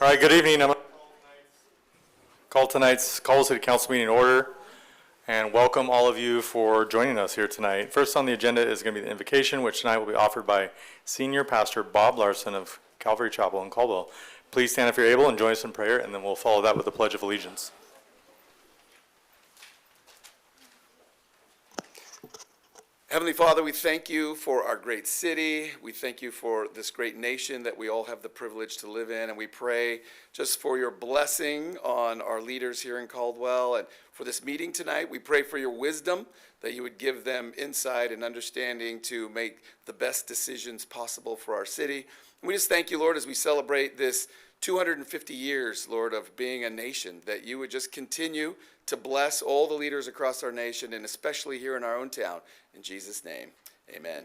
All right, good evening. I'm going to call tonight's City Council meeting in order and welcome all of you for joining us here tonight. First on the agenda is going to be the invocation, which tonight will be offered by Senior Pastor Bob Larson of Calvary Chapel in Caldwell. Please stand if you're able and join us in prayer, and then we'll follow that with the Pledge of Allegiance. Heavenly Father, we thank you for our great city. We thank you for this great nation that we all have the privilege to live in. And we pray just for your blessing on our leaders here in Caldwell. And for this meeting tonight, we pray for your wisdom, that you would give them insight and understanding to make the best decisions possible for our city. And we just thank you, Lord, as we celebrate this 250 years, Lord, of being a nation, that you would just continue to bless all the leaders across our nation, and especially here in our own town. In Jesus' name, amen.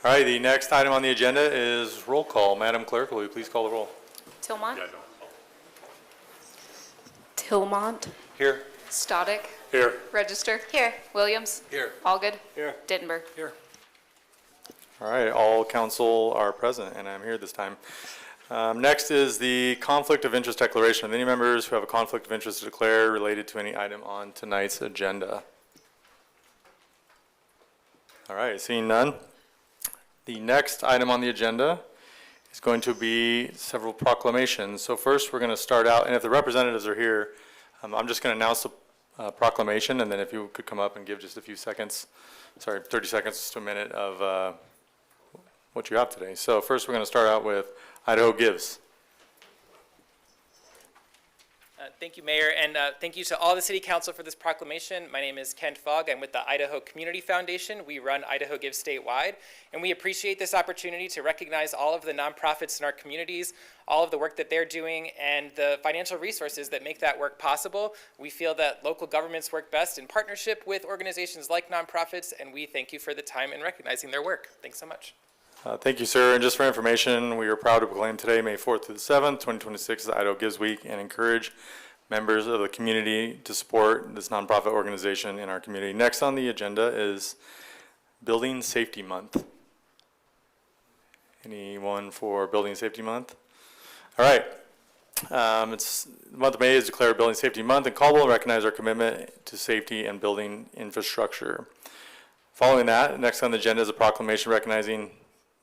All right, the next item on the agenda is roll call. Madam Clerk, will you please call the roll? Tillmont. Tillmont. Here. Stodic. Here. Register. Here. Williams. Here. Allgood. Here. Dittenberg. Here. All right, all council are present, and I'm here this time. Next is the conflict of interest declaration. Any members who have a conflict of interest to declare related to any item on tonight's agenda? All right, seeing none. The next item on the agenda is going to be several proclamations. So first we're going to start out, and if the representatives are here, I'm just going to announce the proclamation, and then if you could come up and give just a few seconds, 30 seconds to a minute of what you have today. So first we're going to start out with Idaho Gives. Thank you, Mayor, and thank you to all the City Council for this proclamation. My name is Kent Fogg. I'm with the Idaho Community Foundation. We run Idaho Gives statewide, and we appreciate this opportunity to recognize all of the nonprofits in our communities, all of the work that they're doing, and the financial resources that make that work possible. We feel that local governments work best in partnership with organizations like nonprofits, and we thank you for the time in recognizing their work. Thanks so much. Thank you, sir. And just for information, we are proud to proclaim today, May 4th through the 7th, 2026, is Idaho Gives Week, and encourage members of the community to support this nonprofit organization in our community. Next on the agenda is Building Safety Month. Anyone for Building Safety Month? All right. The month of May is declared Building Safety Month, and Caldwell recognize our commitment to safety and building infrastructure. Following that, next on the agenda is a proclamation recognizing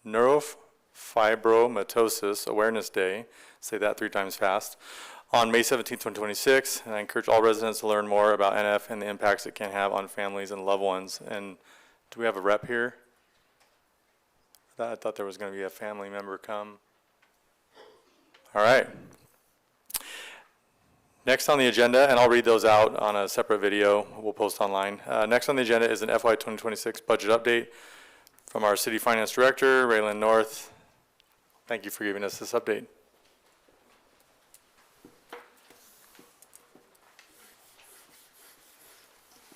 Neurofibromatosis Awareness Day. Say that 3 times fast. On May 17, 2026, and I encourage all residents to learn more about NF and the impacts it can have on families and loved ones. And do we have a rep here? I thought there was going to be a family member come. All right. Next on the agenda, and I'll read those out on a separate video we'll post online. Next on the agenda is an FY 2026 budget update from our City Finance Director, Raylan North. Thank you for giving us this update.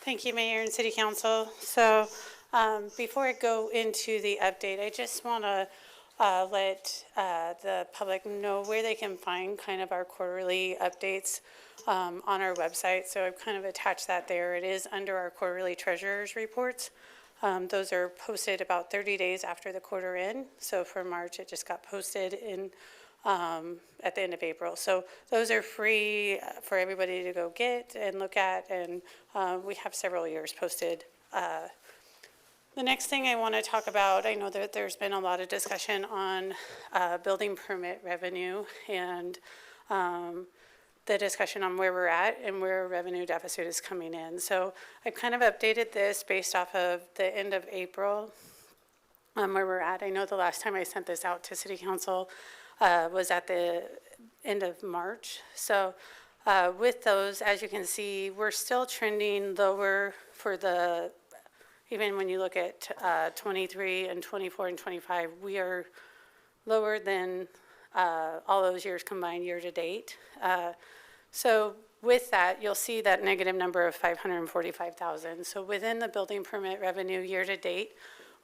Thank you, Mayor and City Council. So before I go into the update, I just want to let the public know where they can find kind of our quarterly updates on our website. So I've kind of attached that there. It is under our quarterly treasurer's reports. Those are posted about 30 days after the quarter end. So for March, it just got posted in at the end of April. So those are free for everybody to go get and look at, and we have several years posted. The next thing I want to talk about, I know that there's been a lot of discussion on building permit revenue and the discussion on where we're at and where revenue deficit is coming in. So I've kind of updated this based off of the end of April where we're at. I know the last time I sent this out to City Council was at the end of March. So with those, as you can see, we're still trending lower for the, even when you look at 23 and 24 and 25, we are lower than all those years combined year to date. So with that, you'll see that negative number of 545,000. So within the building permit revenue year-to-date,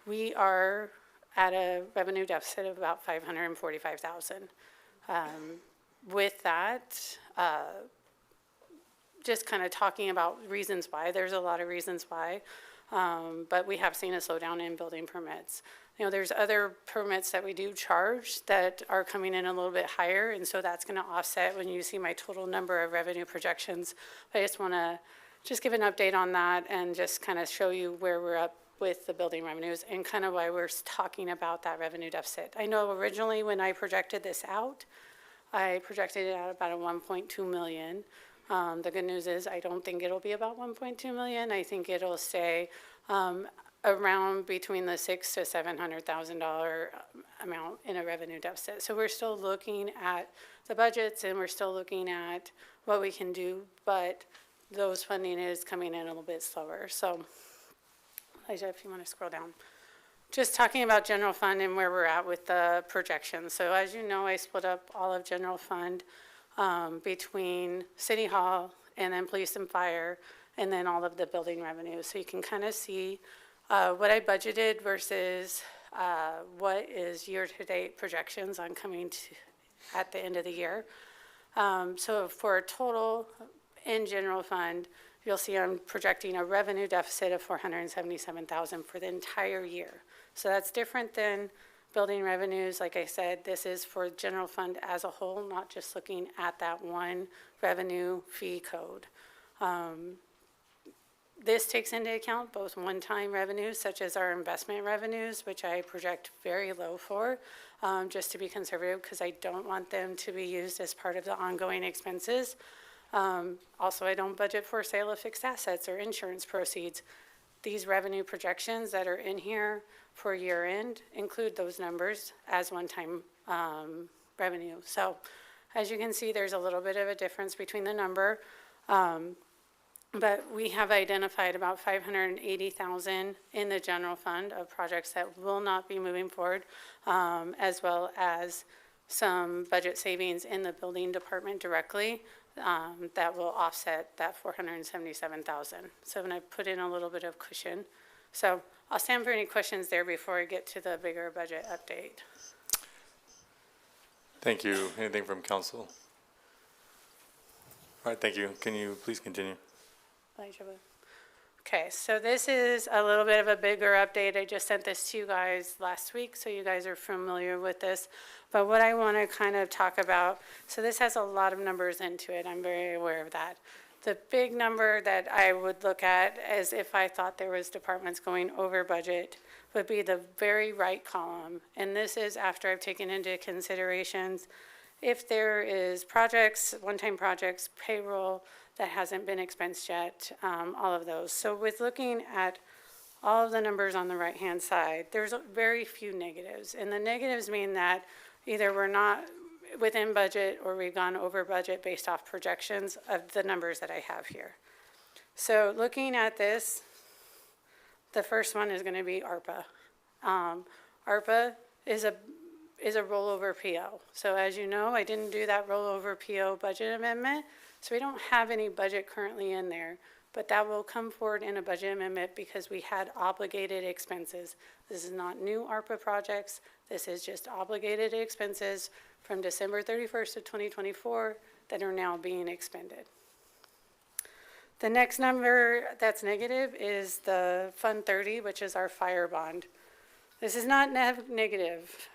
we are at a revenue deficit of about 545,000. With that, just kind of talking about reasons why, there's a lot of reasons why, but we have seen a slowdown in building permits. You know, there's other permits that we do charge that are coming in a little bit higher, and so that's going to offset when you see my total number of revenue projections. I just want to just give an update on that and just kind of show you where we're up with the building revenues and kind of why we're talking about that revenue deficit. I know originally when I projected this out, I projected it at about a 1.2 million. The good news is I don't think it'll be about 1.2 million. I think it'll stay around between the $600,000 to $700,000 amount in a revenue deficit. So we're still looking at the budgets and we're still looking at what we can do, but those funding is coming in a little bit slower. So, Elijah, if you want to scroll down. Just talking about general fund and where we're at with the projections. So as you know, I split up all of general fund between City Hall and then police and fire and then all of the building revenues. So you can kind of see what I budgeted versus what is year-to-date projections on coming to at the end of the year. So for a total in general fund, you'll see I'm projecting a revenue deficit of $477,000 for the entire year. So that's different than building revenues. Like I said, this is for general fund as a whole, not just looking at that one revenue fee code. This takes into account both one-time revenues, such as our investment revenues, which I project very low for, just to be conservative, because I don't want them to be used as part of the ongoing expenses. Also, I don't budget for sale of fixed assets or insurance proceeds. These revenue projections that are in here for year end include those numbers as one-time revenue. So as you can see, there's a little bit of a difference between the number. But we have identified about 580,000 in the general fund of projects that will not be moving forward, as well as some budget savings in the building department directly that will offset that 477,000. So when I put in a little bit of cushion. So I'll stand for any questions there before I get to the bigger budget update. Thank you. Anything from council? All right, thank you. Can you please continue? Okay, so this is a little bit of a bigger update. I just sent this to you guys last week, so you guys are familiar with this. But what I want to kind of talk about, so this has a lot of numbers into it. I'm very aware of that. The big number that I would look at as if I thought there was departments going over budget would be the very right column. And this is after I've taken into considerations if there is projects, one-time projects, payroll, that hasn't been expensed yet, all of those. So with looking at all of the numbers on the right-hand side, there's very few negatives. And the negatives mean that either we're not within budget or we've gone over budget based off projections of the numbers that I have here. So looking at this, the first one is going to be ARPA. ARPA is a rollover PO. So as you know, I didn't do that rollover PO budget amendment. So we don't have any budget currently in there, but that will come forward in a budget amendment because we had obligated expenses. This is not new ARPA projects. This is just obligated expenses from December 31st of 2024 that are now being expended. The next number that's negative is the Fund 30, which is our fire bond. This is not negative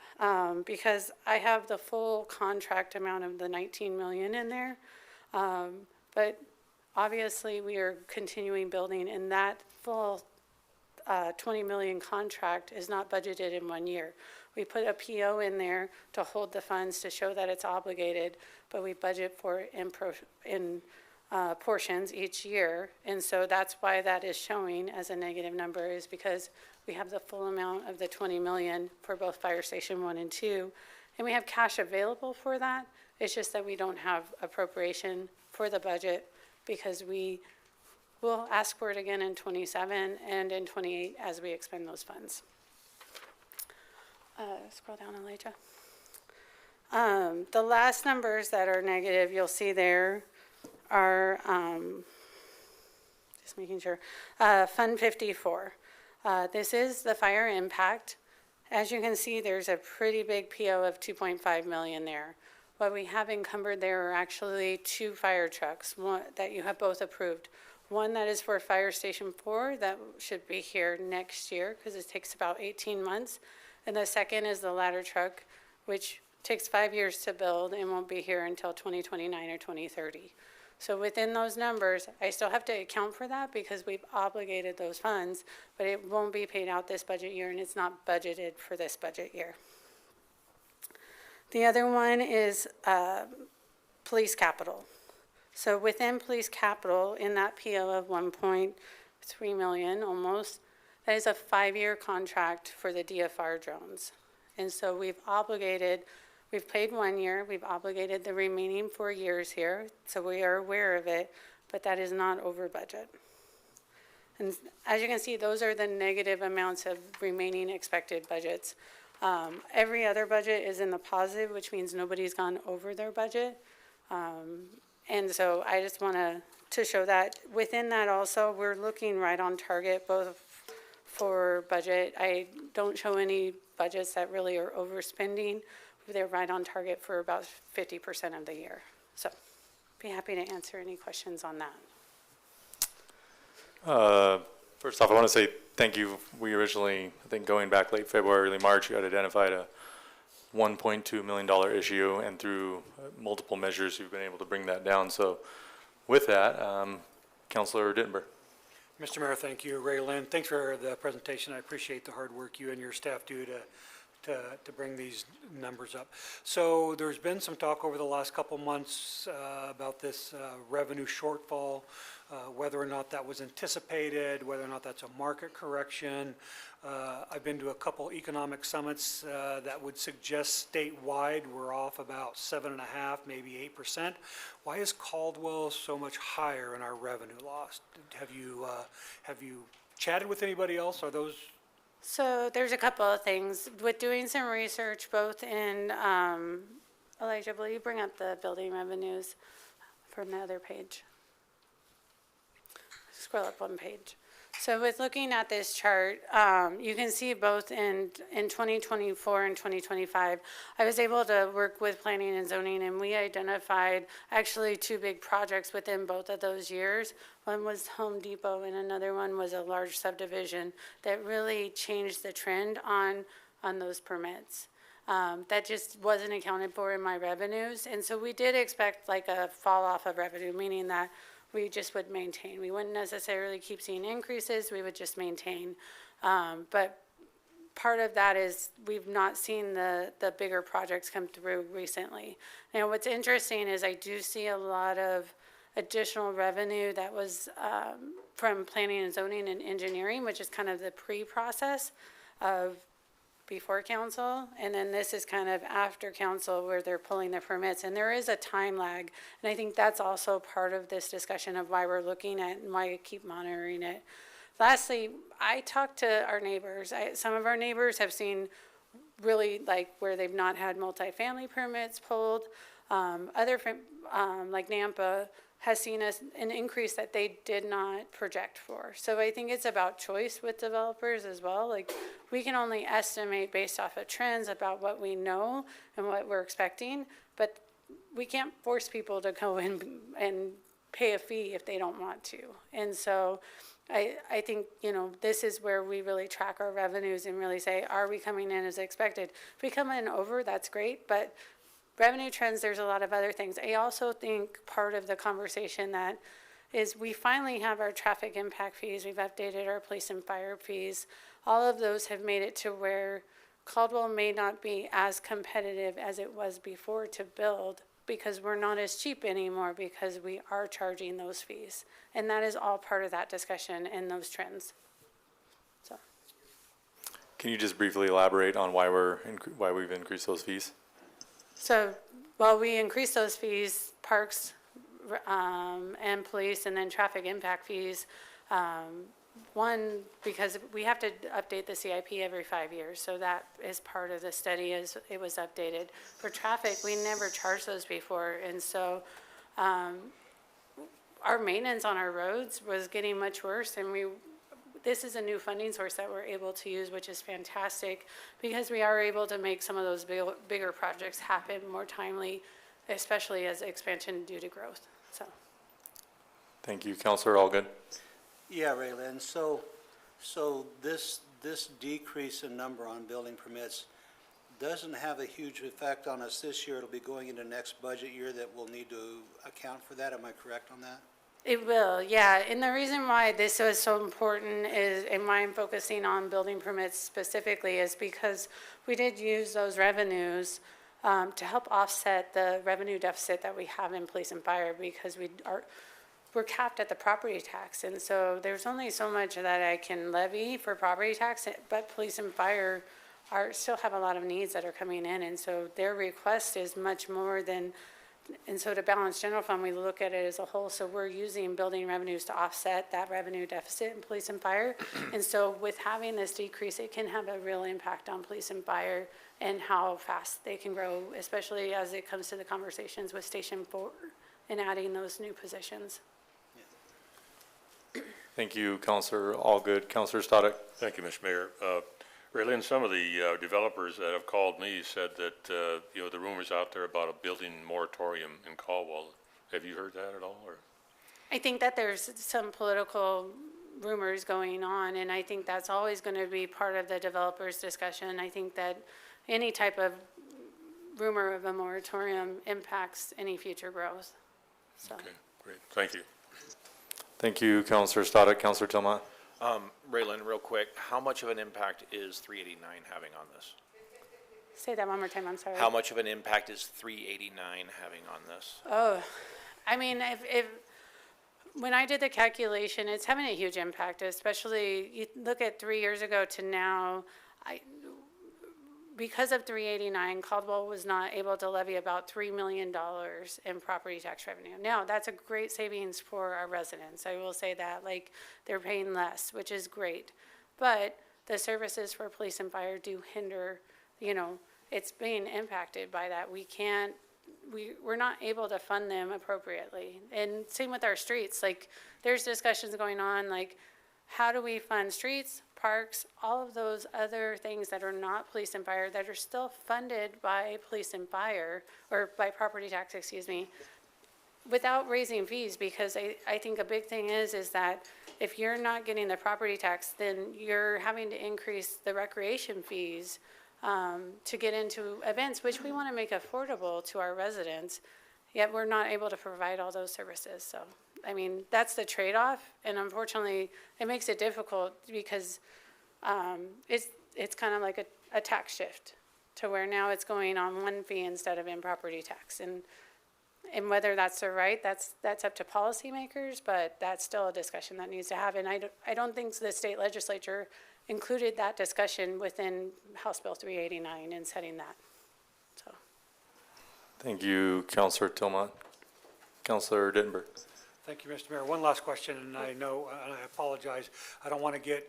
because I have the full contract amount of the 19 million in there. But obviously we are continuing building, and that full 20 million contract is not budgeted in 1 year. We put a PO in there to hold the funds to show that it's obligated, but we budget for it in portions each year. And so that's why that is showing as a negative number, is because we have the full amount of the 20 million for both Fire Station 1 and 2, and we have cash available for that. It's just that we don't have appropriation for the budget because we will ask for it again in 27 and in 28 as we expend those funds. Scroll down, Elijah. The last numbers that are negative, you'll see there our, just making sure, Fund 54. This is the fire impact. As you can see, there's a pretty big PO of 2.5 million there. What we have encumbered there are actually 2 fire trucks, one that you have both approved. One that is for Fire Station 4, that should be here next year, because it takes about 18 months. And the second is the ladder truck, which takes 5 years to build and won't be here until 2029 or 2030. So within those numbers, I still have to account for that because we've obligated those funds, but it won't be paid out this budget year, and it's not budgeted for this budget year. The other one is police capital. So within police capital, in that PO of 1.3 million almost, that is a 5-year contract for the DFR drones. And so we've paid 1 year, we've obligated the remaining 4 years here, so we are aware of it, but that is not over budget. And as you can see, those are the negative amounts of remaining expected budgets. Every other budget is in the positive, which means nobody's gone over their budget. And so I just want to show that. Within that also, we're looking right on target, both for budget. I don't show any budgets that really are overspending. They're right on target for about 50% of the year. So be happy to answer any questions on that. First off, I want to say thank you. We originally, I think going back late February, early March, you had identified a $1.2 million issue, and through multiple measures, you've been able to bring that down. So with that, Councilor Dittenberg. Mr. Mayor, thank you. Ray Lynn, thanks for the presentation. I appreciate the hard work you and your staff do to bring these numbers up. So there's been some talk over the last couple months about this revenue shortfall, whether or not that was anticipated, whether or not that's a market correction. I've been to a couple economic summits that would suggest statewide we're off about 7.5%, maybe 8%. Why is Caldwell so much higher in our revenue loss? Have you chatted with anybody else? Are those? So there's a couple of things. With doing some research, both in, Elijah, will you bring up the building revenues from the other page? Scroll up one page. So with looking at this chart, you can see both in 2024 and 2025, I was able to work with planning and zoning, and we identified actually 2 big projects within both of those years. One was Home Depot, and another one was a large subdivision that really changed the trend on those permits. That just wasn't accounted for in my revenues, and so we did expect like a fall off of revenue, meaning that we just would maintain. We wouldn't necessarily keep seeing increases, we would just maintain. But part of that is we've not seen the bigger projects come through recently. Now, what's interesting is I do see a lot of additional revenue that was from planning and zoning and engineering, which is kind of the pre-process of before council, and then this is kind of after council where they're pulling the permits, and there is a time lag, and I think that's also part of this discussion of why we're looking at and why I keep monitoring it. Lastly, I talked to our neighbors. Some of our neighbors have seen really like where they've not had multifamily permits pulled. Like Nampa has seen an increase that they did not project for. So I think it's about choice with developers as well. Like we can only estimate based off of trends about what we know and what we're expecting, but we can't force people to go in and pay a fee if they don't want to. And so I think, this is where we really track our revenues and really say, are we coming in as expected? If we come in over, that's great, but revenue trends, there's a lot of other things. I also think part of the conversation that is we finally have our traffic impact fees. We've updated our police and fire fees. All of those have made it to where Caldwell may not be as competitive as it was before to build because we're not as cheap anymore because we are charging those fees. And that is all part of that discussion and those trends. So, Can you just briefly elaborate on why we've increased those fees? So while we increase those fees, parks and police, and then traffic impact fees, one, because we have to update the CIP every 5 years, so that is part of the study as it was updated. For traffic, we never charged those before, and so our maintenance on our roads was getting much worse, and this is a new funding source that we're able to use, which is fantastic, because we are able to make some of those bigger projects happen more timely, especially as expansion due to growth, so. Thank you, Counselor Allgood. Yeah, Raylene, so this decrease in number on building permits doesn't have a huge effect on us this year. It'll be going into next budget year that we'll need to account for that. Am I correct on that? It will, yeah, and the reason why this was so important is, and why I'm focusing on building permits specifically, is because we did use those revenues to help offset the revenue deficit that we have in police and fire, because we're capped at the property tax, and so there's only so much that I can levy for property tax, but police and fire still have a lot of needs that are coming in, and so their request is much more than. And so to balance general fund, we look at it as a whole. So we're using building revenues to offset that revenue deficit in police and fire. And so with having this decrease, it can have a real impact on police and fire and how fast they can grow, especially as it comes to the conversations with Station 4 and adding those new positions. Thank you, Counselor Allgood. Counselor Stoddard. Thank you, Mr. Mayor. Raylene, some of the developers that have called me said that, the rumors out there about a building moratorium in Caldwell. Have you heard that at all, or? I think that there's some political rumors going on, and I think that's always going to be part of the developers' discussion. I think that any type of rumor of a moratorium impacts any future growth, so. Okay, great. Thank you. Thank you, Counselor Stoddard. Counselor Tillman. Raylan, real quick, how much of an impact is 389 having on this? Say that one more time, I'm sorry. How much of an impact is 389 having on this? Oh, I mean, when I did the calculation, it's having a huge impact, especially you look at 3 years ago to now. Because of 389, Caldwell was not able to levy about $3 million in property tax revenue. Now, that's a great savings for our residents. I will say that, like, they're paying less, which is great. But the services for police and fire do hinder, it's being impacted by that. We're not able to fund them appropriately. And same with our streets, like, there's discussions going on, like, how do we fund streets, parks, all of those other things that are not police and fire that are still funded by police and fire, or by property tax, without raising fees? Because I think a big thing is that if you're not getting the property tax, then you're having to increase the recreation fees to get into events, which we want to make affordable to our residents, yet we're not able to provide all those services, so. I mean, that's the trade-off, and unfortunately, it makes it difficult because it's kind of like a tax shift to where now it's going on one fee instead of in property tax. And whether that's the right, that's up to policymakers, but that's still a discussion that needs to happen. I don't think the state legislature included that discussion within House Bill 389 in setting that, so. Thank you, Counselor Tillman. Counselor Dittenberg. Thank you, Mr. Mayor. One last question, and I know, and I apologize, I don't want to get,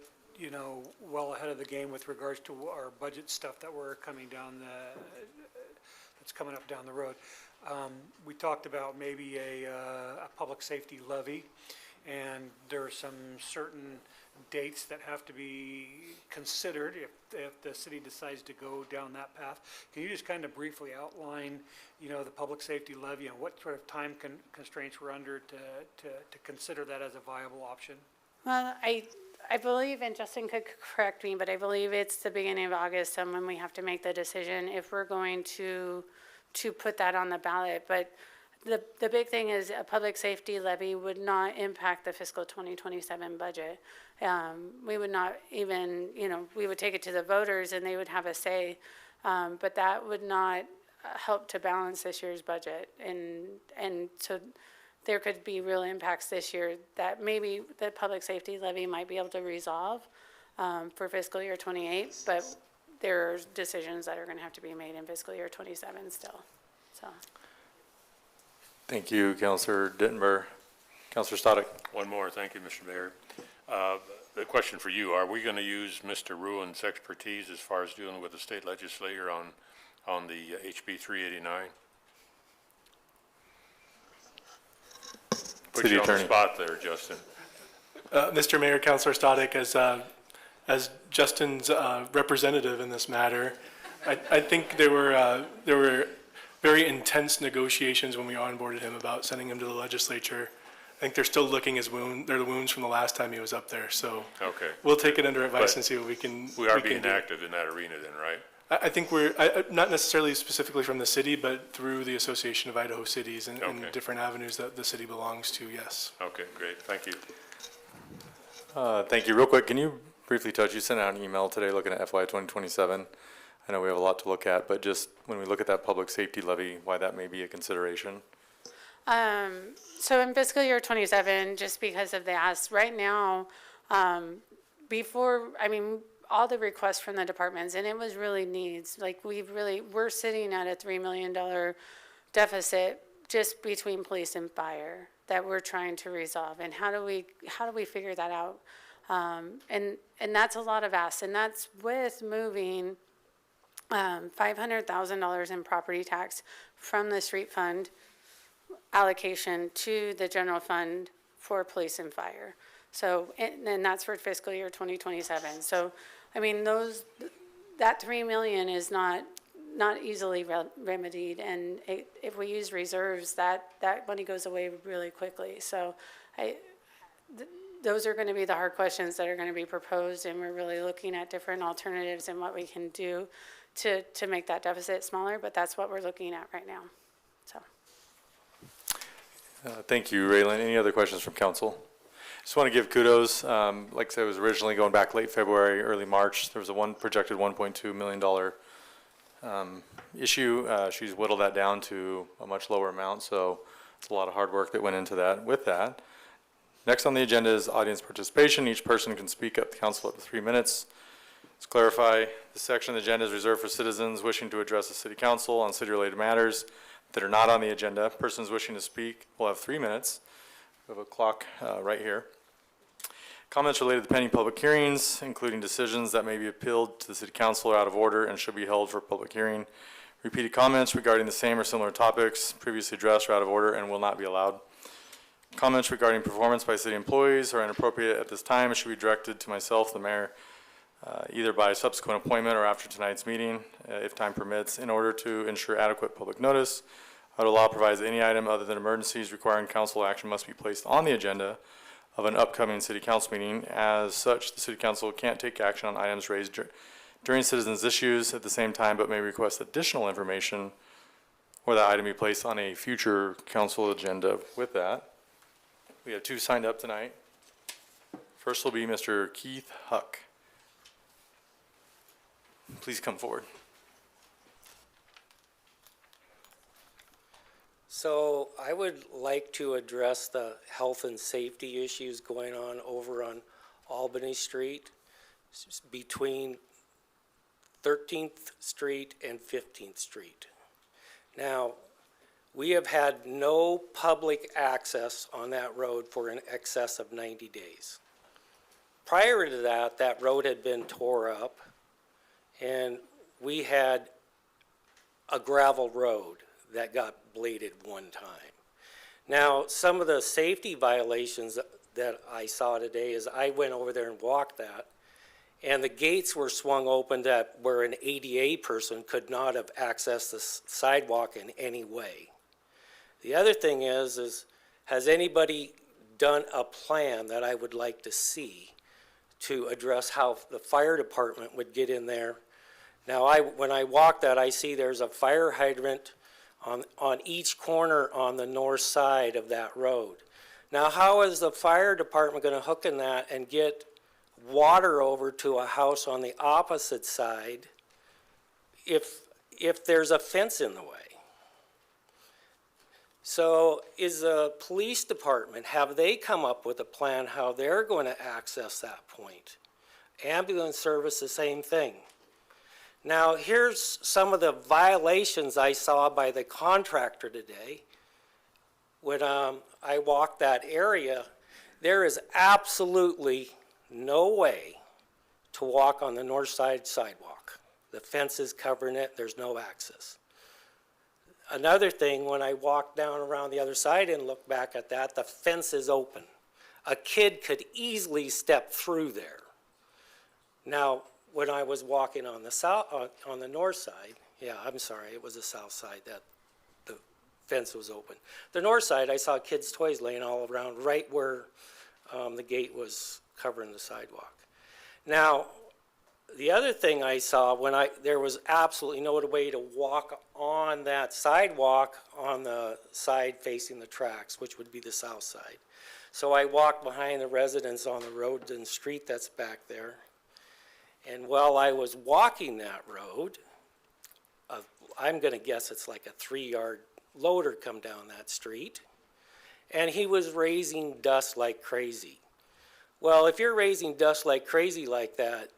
well ahead of the game with regards to our budget stuff that we're coming down that's coming up down the road. We talked about maybe a public safety levy, and there are some certain dates that have to be considered if the city decides to go down that path. Can you just kind of briefly outline, the public safety levy and what sort of time constraints we're under to consider that as a viable option? Well, I believe, and Justin could correct me, but I believe it's the beginning of August when we have to make the decision if we're going to put that on the ballot. But the big thing is a public safety levy would not impact the fiscal 2027 budget. We would not even, we would take it to the voters and they would have a say, but that would not help to balance this year's budget. And so there could be real impacts this year that maybe the public safety levy might be able to resolve for fiscal year 28, but there are decisions that are going to have to be made in fiscal year 27 still, so. Thank you, Counselor Dittenberg. Counselor Stoddard. One more. Thank you, Mr. Mayor. The question for you, are we going to use Mr. Ruin's expertise as far as dealing with the state legislature on the HB 389? Put City you on the Attorney. spot there, Justin. Mr. Mayor, Councilor Stoddick, as Justin's representative in this matter, I think there were very intense negotiations when we onboarded him about sending him to the legislature. I think they're still licking they're the wounds from the last time he was up there, so Okay. we'll take it under advice But and see what we can We are can being do. active in that arena then, right? I think not necessarily specifically from the city, but through the Association of Idaho Cities and Okay. different avenues that the city belongs to, yes. Okay, great, thank you. Thank you. Real quick, can you briefly touch, you sent out an email today looking at FY 2027. I know we have a lot to look at, but just when we look at that public safety levy, why that may be a consideration. So in fiscal year 27, just because of the ask, right now, all the requests from the departments, and it was really needs, like we're sitting at a $3 million deficit just between police and fire that we're trying to resolve. And how do we figure that out? And that's a lot of asks, and that's with moving $500,000 in property tax from the street fund allocation to the general fund for police and fire. So, and that's for fiscal year 2027. So, I mean, that 3 million is not easily remedied, and if we use reserves, that money goes away really quickly. So, those are going to be the hard questions that are going to be proposed, and we're really looking at different alternatives and what we can do to make that deficit smaller, but that's what we're looking at right now, so. Thank you, Raylan. Any other questions from council? Just want to give kudos. Like I said, it was originally going back late February, early March. There was a projected $1.2 million issue. She's whittled that down to a much lower amount, so it's a lot of hard work that went into that. With that, next on the agenda is audience participation. Each person can speak up to council up to 3 minutes. Let's clarify, this section of the agenda is reserved for citizens wishing to address the city council on city-related matters that are not on the agenda. Persons wishing to speak will have 3 minutes. We have a clock right here. Comments related to pending public hearings, including decisions that may be appealed to the city council, are out of order and should be held for public hearing. Repeated comments regarding the same or similar topics previously addressed are out of order and will not be allowed. Comments regarding performance by city employees are inappropriate at this time and should be directed to myself, the mayor, either by subsequent appointment or after tonight's meeting, if time permits. In order to ensure adequate public notice, Idaho law provides that any item other than emergencies requiring council action must be placed on the agenda of an upcoming city council meeting. As such, the city council can't take action on items raised during citizens' issues at the same time, but may request additional information or that item be placed on a future council agenda. With that, we have 2 signed up tonight. First will be Mr. Keith Huck. Please come forward. So I would like to address the health and safety issues going on over on Albany Street between 13th Street and 15th Street. Now, we have had no public access on that road for in excess of 90 days. Prior to that, that road had been tore up, and we had a gravel road that got bladed one time. Now, some of the safety violations that I saw today is I went over there and walked that, and the gates were swung open that where an ADA person could not have accessed the sidewalk in any way. The other thing is has anybody done a plan that I would like to see to address how the fire department would get in there? Now, when I walk that, I see there's a fire hydrant on each corner on the north side of that road. Now, how is the fire department going to hook in that and get water over to a house on the opposite side if there's a fence in the way? So is the police department, have they come up with a plan how they're going to access that point? Ambulance service, the same thing. Now, here's some of the violations I saw by the contractor today. When I walked that area, there is absolutely no way to walk on the north side sidewalk. The fence is covering it, there's no access. another thing, when I walked down around the other side and looked back at that, the fence is open. A kid could easily step through there. Now, when I was walking on the south, on the north side, yeah, I'm sorry, it was the south side that the fence was open. The north side, I saw kids' toys laying all around right where the gate was covering the sidewalk. Now, the other thing I saw there was absolutely no way to walk on that sidewalk on the side facing the tracks, which would be the south side. So I walked behind the residents on the road and street that's back there. And while I was walking that road, I'm gonna guess it's like a 3-yard loader come down that street, and he was raising dust like crazy. Well, if you're raising dust like crazy like that,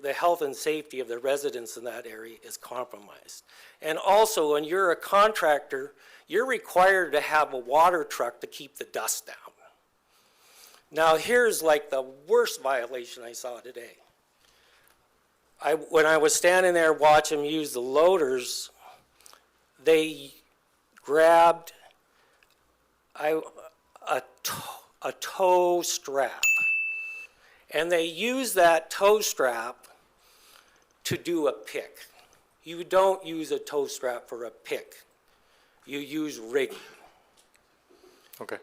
the health and safety of the residents in that area is compromised. And also, when you're a contractor, you're required to have a water truck to keep the dust down. Now, here's like the worst violation I saw today. When I was standing there watching them use the loaders, they grabbed a tow strap. And they use that tow strap to do a pick. You don't use a tow strap for a pick. You use rigging. Okay.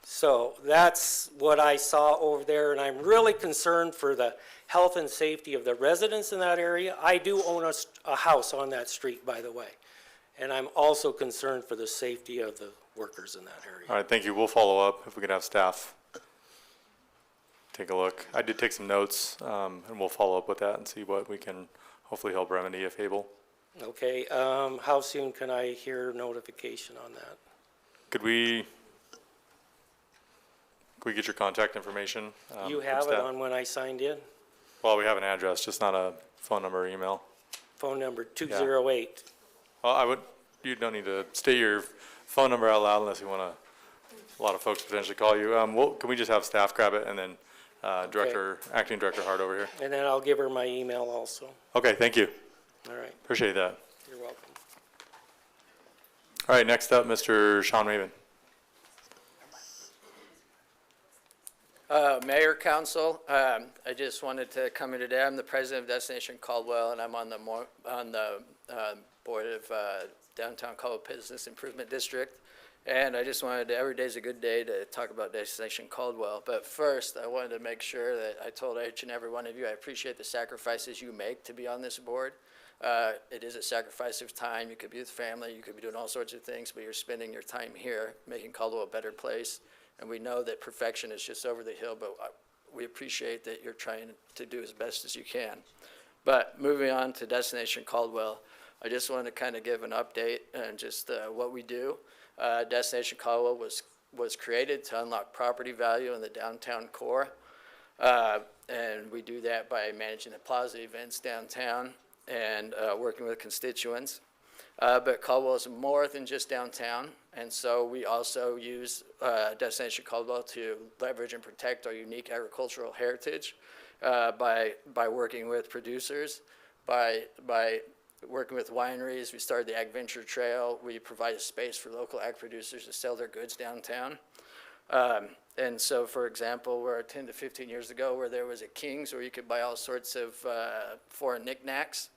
So that's what I saw over there, and I'm really concerned for the health and safety of the residents in that area. I do own a house on that street, by the way, and I'm also concerned for the safety of the workers in that area. All right, thank you. We'll follow up if we could have staff take a look. I did take some notes, and we'll follow up with that and see what we can hopefully help remedy if able. Okay, how soon can I hear notification on that? Could we get your contact information? You from have it staff? on when I signed in? Well, we have an address, just not a phone number or email. Phone number 208. Well, you don't need to state your phone number out loud unless you want a lot of folks potentially call you. Can we just have staff grab it and then Acting Director Hart over here? And then I'll give her my email also. Okay, thank you. All right, Appreciate that. you're welcome. All right, next up, Mr. Sean Maven. Mayor, Council, I just wanted to come in today. I'm the president of Destination Caldwell, and I'm on the board of Downtown Caldwell Business Improvement District. And I just wanted to, every day's a good day to talk about Destination Caldwell. But first, I wanted to make sure that I told each and every one of you, I appreciate the sacrifices you make to be on this board. It is a sacrifice of time. You could be with family, you could be doing all sorts of things, but you're spending your time here making Caldwell a better place. And we know that perfection is just over the hill, but we appreciate that you're trying to do as best as you can. But moving on to Destination Caldwell, I just wanted to kind of give an update and just what we do. Destination Caldwell was created to unlock property value in the downtown core. And we do that by managing the plaza events downtown and working with constituents. But Caldwell is more than just downtown, and so we also use Destination Caldwell to leverage and protect our unique agricultural heritage by working with producers, by working with wineries. We started the Ag Venture Trail. We provide a space for local ag producers to sell their goods downtown. And so, for example, where 10 to 15 years ago, where there was a King's where you could buy all sorts of foreign knickknacks,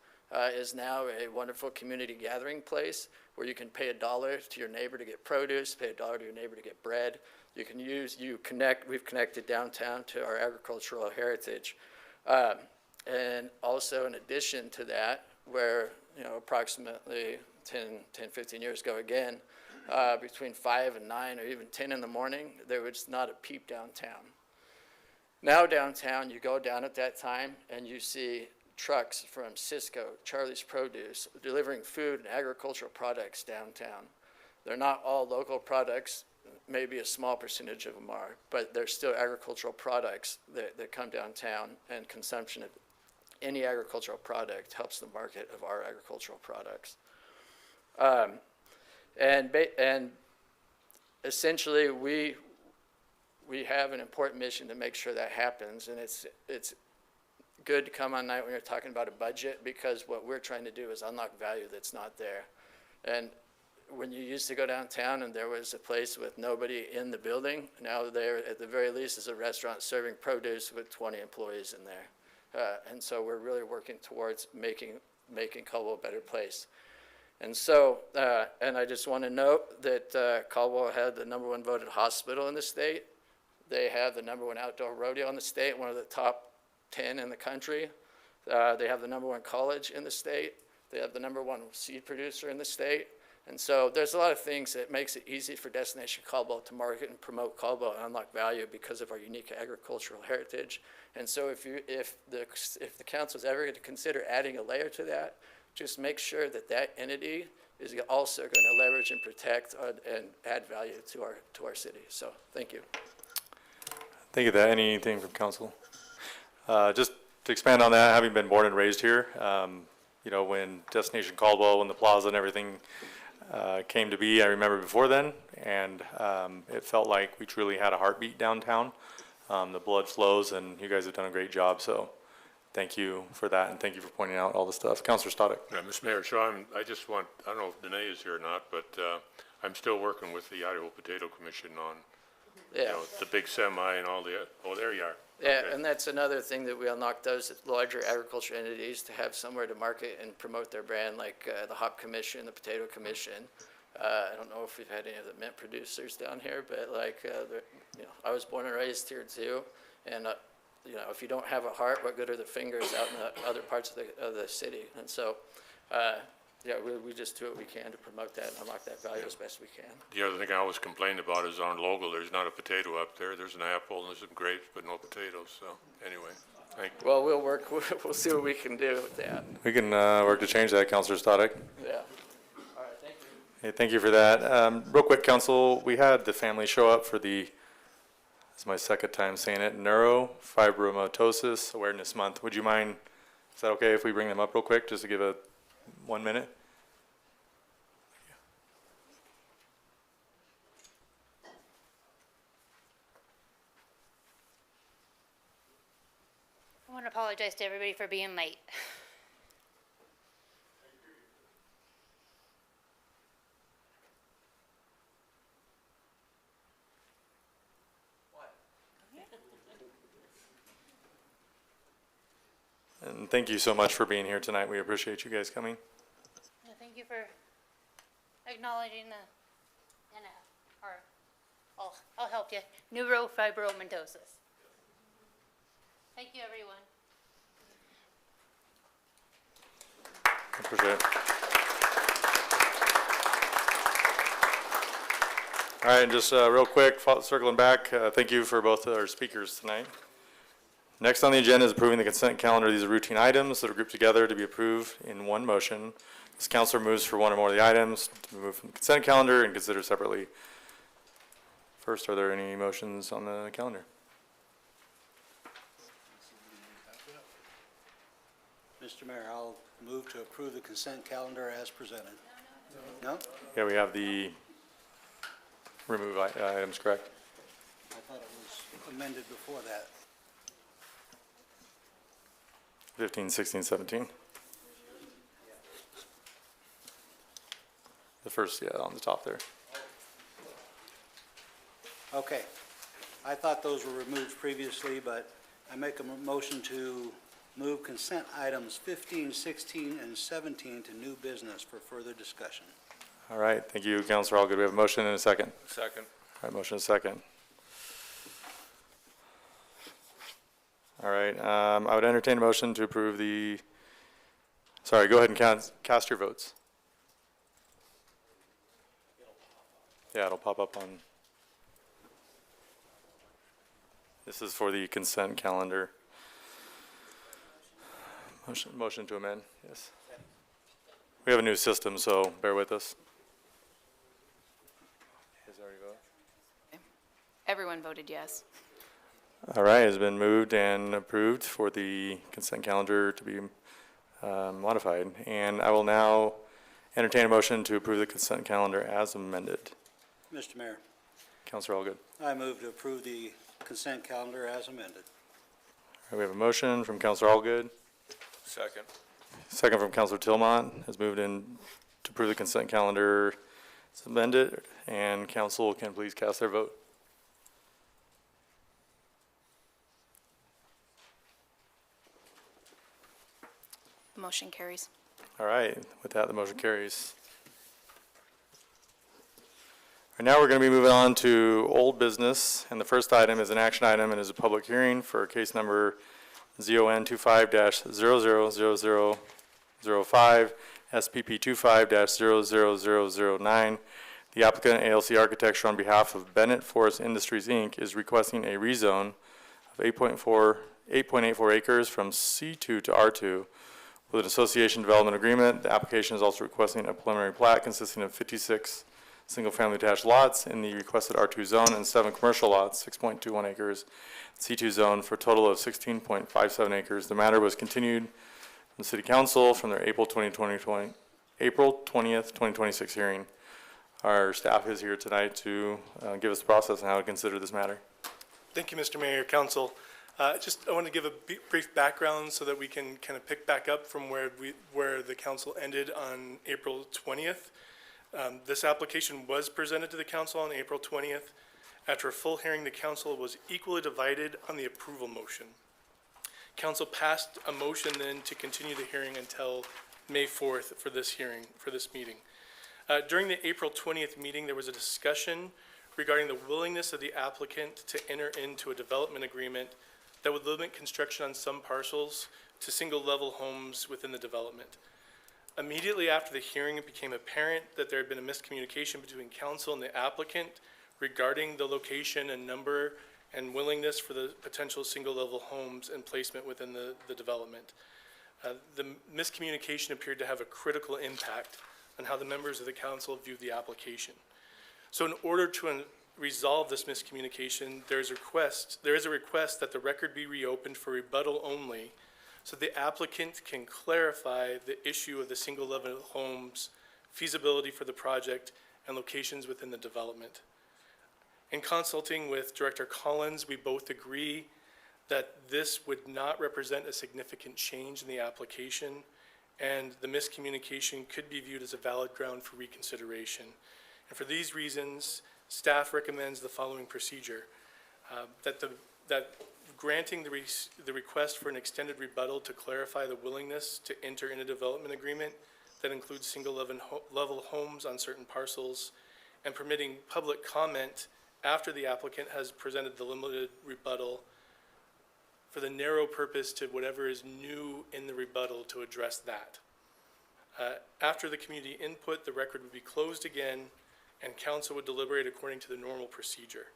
is now a wonderful community gathering place where you can pay $1 to your neighbor to get produce, pay $1 to your neighbor to get bread. We've connected downtown to our agricultural heritage. And also in addition to that, where, approximately 15 years ago again, between 5 and 9 or even 10 in the morning, there was not a peep downtown. Now downtown, you go down at that time and you see trucks from Cisco, Charlie's Produce, delivering food and agricultural products downtown. They're not all local products, maybe a small percentage of them are, but they're still agricultural products that come downtown, and consumption of any agricultural product helps the market of our agricultural products. And essentially, we have an important mission to make sure that happens, and it's good to come on night when you're talking about a budget, because what we're trying to do is unlock value that's not there. And when you used to go downtown and there was a place with nobody in the building, now there, at the very least, is a restaurant serving produce with 20 employees in there. And so we're really working towards making Caldwell a better place. And so, and I just want to note that Caldwell had the #1 voted hospital in the state. They have the #1 outdoor rodeo in the state, one of the top 10 in the country. They have the #1 college in the state. They have the #1 seed producer in the state. And so there's a lot of things that makes it easy for Destination Caldwell to market and promote Caldwell and unlock value because of our unique agricultural heritage. And so if the council is ever going to consider adding a layer to that, just make sure that that entity is also going to leverage and protect and add value to our city. So thank you. Thank you. That anything from council? Just to expand on that, having been born and raised here, you know, when Destination Caldwell, when the plaza and everything came to be, I remember before then, and it felt like we truly had a heartbeat downtown. The blood flows, and you guys have done a great job. So thank you for that, and thank you for pointing out all the stuff. Councilor Stoddard. Yeah, Mr. Mayor, so I just want, I don't know if Danae is here or not, but I'm still working with the Idaho Potato Commission on, you know, the big semi and all the, oh, there you are. Yeah, Okay. and that's another thing that we unlock those larger agriculture entities to have somewhere to market and promote their brand, like the Hop Commission, the Potato Commission. I don't know if we've had any of the mint producers down here, but like, you know, I was born and raised here too. And, you know, if you don't have a heart, what good are the fingers out in the other parts of the city? And so, yeah, we just do what we can to promote that and unlock that value as best we can. The other thing I always complain about is our logo. There's not a potato up there. There's an apple and there's some grapes, but no potatoes. So anyway, thank you. Well, we'll see what we can do with that. We can work to change that, Councilor Stoddard. Yeah. All right, thank you. Hey, thank you for that. Real quick, council, we had the family show up for the, this is my second time saying it, Neurofibromatosis Awareness Month. Would you mind, is that okay if we bring them up real quick, just to give a 1 minute? I want to apologize to everybody for being late. And thank you so much for being here tonight. We appreciate you guys coming. Thank you for acknowledging I'll help you, neurofibromatosis. Thank you, everyone. Appreciate it. All right, and just real quick, circling back, thank you for both our speakers tonight. Next on the agenda is approving the consent calendar. These are routine items that are grouped together to be approved in one motion. This councilor moves for one or more of the items to move from the consent calendar and consider separately. First, are there any motions on the calendar? Mr. Mayor, I'll move to approve the consent calendar as presented. No? Yeah, we have the remove items, correct? I thought it was amended before that. 15, 16, 17. The first, yeah, on the top there. Okay. I thought those were removed previously, but I make a motion to move consent items 15, 16, and 17 to new business for further discussion. All right, thank you, Councilor Allgood. We have a motion and a second. Second. All right, motion and a second. All right, I would entertain a motion to approve the, sorry, go ahead and cast your votes. Yeah, it'll pop up on, this is for the consent calendar. Motion to amend, yes. We have a new system, so bear with us. Everyone voted yes. All right, it's been moved and approved for the consent calendar to be modified. And I will now entertain a motion to approve the consent calendar as amended. Mr. Mayor, Councilor Allgood. I move to approve the consent calendar as amended. All right, we have a motion from Councilor Allgood. Second. Second from Councilor Tillmont has moved in to approve the consent calendar It's amended, and council can please cast their vote. The motion carries. All right, with that, the motion carries. And now we're going to be moving on to old business, and the first item is an action item and is a public hearing for case number ZON 25-000005, SPP 25-00009. The applicant, ALC Architecture, on behalf of Bennett Forest Industries, Inc., is requesting a rezone of 8.84 acres from C2 to R2 with an association development agreement. The application is also requesting a preliminary plat consisting of 56 single-family detached lots in the requested R2 zone and 7 commercial lots, 6.21 acres, C2 zone, for a total of 16.57 acres. The matter was continued from the City Council from their April 20th, 2026 hearing. Our staff is here tonight to give us the process on how to consider this matter. Thank you, Mr. Mayor, Council. I want to give a brief background so that we can kind of pick back up from where the council ended on April 20th. This application was presented to the council on April 20th. After a full hearing, the council was equally divided on the approval motion. Council passed a motion then to continue the hearing until May 4th for this hearing, for this meeting. During the April 20th meeting, there was a discussion regarding the willingness of the applicant to enter into a development agreement that would limit construction on some parcels to single-level homes within the development. Immediately after the hearing, it became apparent that there had been a miscommunication between council and the applicant regarding the location and number and willingness for the potential single-level homes and placement within the development. The miscommunication appeared to have a critical impact on how the members of the council viewed the application. So in order to resolve this miscommunication, there is a request that the record be reopened for rebuttal only, so the applicant can clarify the issue of the single-level homes, feasibility for the project, and locations within the development. In consulting with Director Collins, we both agree that this would not represent a significant change in the application, and the miscommunication could be viewed as a valid ground for reconsideration. And for these reasons, staff recommends the following procedure, that granting the request for an extended rebuttal to clarify the willingness to enter in a development agreement that includes single-level homes on certain parcels, and permitting public comment after the applicant has presented the limited rebuttal for the narrow purpose to whatever is new in the rebuttal to address that. After the community input, the record would be closed again, and council would deliberate according to the normal procedure.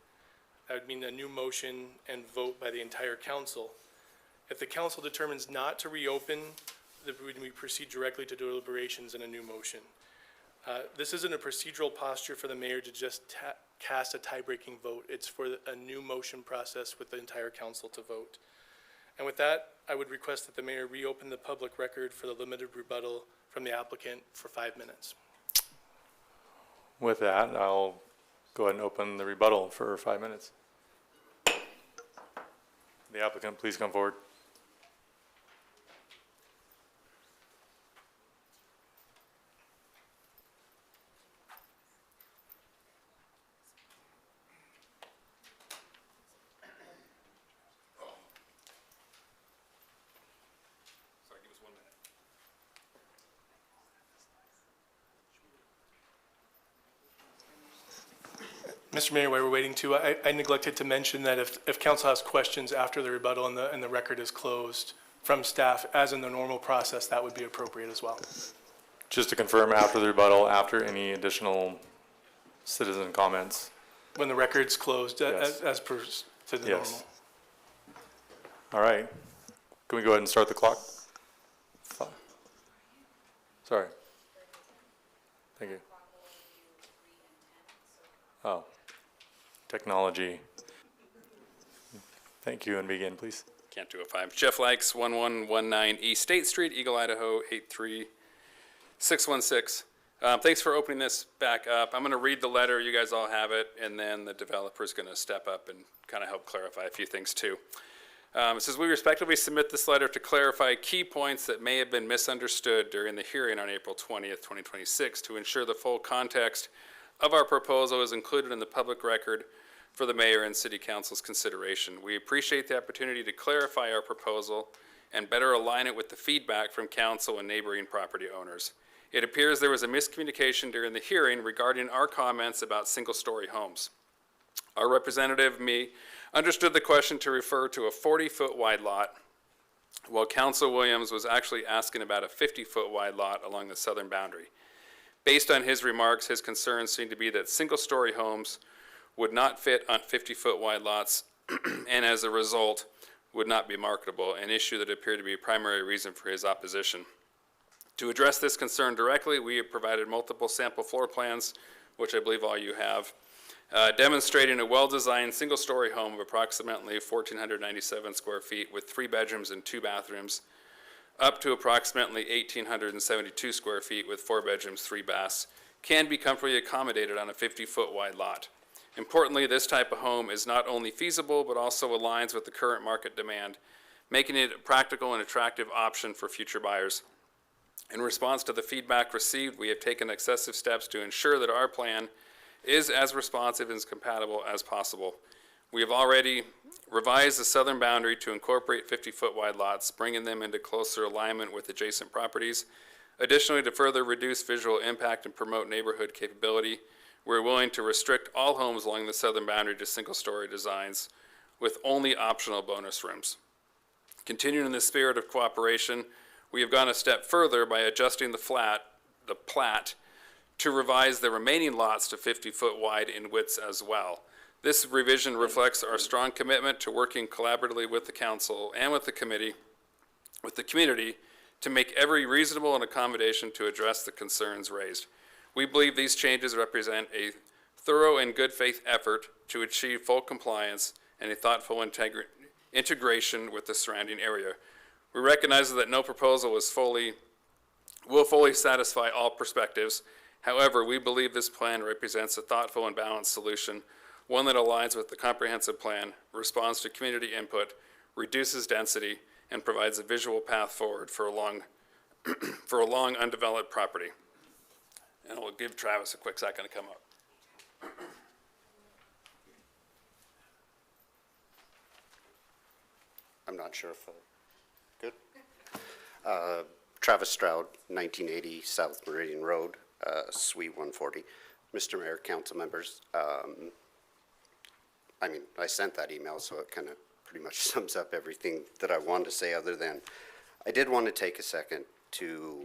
That would mean a new motion and vote by the entire council. If the council determines not to reopen, we proceed directly to deliberations and a new motion. This isn't a procedural posture for the mayor to just cast a tie-breaking vote. It's for a new motion process with the entire council to vote. And with that, I would request that the mayor reopen the public record for the limited rebuttal from the applicant for 5 minutes. With that, I'll go ahead and open the rebuttal for 5 minutes. The applicant, please come forward. Mr. Mayor, while we're waiting too, I neglected to mention that if council has questions after the rebuttal and the record is closed from staff, as in the normal process, that would be appropriate as well. Just to confirm, after the rebuttal, after any additional citizen comments? When the record's closed, Yes. as per to the Yes. normal. All right. Can we go ahead and start the clock? Sorry. Thank you. Oh, technology. Thank you, and begin, please. Can't do a 5. Jeff Likes, 1119 East State Street, Eagle, Idaho, 83616. Thanks for opening this back up. I'm going to read the letter. You guys all have it, and then the developer's going to step up and kind of help clarify a few things too. It says, we respectfully submit this letter to clarify key points that may have been misunderstood during the hearing on April 20th, 2026 to ensure the full context of our proposal is included in the public record for the mayor and city council's consideration. We appreciate the opportunity to clarify our proposal and better align it with the feedback from council and neighboring property owners. It appears there was a miscommunication during the hearing regarding our comments about single-story homes. Our representative, me, understood the question to refer to a 40-foot wide lot, while Council Williams was actually asking about a 50-foot wide lot along the southern boundary. Based on his remarks, his concerns seem to be that single-story homes would not fit on 50-foot wide lots and as a result would not be marketable, an issue that appeared to be a primary reason for his opposition. To address this concern directly, we have provided multiple sample floor plans, which I believe all you have, demonstrating a well-designed single-story home of approximately 1,497 square feet with 3 bedrooms and 2 bathrooms, up to approximately 1,872 square feet with 4 bedrooms, 3 baths, can be comfortably accommodated on a 50-foot wide lot. Importantly, this type of home is not only feasible, but also aligns with the current market demand, making it a practical and attractive option for future buyers. In response to the feedback received, we have taken excessive steps to ensure that our plan is as responsive and as compatible as possible. We have already revised the southern boundary to incorporate 50-foot wide lots, bringing them into closer alignment with adjacent properties. Additionally, to further reduce visual impact and promote neighborhood capability, we're willing to restrict all homes along the southern boundary to single-story designs with only optional bonus rooms. Continuing in the spirit of cooperation, we have gone a step further by adjusting the plat, to revise the remaining lots to 50-foot wide in widths as well. This revision reflects our strong commitment to working collaboratively with the council and with the community to make every reasonable accommodation to address the concerns raised. We believe these changes represent a thorough and good faith effort to achieve full compliance and a thoughtful integration with the surrounding area. We recognize that no proposal will fully satisfy all perspectives. However, we believe this plan represents a thoughtful and balanced solution, one that aligns with the comprehensive plan, responds to community input, reduces density, and provides a visual path forward for a long undeveloped property. And I'll give Travis a quick second to come up. I'm not sure if, good. Travis Stroud, 1980 South Meridian Road, Suite 140. Mr. Mayor, council members, I sent that email, so it kind of pretty much sums up everything that I wanted to say, other than I did want to take a second to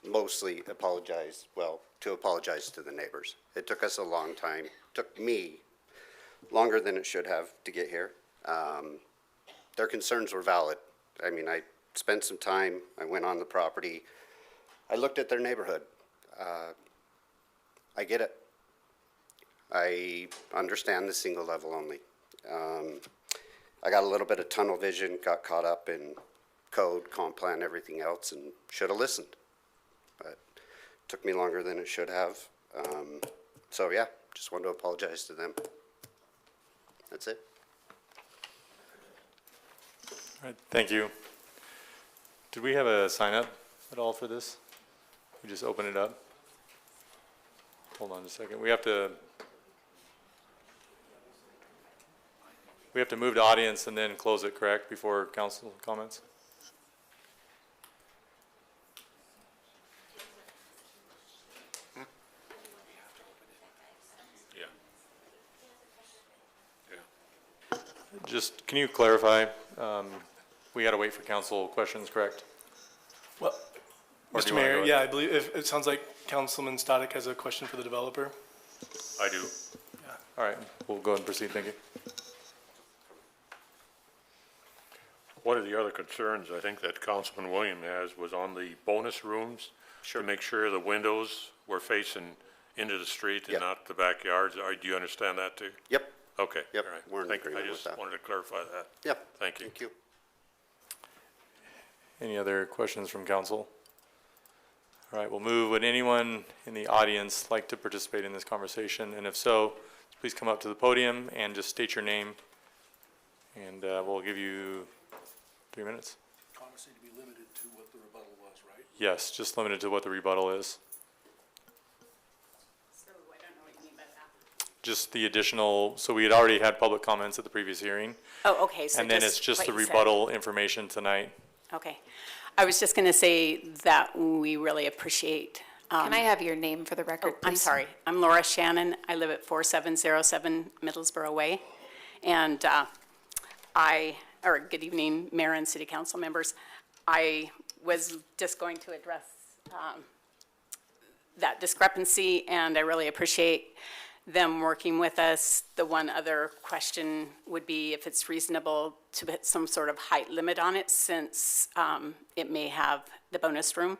mostly apologize to the neighbors. It took us a long time, took me longer than it should have to get here. Their concerns were valid. I spent some time, I went on the property, I looked at their neighborhood. I get it. I understand the single level only. I got a little bit of tunnel vision, got caught up in code, comp plan, everything else, and should have listened. But it took me longer than it should have. So yeah, just wanted to apologize to them. That's it. All right, thank you. Did we have a sign up at all for this? We just open it up? Hold on just a second. We have to move to audience and then close it, correct, before council comments? Just, can you clarify, we got to wait for council questions, correct? Well, Or do Mr. you wanna go Mayor, ahead? yeah, I believe, it sounds like Councilman Static has a question for the developer. I do. All right, we'll go ahead and proceed, thank you. One of the other concerns I think that Councilman William has was on the bonus rooms. Sure. To make sure the windows were facing into the street and Yep. not the backyards. Do you understand that too? Yep. Okay. Yep, All right. we're in Thank you. agreement I with just that. wanted to clarify that. Yep. Thank you. Thank you. Any other questions from council? All right, we'll move. Would anyone in the audience like to participate in this conversation? And if so, please come up to the podium and just state your name. And we'll give you 3 minutes. Comments need to be limited to what the rebuttal was, right? Yes, just limited to what the rebuttal is. just the additional, so we had already had public comments at the previous hearing. Oh, okay, so And then it's just what the you said. rebuttal information tonight. Okay. I was just going to say that we really appreciate. Can I have your name for the record, I'm please? sorry. I'm Laura Shannon. I live at 4707 Middlesboro Way. And good evening, Mayor and City Council members. I was just going to address that discrepancy, and I really appreciate them working with us. The one other question would be if it's reasonable to put some sort of height limit on it, since it may have the bonus room.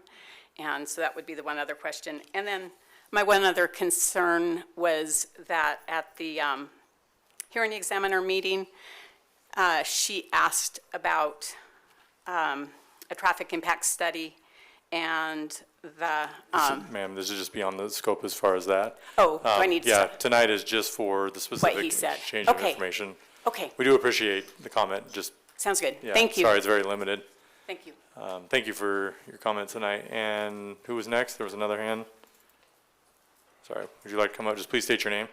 And so that would be the one other question. And then my one other concern was that at the hearing examiner meeting, she asked about a traffic impact study and the, Ma'am, this is just beyond the scope as far as that. Oh, do I need to Yeah, stop? tonight is just for the specific he said. exchange of Okay. information. Okay, We do appreciate the comment, just, sounds good. yeah, Thank you. sorry, it's very limited. Thank you. Thank you for your comment tonight. And who was next? There was another hand. Sorry, would you like to come up? Just please state your name.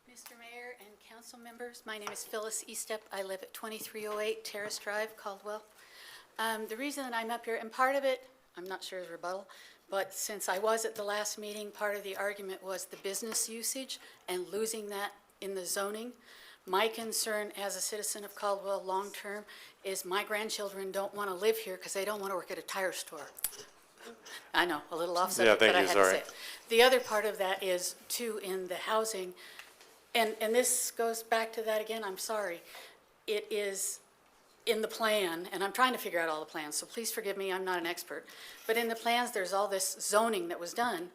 Mr. Mayor and council members, my name is Phyllis Eastep. I live at 2308 Terrace Drive, Caldwell. The reason that I'm up here, and part of it, I'm not sure is rebuttal, but since I was at the last meeting, part of the argument was the business usage and losing that in the zoning. My concern as a citizen of Caldwell long-term is my grandchildren don't want to live here because they don't want to work at a tire store. I know, a little off subject, thank but I you, had to sorry. say it. The other part of that is, too, in the housing, and this goes back to that again, I'm sorry. It is in the plan, and I'm trying to figure out all the plans, so please forgive me, I'm not an expert. But in the plans, there's all this zoning that was done,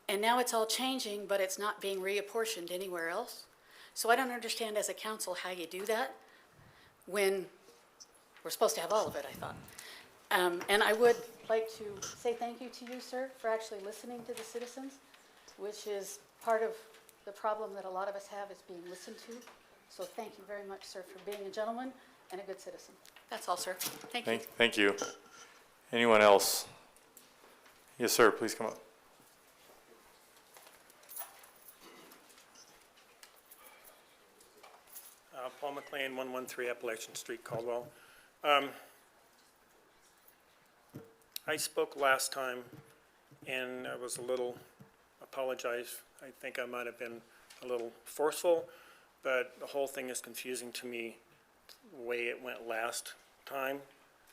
and now it's all changing, but it's not being reapportioned anywhere else. So I don't understand as a council how you do that when we're supposed to have all of it, I thought. And I would like to say thank you to you, sir, for actually listening to the citizens, which is part of the problem that a lot of us have, is being listened to. So thank you very much, sir, for being a gentleman and a good citizen. That's all, sir. Thank you. Thank you. Anyone else? Yes, sir, please come up. Paul McLean, 113 Appalachian Street, Caldwell. I spoke last time, and I was a little, apologize, I think I might have been a little forceful, but the whole thing is confusing to me, the way it went last time.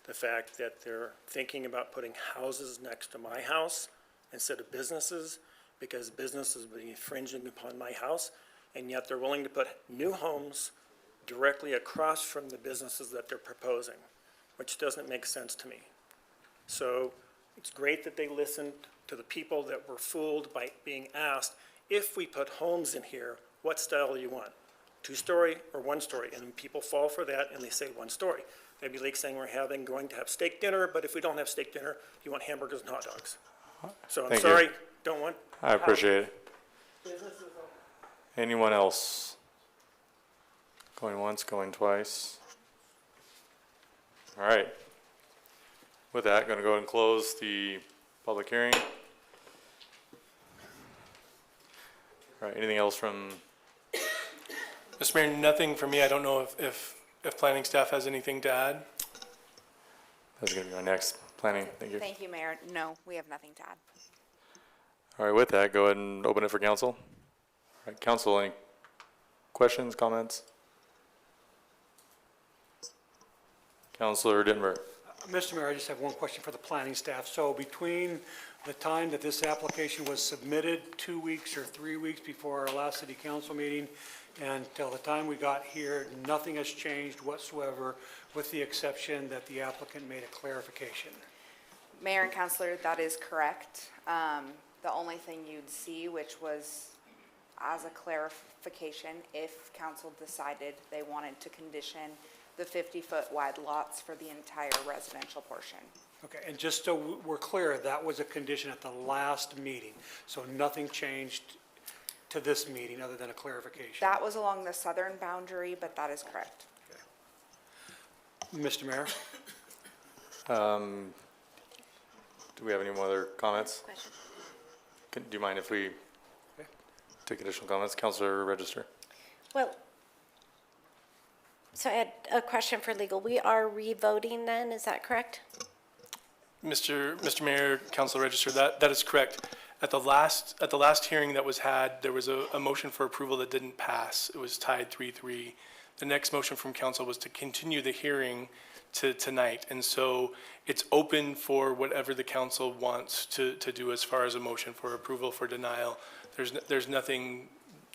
The fact that they're thinking about putting houses next to my house instead of businesses, because businesses would be infringing upon my house, and yet they're willing to put new homes directly across from the businesses that they're proposing, which doesn't make sense to me. So it's great that they listened to the people that were fooled by being asked, if we put homes in here, what style do you want? 2-story or 1-story? And people fall for that and they say 1-story. They'd be like saying going to have steak dinner, but if we don't have steak dinner, you want hamburgers and hot dogs. So I'm Thank you. sorry, don't want. I appreciate it. Anyone else? Going once, going twice. All right. With that, going to go ahead and close the public hearing. All right, anything else from, Mr. Mayor, nothing for me. I don't know if planning staff has anything to add. that's going to be our next planning, thank you. Thank you, Mayor. No, we have nothing to add. All right, with that, go ahead and open it for council. All right, council, any questions, comments? Councilor Denver. Mr. Mayor, I just have one question for the planning staff. So between the time that this application was submitted, 2 weeks or 3 weeks before our last city council meeting, and till the time we got here, nothing has changed whatsoever, with the exception that the applicant made a clarification. Mayor and Councilor, that is correct. The only thing you'd see, which was as a clarification, if council decided they wanted to condition the 50-foot wide lots for the entire residential portion. Okay, and just so we're clear, that was a condition at the last meeting, so nothing changed to this meeting other than a clarification? That was along the southern boundary, but that is correct. Mr. Mayor? Do we have any more other comments? Do you mind if we take additional comments? Counselor Register. Well, so I had a question for legal. We are re-voting then, is that correct? Mr. Mayor, Council Register, that is correct. At the last hearing that was had, there was a motion for approval that didn't pass. It was tied 3-3. The next motion from council was to continue the hearing to tonight. And so it's open for whatever the council wants to do as far as a motion for approval, for denial. There's nothing,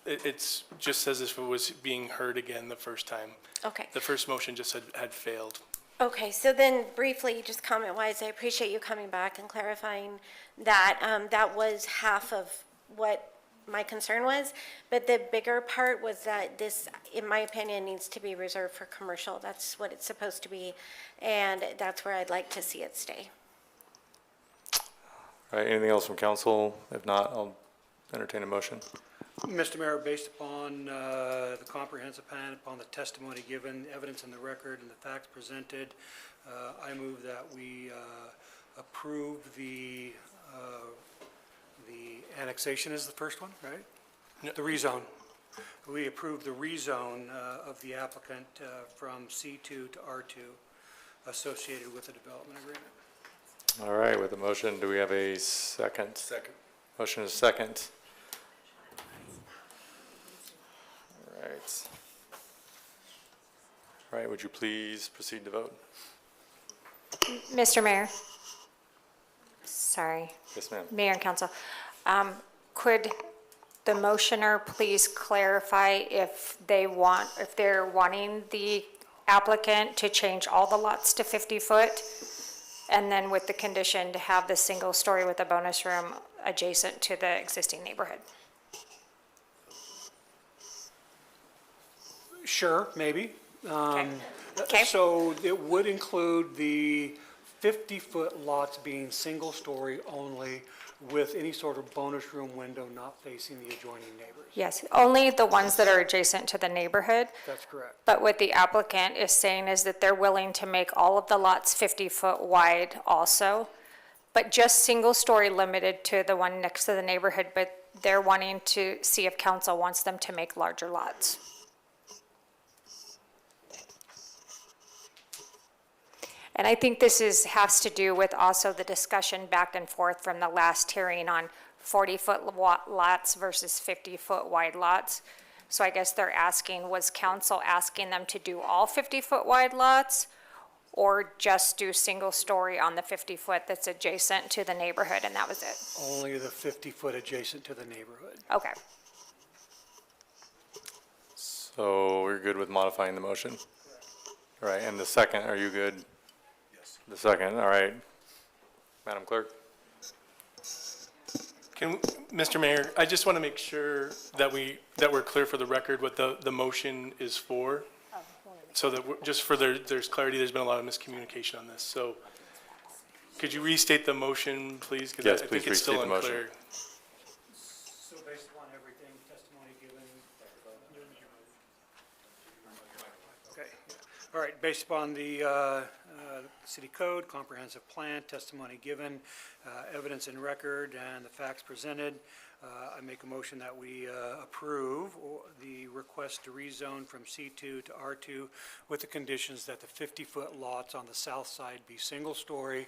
it's just as if it was being heard again the first time. Okay. The first motion just had failed. Okay, so then briefly, just comment-wise, I appreciate you coming back and clarifying that. That was half of what my concern was, but the bigger part was that this, in my opinion, needs to be reserved for commercial. That's what it's supposed to be, and that's where I'd like to see it stay. All right, anything else from council? If not, I'll entertain a motion. Mr. Mayor, based upon the comprehensive plan, upon the testimony given, evidence in the record, and the facts presented, I move that we approve the annexation is the first one, right? No. The rezone. We approve the rezone of the applicant from C2 to R2 associated with the development agreement. All right, with the motion, do we have a second? Second. Motion is second. All right, would you please proceed to vote? Mr. Mayor. Sorry. Yes, ma'am. Mayor and council. Could the motioner please clarify if they're wanting the applicant to change all the lots to 50 foot? And then with the condition to have the single story with a bonus room adjacent to the existing neighborhood? Sure, maybe. Okay. So it would include the 50-foot lots being single-story only with any sort of bonus room window not facing the adjoining neighbors. Yes, only the ones that are adjacent to the neighborhood. That's correct. But what the applicant is saying is that they're willing to make all of the lots 50-foot wide also, but just single-story limited to the one next to the neighborhood, but they're wanting to see if council wants them to make larger lots. And I think this has to do with also the discussion back and forth from the last hearing on 40-foot lots versus 50-foot wide lots. So I guess they're asking, was council asking them to do all 50-foot wide lots or just do single story on the 50-foot that's adjacent to the neighborhood, and that was it? Only the 50-foot adjacent to the neighborhood. Okay. So we're good with modifying the motion? All right, and the second, are you good? The second, all right. Madam Clerk? Mr. Mayor, I just want to make sure that we're clear for the record what the motion is for. So that just for there's clarity, there's been a lot of miscommunication on this. So could you restate the motion, please? Yes, I please think it's still restate the motion. unclear. So based upon everything, testimony given. Okay. All right, based upon the city code, comprehensive plan, testimony given, evidence in record, and the facts presented, I make a motion that we approve the request to rezone from C2 to R2 with the conditions that the 50-foot lots on the south side be single-story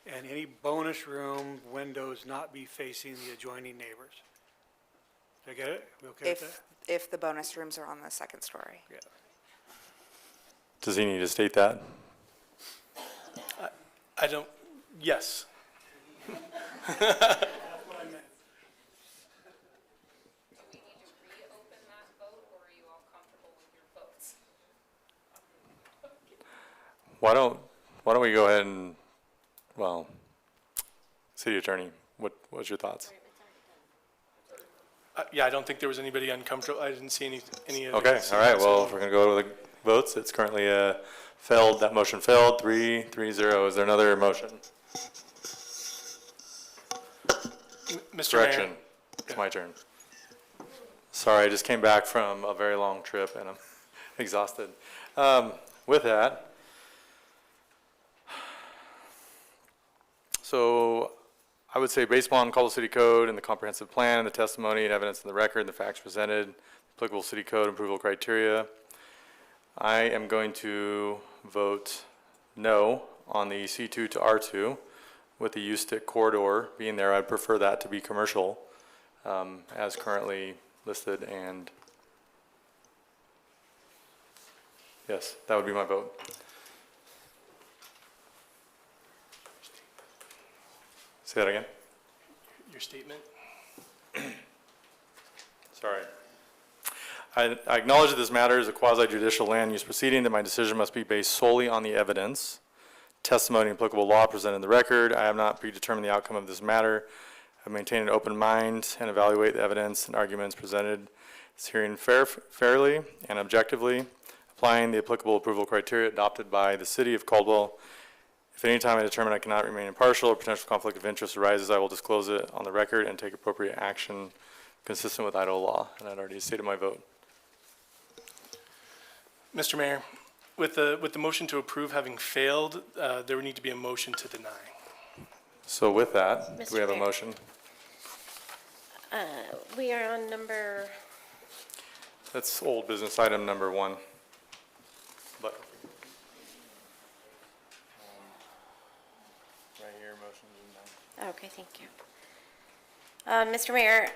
and any bonus room windows not be facing the adjoining neighbors. Did I get it? We okay with that? If the bonus rooms are on the second story. Yeah. Does he need to state that? I don't, yes. That's what I meant. Why don't we go ahead and, well, City Attorney, what's your thoughts? Yeah, I don't think there was anybody uncomfortable. I didn't see any of Okay, all right, well, if we're gonna go to the votes, it's currently failed, that motion failed, 3-0. Is there another motion? Mr. Correction, Mayor. it's my turn. Sorry, I just came back from a very long trip and I'm exhausted. With that, so I would say based upon Caldwell City Code and the comprehensive plan, the testimony and evidence in the record, and the facts presented, applicable city code approval criteria, I am going to vote no on the C2 to R2 with the U-stick corridor being there. I'd prefer that to be commercial as currently listed, and yes, that would be my vote. Say that again. Your statement? Sorry. I acknowledge that this matter is a quasi-judicial land use proceeding, that my decision must be based solely on the evidence, testimony, and applicable law presented in the record. I have not predetermined the outcome of this matter. I maintain an open mind and evaluate the evidence and arguments presented this hearing fairly and objectively, applying the applicable approval criteria adopted by the City of Caldwell. If at any time I determine I cannot remain impartial or potential conflict of interest arises, I will disclose it on the record and take appropriate action consistent with Idaho law. And I'd already stated my vote. Mr. Mayor, with the motion to approve having failed, there would need to be a motion to deny. So with that, do we have a Mayor. motion? We are on number, That's old business item number 1. But right here, motion to deny. okay, thank you. Mr. Mayor,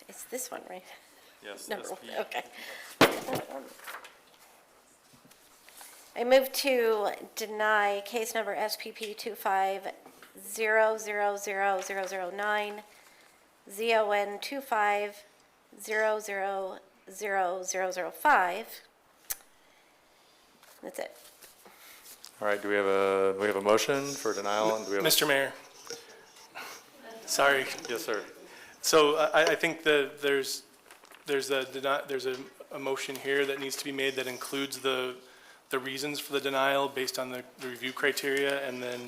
it's this one, right? Yes, Number SP. one, okay. I move to deny case number SPP 25000009, ZON 25000005. That's it. All right, do we have a motion for denial? And do we have Mr. Mayor, sorry. Yes, sir. So I think that there's a motion here that needs to be made that includes the reasons for the denial based on the review criteria, and then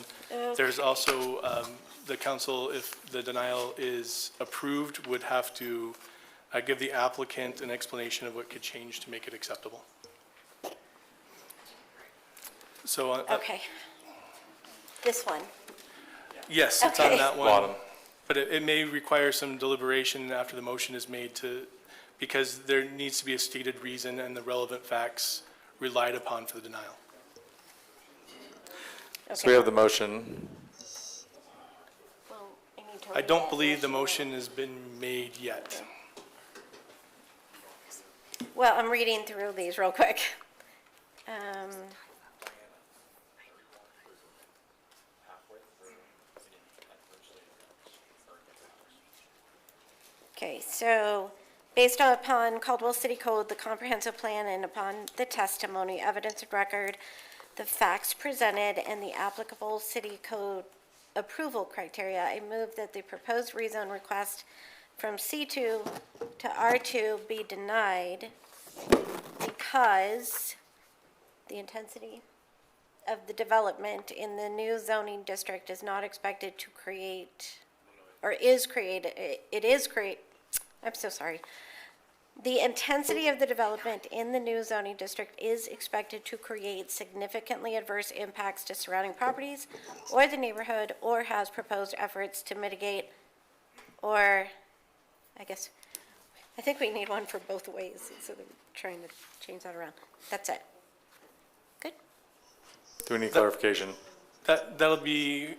there's also the council, if the denial is approved, would have to give the applicant an explanation of what could change to make it acceptable. So Okay. This one. yes, it's on Okay. that one. Bottom. But it may require some deliberation after the motion is made because there needs to be a stated reason and the relevant facts relied upon for the denial. So we have the motion. Well, I need to I read don't that believe the motion. motion has been made yet. Well, I'm reading through these real quick. Okay, so based upon Caldwell City Code, the comprehensive plan, and upon the testimony, evidence, and record, the facts presented, and the applicable city code approval criteria, I move that the proposed rezone request from C2 to R2 be denied because the intensity of the development in the new zoning district is not expected to create, or is created, I'm so sorry. The intensity of the development in the new zoning district is expected to create significantly adverse impacts to surrounding properties or the neighborhood, or has proposed efforts to mitigate, or, I think we need one for both ways, so they're trying to change that around. That's it. Good? Do we need clarification? That'd be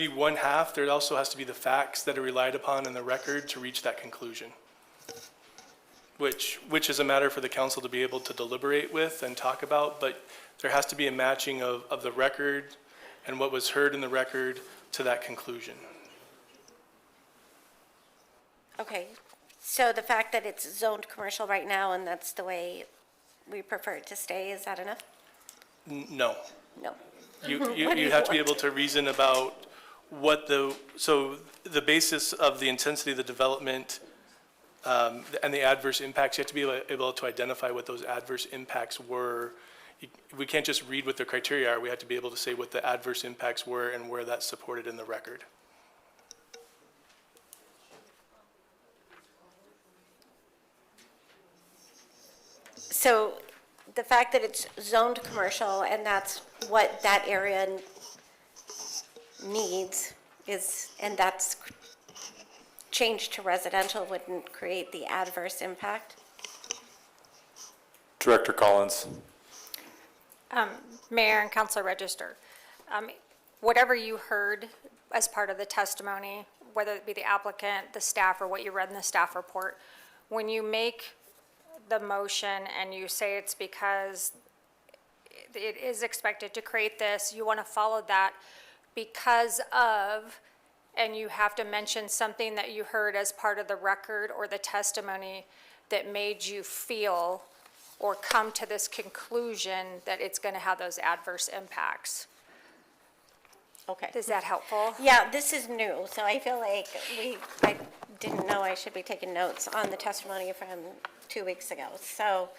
one half. There also has to be the facts that are relied upon in the record to reach that conclusion, which is a matter for the council to be able to deliberate with and talk about, but there has to be a matching of the record and what was heard in the record to that conclusion. Okay, so the fact that it's zoned commercial right now, and that's the way we prefer it to stay, is that enough? No. No. You What do you have to be want? able to reason about so the basis of the intensity of the development and the adverse impacts, you have to be able to identify what those adverse impacts were. We can't just read what the criteria are. We have to be able to say what the adverse impacts were and where that's supported in the record. So the fact that it's zoned commercial and that's what that area needs is, and that's changed to residential wouldn't create the adverse impact? Director Collins. Mayor and Council Register, whatever you heard as part of the testimony, whether it be the applicant, the staff, or what you read in the staff report, when you make the motion and you say it's because it is expected to create this, you want to follow that because of, and you have to mention something that you heard as part of the record or the testimony that made you feel or come to this conclusion that it's going to have those adverse impacts. Okay. Is that helpful? Yeah, this is new, so I feel like I didn't know I should be taking notes on the testimony from 2 weeks ago. So,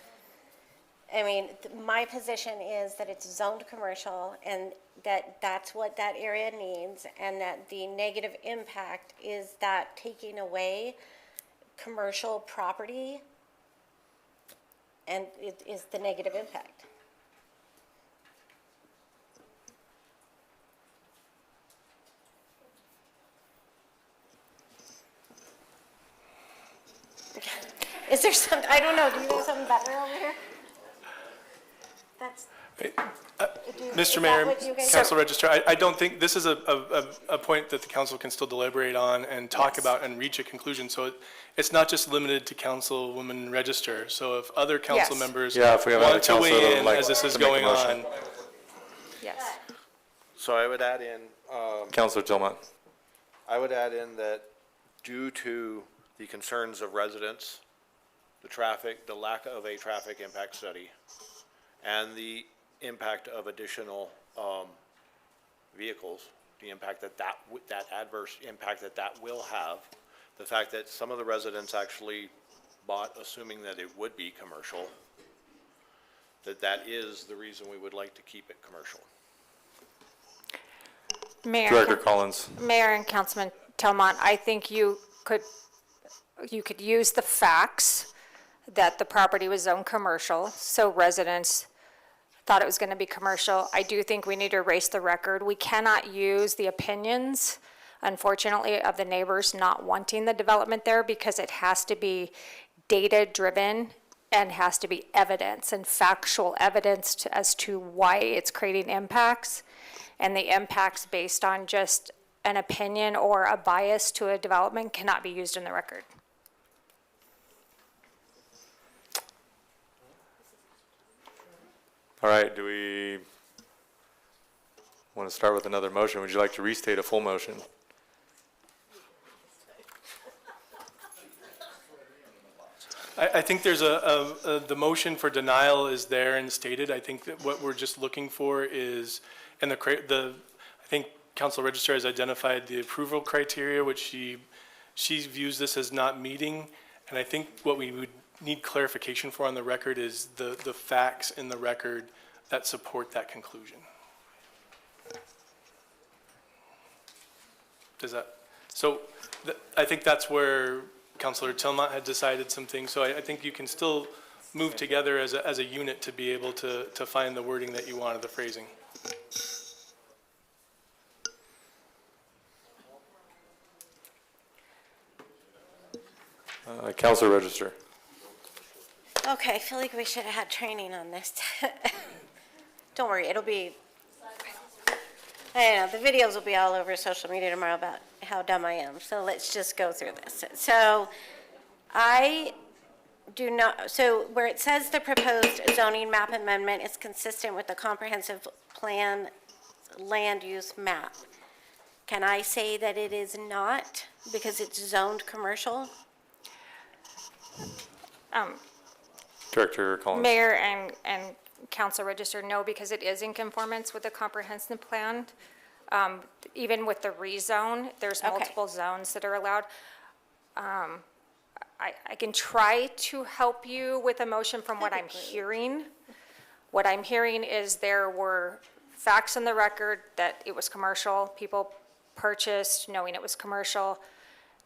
I mean, my position is that it's zoned commercial and that that's what that area needs, and that the negative impact is that taking away commercial property, and it is the negative impact. Is there some, I don't know, do you have something better over here? That's. Mr. Mayor, Council Register, I don't think, this is a point that the council can still deliberate on and talk about and reach a conclusion. So it's not just limited to Councilwoman Register. So if other council members if we have other want to council that weigh would in like as this is to make a going motion. on. Yes. So I would add in, Councilor Tillman. I would add in that due to the concerns of residents, the traffic, the lack of a traffic impact study, and the impact of additional vehicles, the impact that adverse impact that will have, the fact that some of the residents actually bought assuming that it would be commercial, that is the reason we would like to keep it commercial. Director Collins. Mayor and Councilman Telmont, I think you could use the facts that the property was zoned commercial, so residents thought it was going to be commercial. I do think we need to erase the record. We cannot use the opinions, unfortunately, of the neighbors not wanting the development there, because it has to be data-driven and has to be evidence and factual evidence as to why it's creating impacts. And the impacts based on just an opinion or a bias to a development cannot be used in the record. All right, do we want to start with another motion? Would you like to restate a full motion? I think there's the motion for denial is there and stated. I think that what we're just looking for is, and I think Council Register has identified the approval criteria, which she views this as not meeting. And I think what we would need clarification for on the record is the facts in the record that support that conclusion. Does that, so I think that's where Councilor Tillmont had decided some things. So I think you can still move together as a unit to be able to find the wording that you wanted, the phrasing. Councilor Register. Okay, I feel like we should have had training on this. Don't worry, it'll be, I know, the videos will be all over social media tomorrow about how dumb I am. So let's just go through this. So I do not, so where it says the proposed zoning map amendment is consistent with the comprehensive plan land use map, can I say that it is not because it's zoned commercial? Director Collins. Mayor and Council Register, no, because it is in conformance with the comprehensive plan. Even with the rezone, there's multiple zones that are allowed. I can try to help you with a motion from what I'm hearing. What I'm hearing is there were facts in the record that it was commercial. People purchased knowing it was commercial,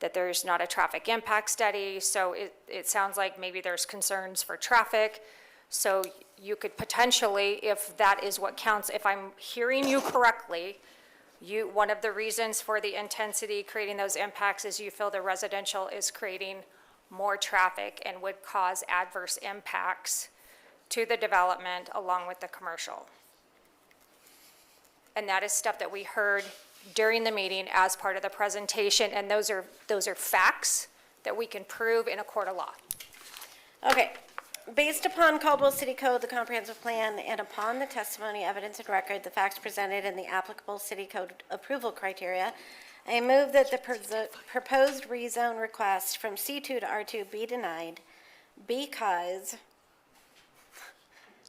that there's not a traffic impact study. So it sounds like maybe there's concerns for traffic. So you could potentially, if that is what counts, if I'm hearing you correctly, one of the reasons for the intensity creating those impacts is you feel the residential is creating more traffic and would cause adverse impacts to the development along with the commercial. And that is stuff that we heard during the meeting as part of the presentation, and those are facts that we can prove in a court of law. Okay. Based upon Caldwell City Code, the comprehensive plan, and upon the testimony, evidence, and record, the facts presented in the applicable city code approval criteria, I move that the proposed rezone request from C2 to R2 be denied because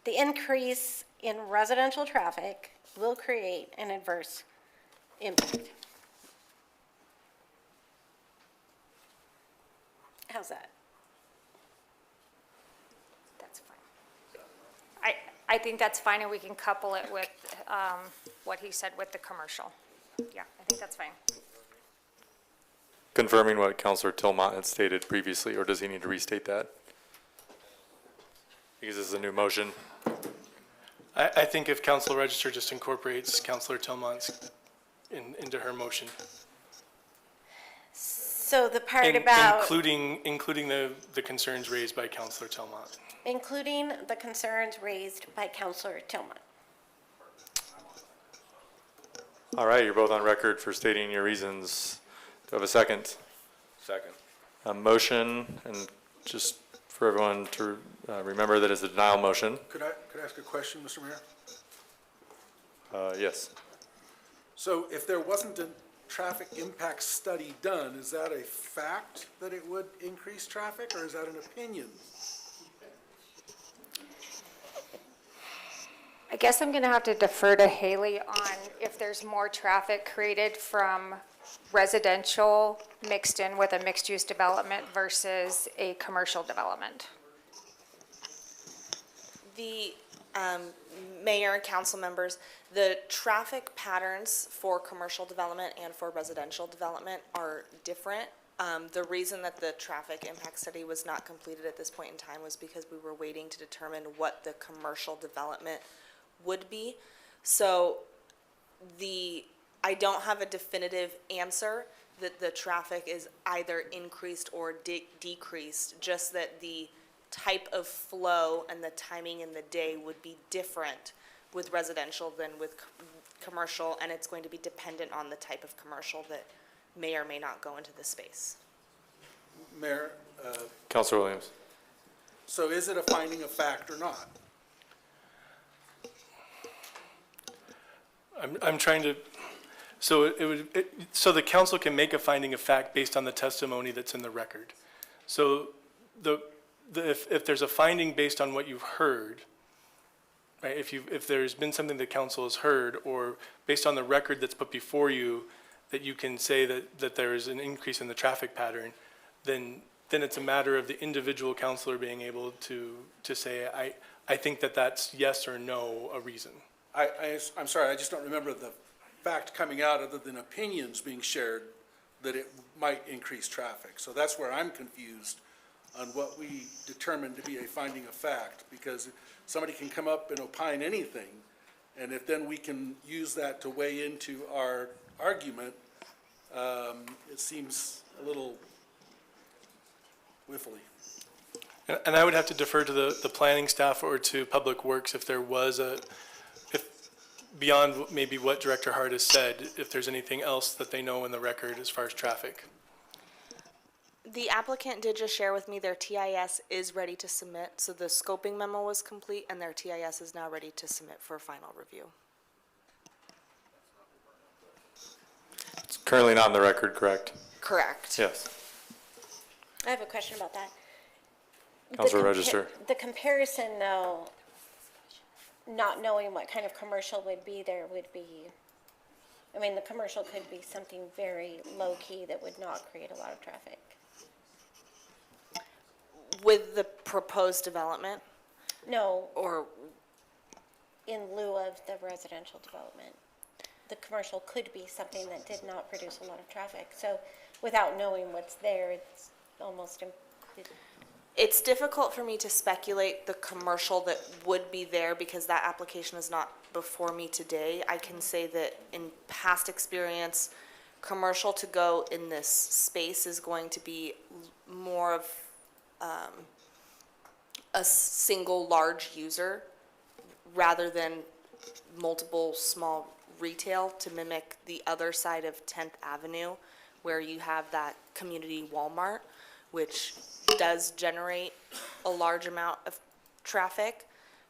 the increase in residential traffic will create an adverse impact. How's that? I think that's fine, and we can couple it with what he said with the commercial. Yeah, I think that's fine. Confirming what Councilor Tillmont had stated previously, or does he need to restate that? Because this is a new motion. I think if Council Register just incorporates Councilor Tillmont's into her motion. So the part about... Including the concerns raised by Councilor Tillmont. Including the concerns raised by Councilor Tillmont. All right, you're both on record for stating your reasons. Do I have a second? Second. A motion, and just for everyone to remember that it's a denial motion. Could I ask a question, Mr. Mayor? Yes. So if there wasn't a traffic impact study done, is that a fact that it would increase traffic, or is that an opinion? I guess I'm going to have to defer to Haley on if there's more traffic created from residential mixed in with a mixed-use development versus a commercial development. The mayor and council members, the traffic patterns for commercial development and for residential development are different. The reason that the traffic impact study was not completed at this point in time was because we were waiting to determine what the commercial development would be. So I don't have a definitive answer that the traffic is either increased or decreased, just that the type of flow and the timing in the day would be different with residential than with commercial, and it's going to be dependent on the type of commercial that may or may not go into the space. Mayor? Councilor Williams. So is it a finding of fact or not? I'm trying to, so so the council can make a finding of fact based on the testimony that's in the record. So if there's a finding based on what you've heard, right, if there's been something that council has heard, or based on the record that's put before you, that you can say that there is an increase in the traffic pattern, then it's a matter of the individual councilor being able to say, I think that's yes or no a reason. I'm sorry, I just don't remember the fact coming out other than opinions being shared that it might increase traffic. So that's where I'm confused on what we determine to be a finding of fact, because somebody can come up and opine anything, and if then we can use that to weigh into our argument, it seems a little whiffly. And I would have to defer to the planning staff or to Public Works if there was beyond maybe what Director Hart has said, if there's anything else that they know in the record as far as traffic. The applicant did just share with me their TIS is ready to submit, so the scoping memo was complete and their TIS is now ready to submit for final review. It's currently not in the record, correct? Correct. Yes. I have a question about that. Councilor Register. The comparison, though, not knowing what kind of commercial would be there would be, I mean, the commercial could be something very low-key that would not create a lot of traffic. With the proposed development? No. Or in lieu of the residential development. The commercial could be something that did not produce a lot of traffic. So without knowing what's there, it's almost It's difficult for me to speculate the commercial that would be there because that application is not before me today. I can say that in past experience, commercial to go in this space is going to be more of a single large user rather than multiple small retail to mimic the other side of 10th Avenue where you have that community Walmart, which does generate a large amount of traffic,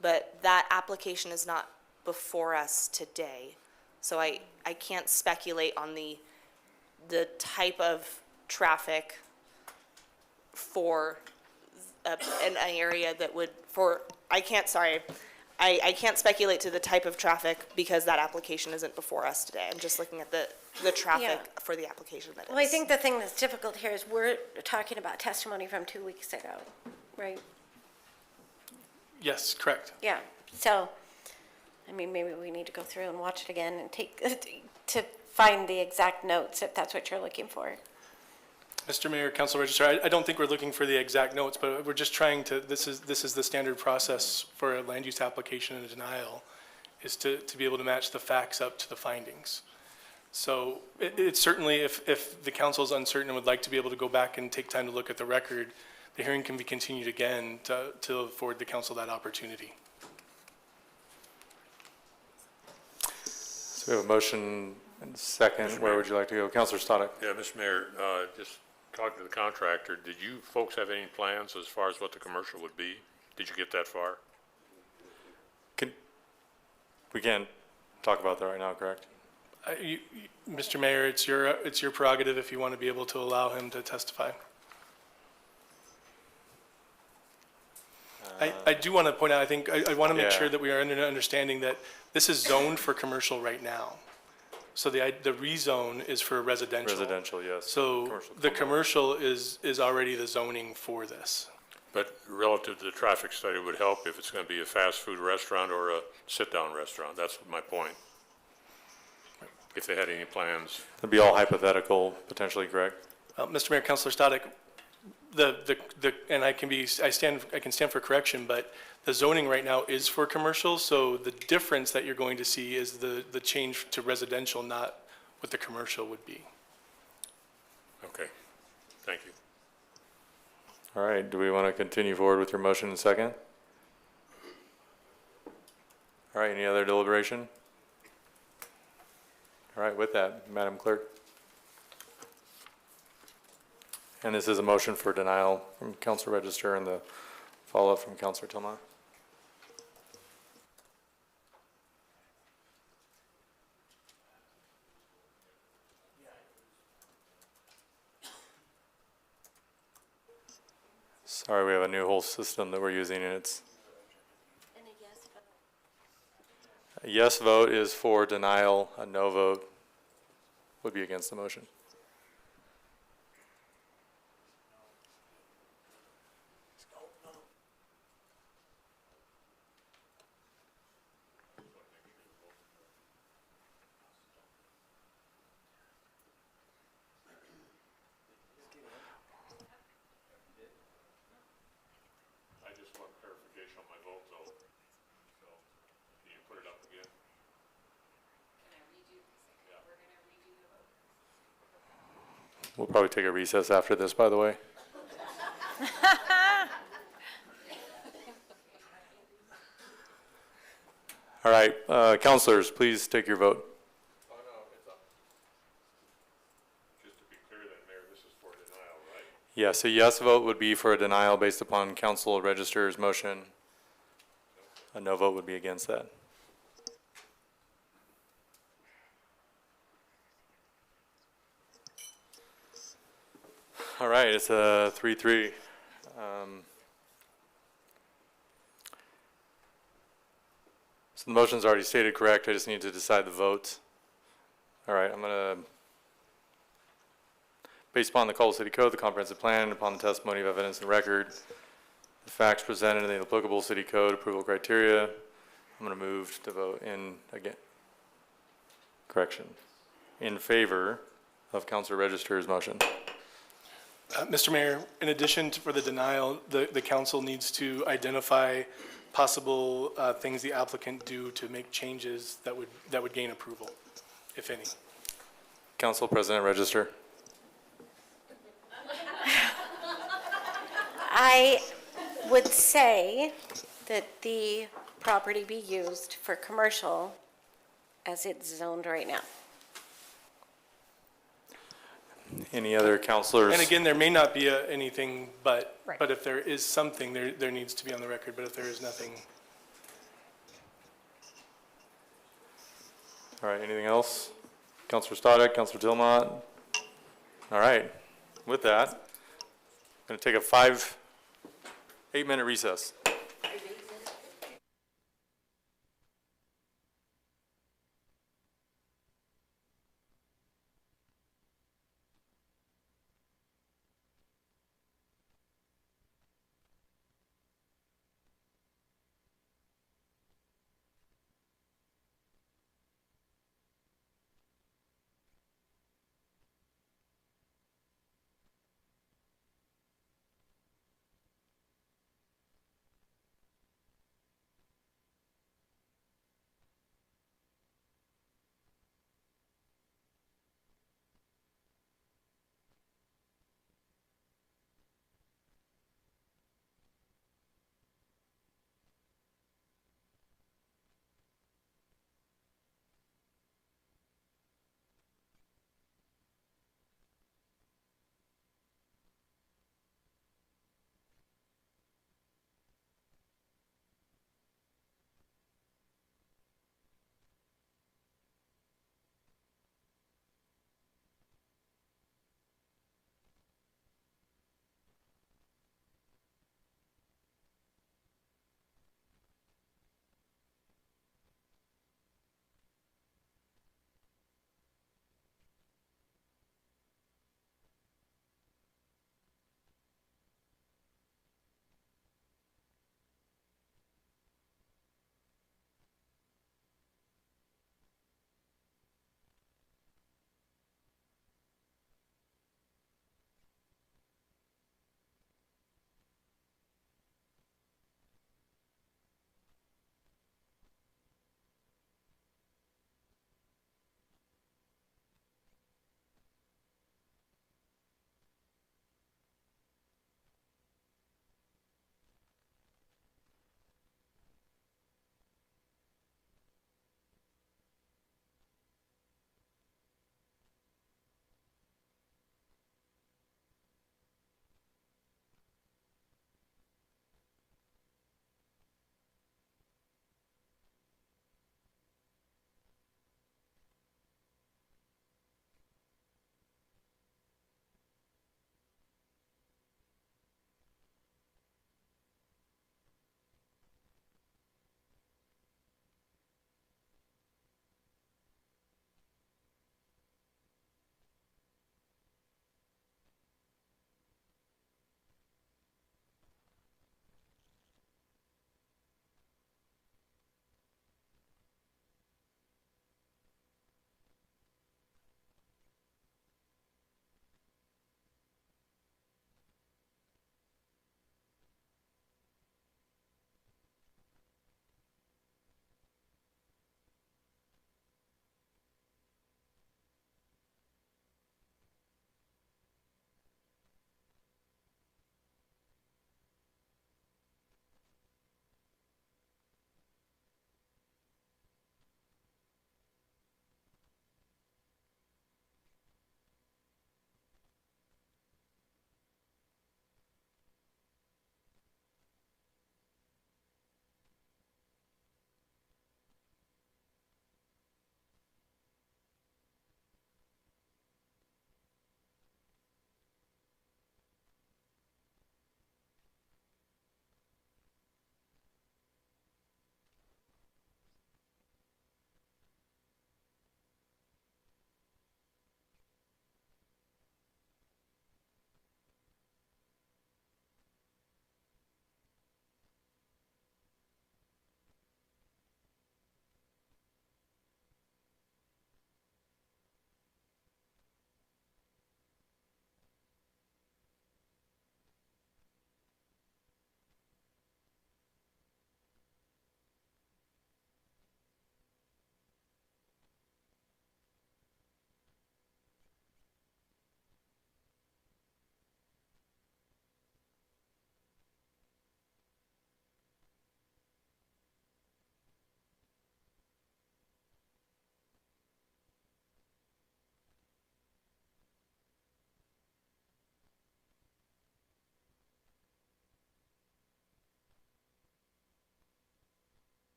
but that application is not before us today. So I can't speculate on the type of traffic for an area that would, I can't speculate to the type of traffic because that application isn't before us today. I'm just looking at the traffic for the application that is. Well, I think the thing that's difficult here is we're talking about testimony from 2 weeks ago, right? Yes, correct. Yeah, so, I mean, maybe we need to go through and watch it again and to find the exact notes if that's what you're looking for. Mr. Mayor, Council Register, I don't think we're looking for the exact notes, but we're just trying to, this is the standard process for a land use application and a denial, is to be able to match the facts up to the findings. So it's certainly, if the council is uncertain and would like to be able to go back and take time to look at the record, the hearing can be continued again to afford the council that opportunity. So we have a motion and second. Where would you like to go? Councilor Stoddard. Yeah, Mr. Mayor, just talking to the contractor, did you folks have any plans as far as what the commercial would be? Did you get that far? We can't talk about that right now, correct? Mr. Mayor, it's your prerogative if you want to be able to allow him to testify. I do want to point out, I think, I want to make sure that we are under an understanding that this is zoned for commercial right now. So the rezone is for residential. Residential, yes. So the commercial is already the zoning for this. But relative to the traffic study, it would help if it's going to be a fast food restaurant or a sit-down restaurant. That's my point. If they had any plans. It'd be all hypothetical, potentially, correct? Mr. Mayor, Councilor Stoddard, and I can stand for correction, but the zoning right now is for commercial, so the difference that you're going to see is the change to residential, not what the commercial would be. Okay, thank you. All right, do we want to continue forward with your motion and second? All right, any other deliberation? All right, with that, Madam Clerk. And this is a motion for denial from Council Register and the follow-up from Councilor Tillman. Sorry, we have a new whole system that we're using, and it's a yes vote is for denial, a no vote would be against the motion. I just want clarification on my vote, though. So, can you put it up again? We'll probably take a recess after this, by the way. All right, councilors, please take your vote. Oh, no, it's up. Just to be clear then, Mayor, this is for denial, right? Yes, a yes vote would be for a denial based upon Council Register's motion. A no vote would be against that. All right, it's a 3-3. So the motion's already stated correct, I just need to decide the votes. All right, I'm gonna, based upon the Caldwell City Code, the comprehensive plan, and upon the testimony of evidence and record, the facts presented in the applicable city code approval criteria, I'm gonna move to vote in, again, correction, in favor of Councilor Register's motion. Mr. Mayor, in addition for the denial, the council needs to identify possible things the applicant do to make changes that would gain approval, if any. Council President Register. I would say that the property be used for commercial as it's zoned right now. Any other councilors? And again, there may not be anything, but if there is something, there needs to be on the record, but if there is nothing. All right, anything else? Councilor Stanek, Councilor Dilmont? All right, with that, I'm going to take a 8-minute recess.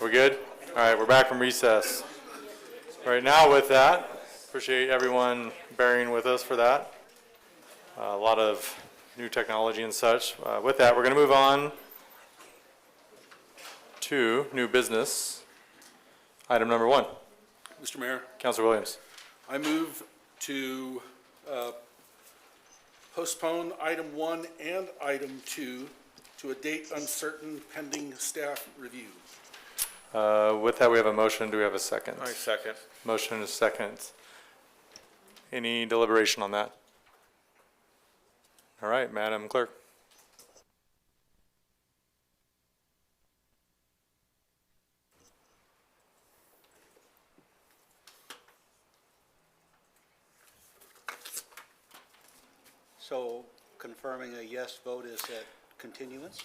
We're good? All right, we're back from recess. All right, now with that, appreciate everyone bearing with us for that. A lot of new technology and such. With that, we're going to move on to new business. Item number 1. Mr. Mayor, Councilor Williams. I move to postpone item 1 and item 2 to a date uncertain pending staff review. With that, we have a motion. Do we have a second? I second. Motion and a second. Any deliberation on that? All right, Madam Clerk. So confirming a yes vote is that continuance?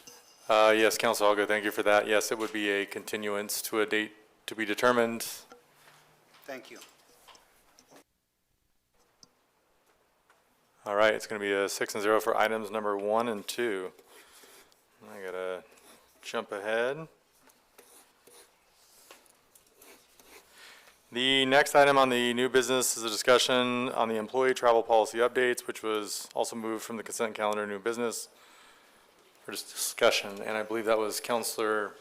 Yes, Council Algo, thank you for that. Yes, it would be a continuance to a date to be determined. Thank you. All right, it's going to be a 6-0 for items number 1 and 2. I gotta jump ahead. The next item on the new business is a discussion on the employee travel policy updates, which was also moved from the consent calendar to new business for just discussion, and I believe that was Councilor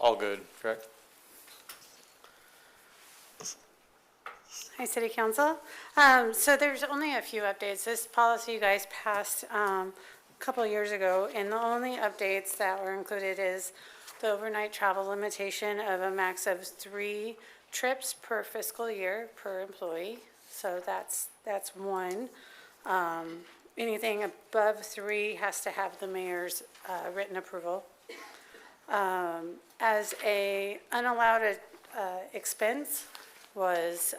Allgood, correct? Hi, City Council. So there's only a few updates. This policy you guys passed a couple years ago, and the only updates that were included is the overnight travel limitation of a max of 3 trips per fiscal year per employee. So that's one. Anything above 3 has to have the mayor's written approval. As a unallowed expense was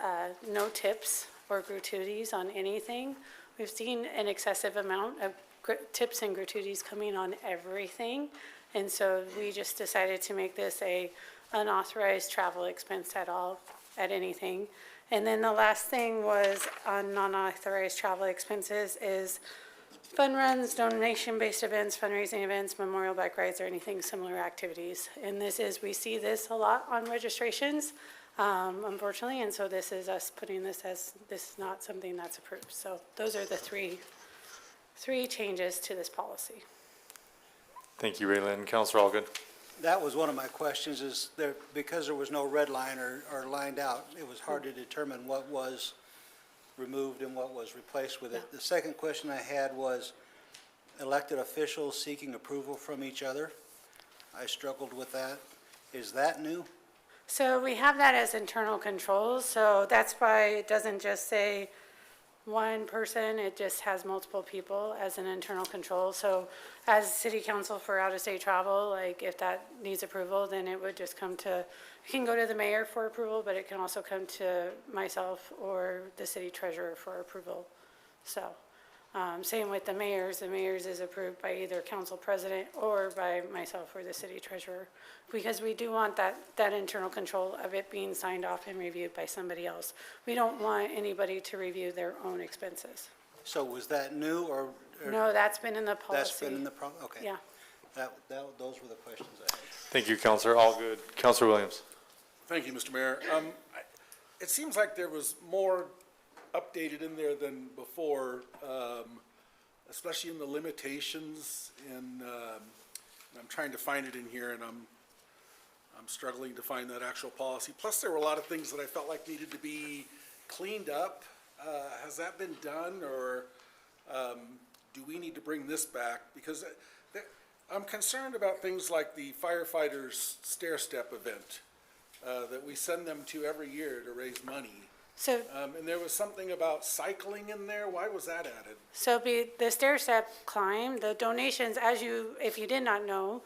no tips or gratuities on anything. We've seen an excessive amount of tips and gratuities coming on everything. And so we just decided to make this a unauthorized travel expense at anything. And then the last thing was on non-authorized travel expenses is fun runs, donation-based events, fundraising events, memorial bike rides, or anything similar activities. And we see this a lot on registrations, unfortunately, and so this is us putting this as, this is not something that's approved. So those are the three changes to this policy. Thank you, Raylene. Councilor Allgood. That was one of my questions, is there, because there was no red line or lined out, it was hard to determine what was removed and what was replaced with it. The second question I had was elected officials seeking approval from each other. I struggled with that. Is that new? So we have that as internal controls, so that's why it doesn't just say one person, it just has multiple people as an internal control. So as city council for out-of-state travel, like if that needs approval, then it would just come to, it can go to the mayor for approval, but it can also come to myself or the city treasurer for approval. So same with the mayor's is approved by either council president or by myself or the city treasurer, because we do want that internal control of it being signed off and reviewed by somebody else. We don't want anybody to review their own expenses. So was that new or? No, that's been in the policy. That's been in the, okay. Yeah. Those were the questions I had. Thank you, Councilor Allgood. Councilor Williams. Thank you, Mr. Mayor. It seems like there was more updated in there than before, especially in the limitations, and I'm trying to find it in here, and I'm struggling to find that actual policy. Plus, there were a lot of things that I felt like needed to be cleaned up. Has that been done, or do we need to bring this back? Because I'm concerned about things like the firefighters' stair-step event that we send them to every year to raise money. So, and there was something about cycling in there. Why was that added? so the stair-step climb, the donations, if you did not know,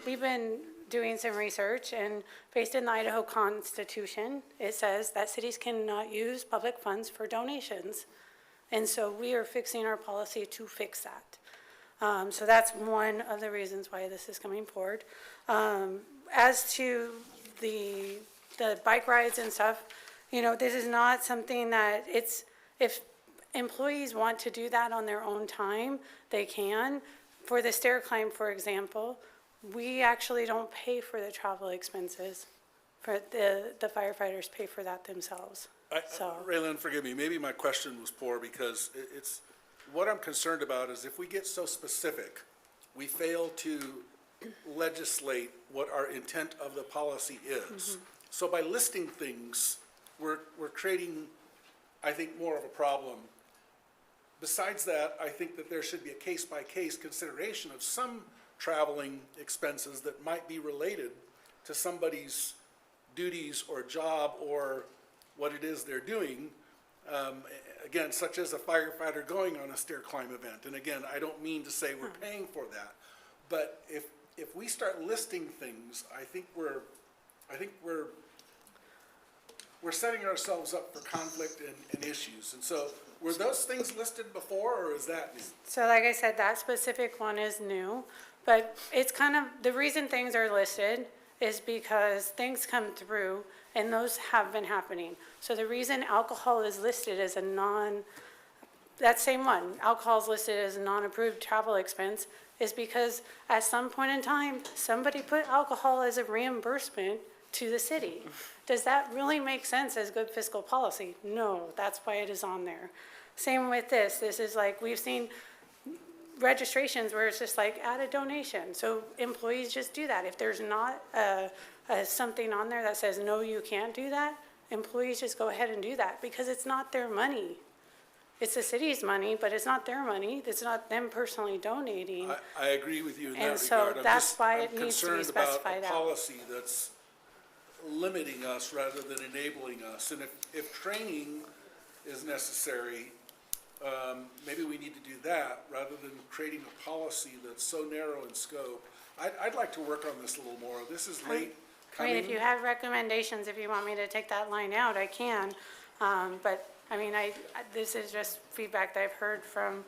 we've been doing some research, and based in the Idaho Constitution, it says that cities cannot use public funds for donations. And so we are fixing our policy to fix that. So that's one of the reasons why this is coming forward. As to the bike rides and stuff, this is not something that if employees want to do that on their own time, they can. For the stair climb, for example, We actually don't pay for the travel expenses. For the firefighters pay for that themselves. So, Raylan, forgive me, maybe my question was poor because it's, what I'm concerned about is if we get so specific, we fail to legislate what our intent of the policy is. So by listing things, we're creating, I think, more of a problem. Besides that, I think that there should be a case-by-case consideration of some traveling expenses that might be related to somebody's duties or job or what it is they're doing. Again, such as a firefighter going on a stair climb event. And again, I don't mean to say we're paying for that, but if we start listing things, I think we're setting ourselves up for conflict and issues. And so, were those things listed before, or is that new? so like I said, that specific one is new, but it's kind of, the reason things are listed is because things come through and those have been happening. So the reason alcohol is listed as a that same one, alcohol is listed as a non-approved travel expense is because at some point in time, somebody put alcohol as a reimbursement to the city. Does that really make sense as good fiscal policy? No, that's why it is on there. Same with this. This is like, we've seen registrations where it's just like add a donation. So employees just do that. If there's not something on there that says, no, you can't do that, employees just go ahead and do that because it's not their money. It's the city's money, but it's not their money. It's not them personally donating. I agree with you in that regard. And so that's why it needs to be specified I'm concerned about a out. policy that's limiting us rather than enabling us. And if training is necessary, maybe we need to do that rather than creating a policy that's so narrow in scope. I'd like to work on this a little more. This is late I coming. mean, if you have recommendations, if you want me to take that line out, I can. But, I mean, this is just feedback that I've heard from,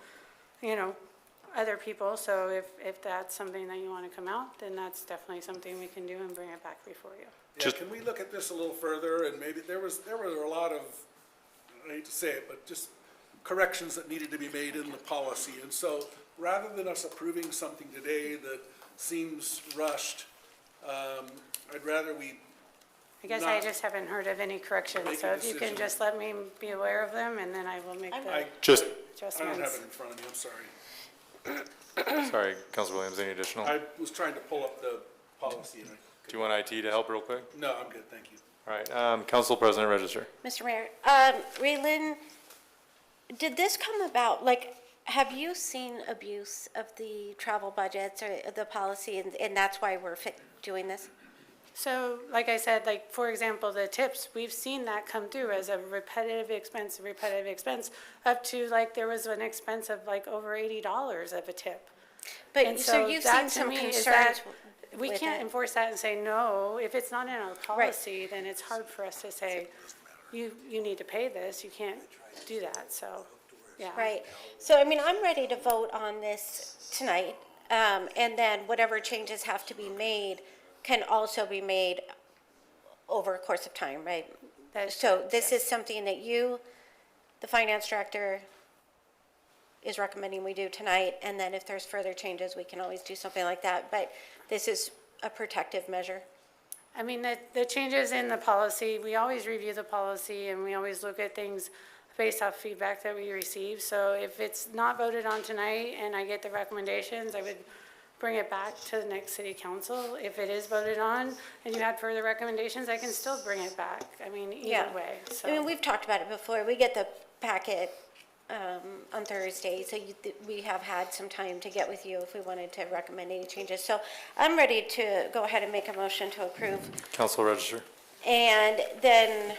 other people. So if that's something that you want to come out, then that's definitely something we can do and bring it back before you. Yeah, can we look at this a little further? And maybe there were a lot of, I hate to say it, but just corrections that needed to be made in the policy. And so rather than us approving something today that seems rushed, I'd rather we I guess I just haven't heard of any corrections, so if you can just let me be aware of them, and then I will make the I don't adjustments. have it in front of me, I'm sorry. Sorry, Council Williams, any additional? I was trying to pull up the policy and Do you want IT to help real quick? no, I'm good, thank you. All right, Council President Register. Mr. Mayor, Raylan, did this come about, have you seen abuse of the travel budgets or the policy, and that's why we're doing this? So, like I said, for example, the tips, we've seen that come through as a repetitive expense, up to there was an expense of over $80 of a tip. But, And so you've that seen to some me is concerns that we with can't it. enforce that and say, no, if it's not in our policy, then it's hard for us to say, you need to pay this, you can't do that, so, yeah. Right. So, I mean, I'm ready to vote on this tonight, and then whatever changes have to be made can also be made over a course of time, right? So this is something that you, the finance director, is recommending we do tonight, and then if there's further changes, we can always do something like that, but this is a protective measure. I mean, the changes in the policy, we always review the policy and we always look at things based off feedback that we receive. So if it's not voted on tonight and I get the recommendations, I would bring it back to the next city council. If it is voted on and you had further recommendations, I can still bring it back. I mean, either way, so. I mean, we've talked about it before. We get the packet on Thursday, so we have had some time to get with you if we wanted to recommend any changes. So I'm ready to go ahead and make a motion to approve. Council Register. And then,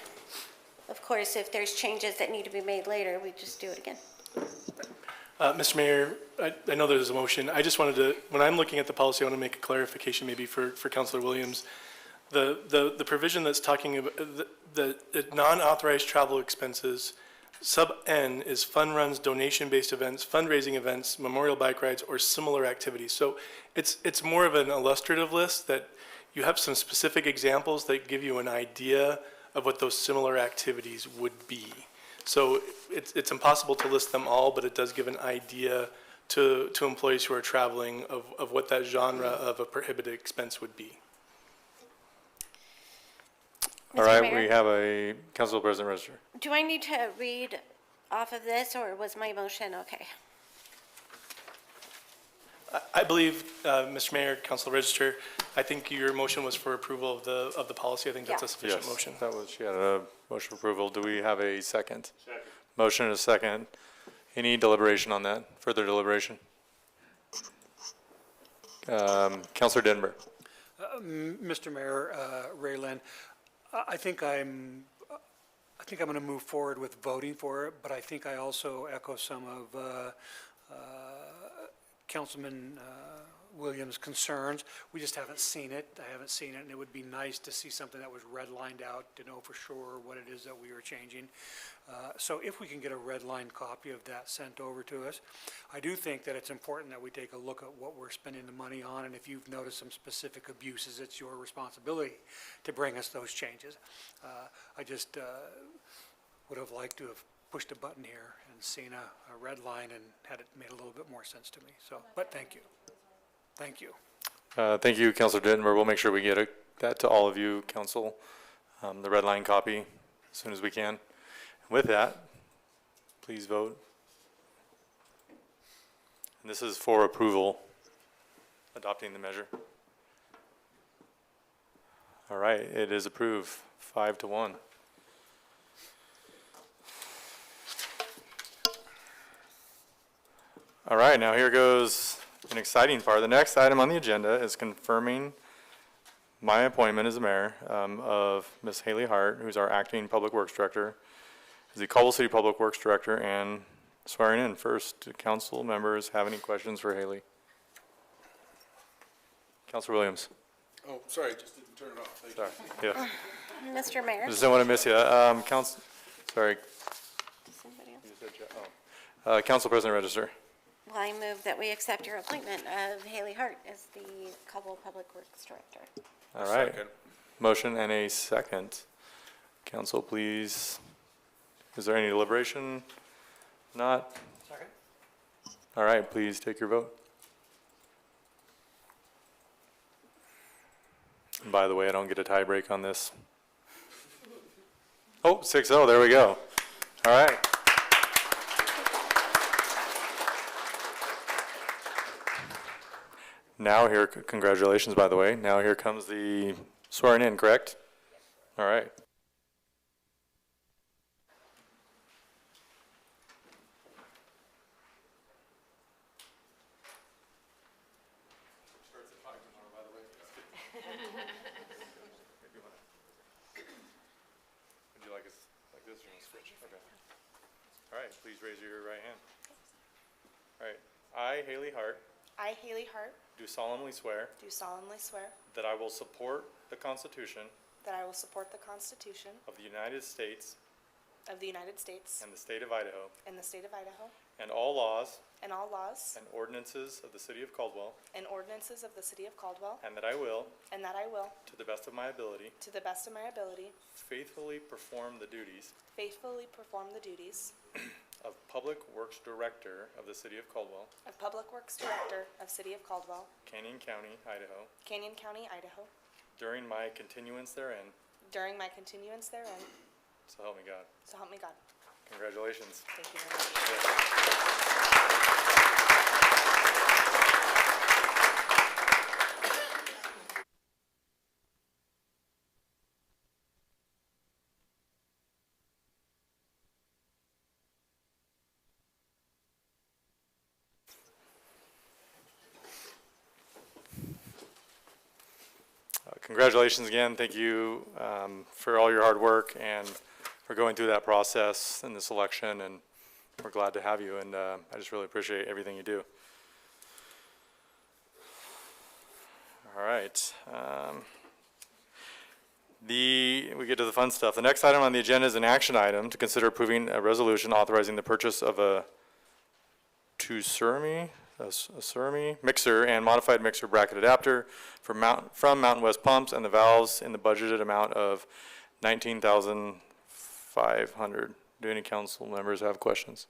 of course, if there's changes that need to be made later, we just do it again. Mr. Mayor, I know there's a motion. I just wanted to, when I'm looking at the policy, I want to make a clarification maybe for Councilor Williams. The provision that's talking about the non-authorized travel expenses, sub N is fund runs, donation-based events, fundraising events, memorial bike rides, or similar activities. So it's more of an illustrative list that you have some specific examples that give you an idea of what those similar activities would be. So it's impossible to list them all, but it does give an idea to employees who are traveling of what that genre of a prohibited expense would be. All right, Mayor? we have a Council President Register. Do I need to read off of this, or was my motion okay? I believe, Mr. Mayor, Council Register, I think your motion was for approval of the policy. I think that's a sufficient Yes, motion. that was, she had a motion for approval. Do we have a second? Second. Motion and a second. Any deliberation on that? Further deliberation? Councilor Denver. Mr. Mayor, Ray Lynn, I think I'm going to move forward with voting for it, but I think I also echo some of Councilman Williams' concerns. We just haven't seen it. I haven't seen it, and it would be nice to see something that was redlined out to know for sure what it is that we are changing. So if we can get a redlined copy of that sent over to us. I do think that it's important that we take a look at what we're spending the money on, and if you've noticed some specific abuses, it's your responsibility to bring us those changes. I just would have liked to have pushed a button here and seen a red line and had it made a little bit more sense to me. So, but thank you. Thank you. Thank you, Councilor Denver. We'll make sure we get that to all of you, Council, the red line copy as soon as we can. With that, please vote. And this is for approval, adopting the measure. All right, it is approved, 5-1. All right, now here goes an exciting part. The next item on the agenda is confirming my appointment as the mayor of Ms. Haley Hart, who's our acting Public Works Director, as the Caldwell City Public Works Director, and swearing in. First, do council members have any questions for Haley? Councilor Williams. Oh, sorry, just didn't turn it off. Thank Sorry. you. Yes. Mr. Mayor? Just don't want to miss you. Sorry. Somebody else? You said Council President Register. Well, I move that we accept your appointment of Haley Hart as the Caldwell Public Works Director. All right. Motion and a second. Council, please. Is there any deliberation? Not? Second. All right, please take your vote. And by the way, I don't get a tie break on this. Oh, 6-0, there we go. All right. Now here, congratulations, by the way. Now here comes the swearing in, correct? All right. Would you like us like this or you want to switch? Okay. All right, please raise your right hand. All right. I, Haley Hart, I, Haley Hart, do solemnly swear do solemnly swear that I will support the Constitution that I will support the Constitution of the United States of the United States and the state of Idaho, and the state of Idaho, and all laws and all laws and ordinances of the city of Caldwell, and ordinances of the city of Caldwell, and that I will, and that I will, to the best of my ability, to the best of my ability, faithfully perform the duties faithfully perform the duties of Public Works Director of the city of Caldwell, of Public Works Director of City of Caldwell, Canyon County, Idaho, Canyon County, Idaho, during my continuance therein, during my continuance therein, so help me God. so help me God. Congratulations. Thank you very much. Congratulations again. Thank you for all your hard work and for going through that process in this election, and we're glad to have you, and I just really appreciate everything you do. All right. We get to the fun stuff. The next item on the agenda is an action item to consider approving a resolution authorizing the purchase of a Tsurami mixer and modified mixer bracket adapter from Mountain West Pumps and the valves in the budgeted amount of $19,500. Do any council members have questions?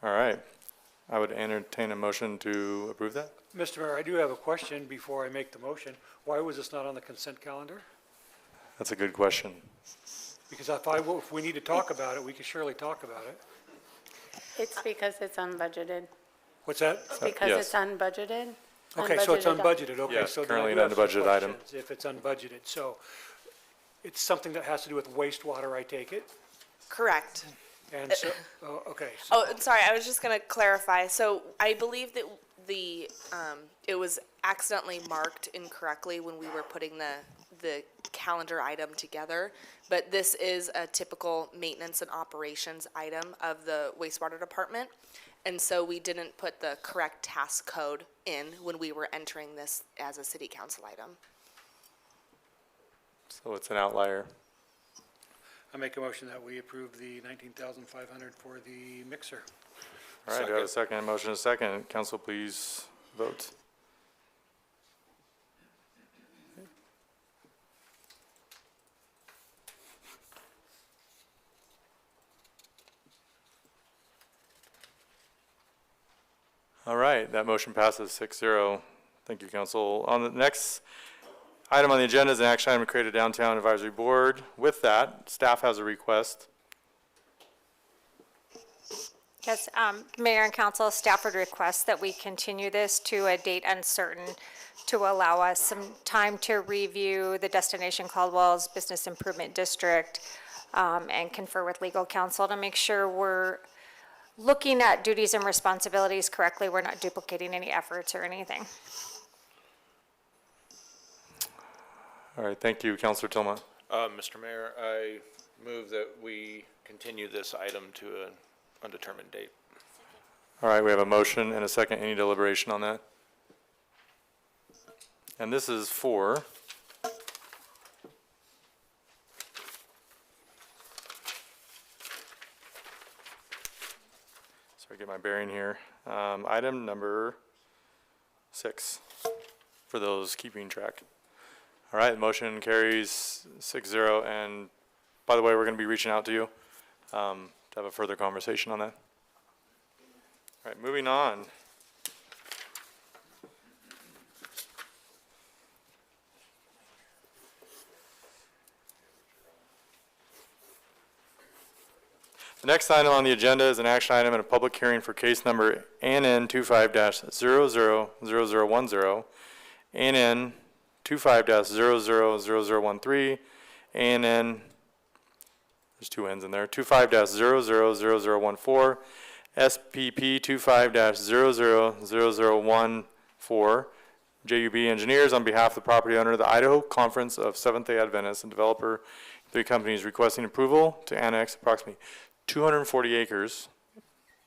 All right. I would entertain a motion to approve that. Mr. Mayor, I do have a question before I make the motion. Why was this not on the consent calendar? That's a good question. Because if we need to talk about it, we can surely talk about it. It's because it's unbudgeted. What's that? Because yes. it's unbudgeted? Okay, so it's Unbudgeted. unbudgeted, okay. Yes, So then I currently do an have some unbudgeted item. questions If it's unbudgeted, so it's something that has to do with wastewater, I take it? Correct. And so, oh, okay. so- Oh, sorry, I was just gonna clarify. So I believe that it was accidentally marked incorrectly when we were putting the calendar item together. But this is a typical maintenance and operations item of the wastewater department. And so we didn't put the correct task code in when we were entering this as a city council item. So it's an outlier. I make a motion that we approve the 19,500 for the mixer. All right, do I have a second? Motion is second. Council, please vote. All right, that motion passes 6-0. Thank you, council. On the next item on the agenda is an action item to create a downtown advisory board. With that, staff has a request. Yes, Mayor and Council, staff would request that we continue this to a date uncertain to allow us some time to review the Destination Caldwell's Business Improvement District and confer with legal counsel to make sure we're looking at duties and responsibilities correctly. We're not duplicating any efforts or anything. All right, thank you, Councilor Tillman. Mr. Mayor, I move that we continue this item to an undetermined date. All right, we have a motion and a second. Any deliberation on that? And this is for sorry, get my bearing here. Item number 6 for those keeping track. All right, the motion carries 6-0. And by the way, we're going to be reaching out to you to have a further conversation on that. All right, moving on. The next item on the agenda is an action item and a public hearing for case number ANN 25-000010, ANN 25-000013, ANN, there's two N's in there, 25-000014, SPP 25-000014, JUB Engineers on behalf of the property owner, the Idaho Conference of Seventh-day Adventists and developer, 3 companies requesting approval to annex approximately 240 acres,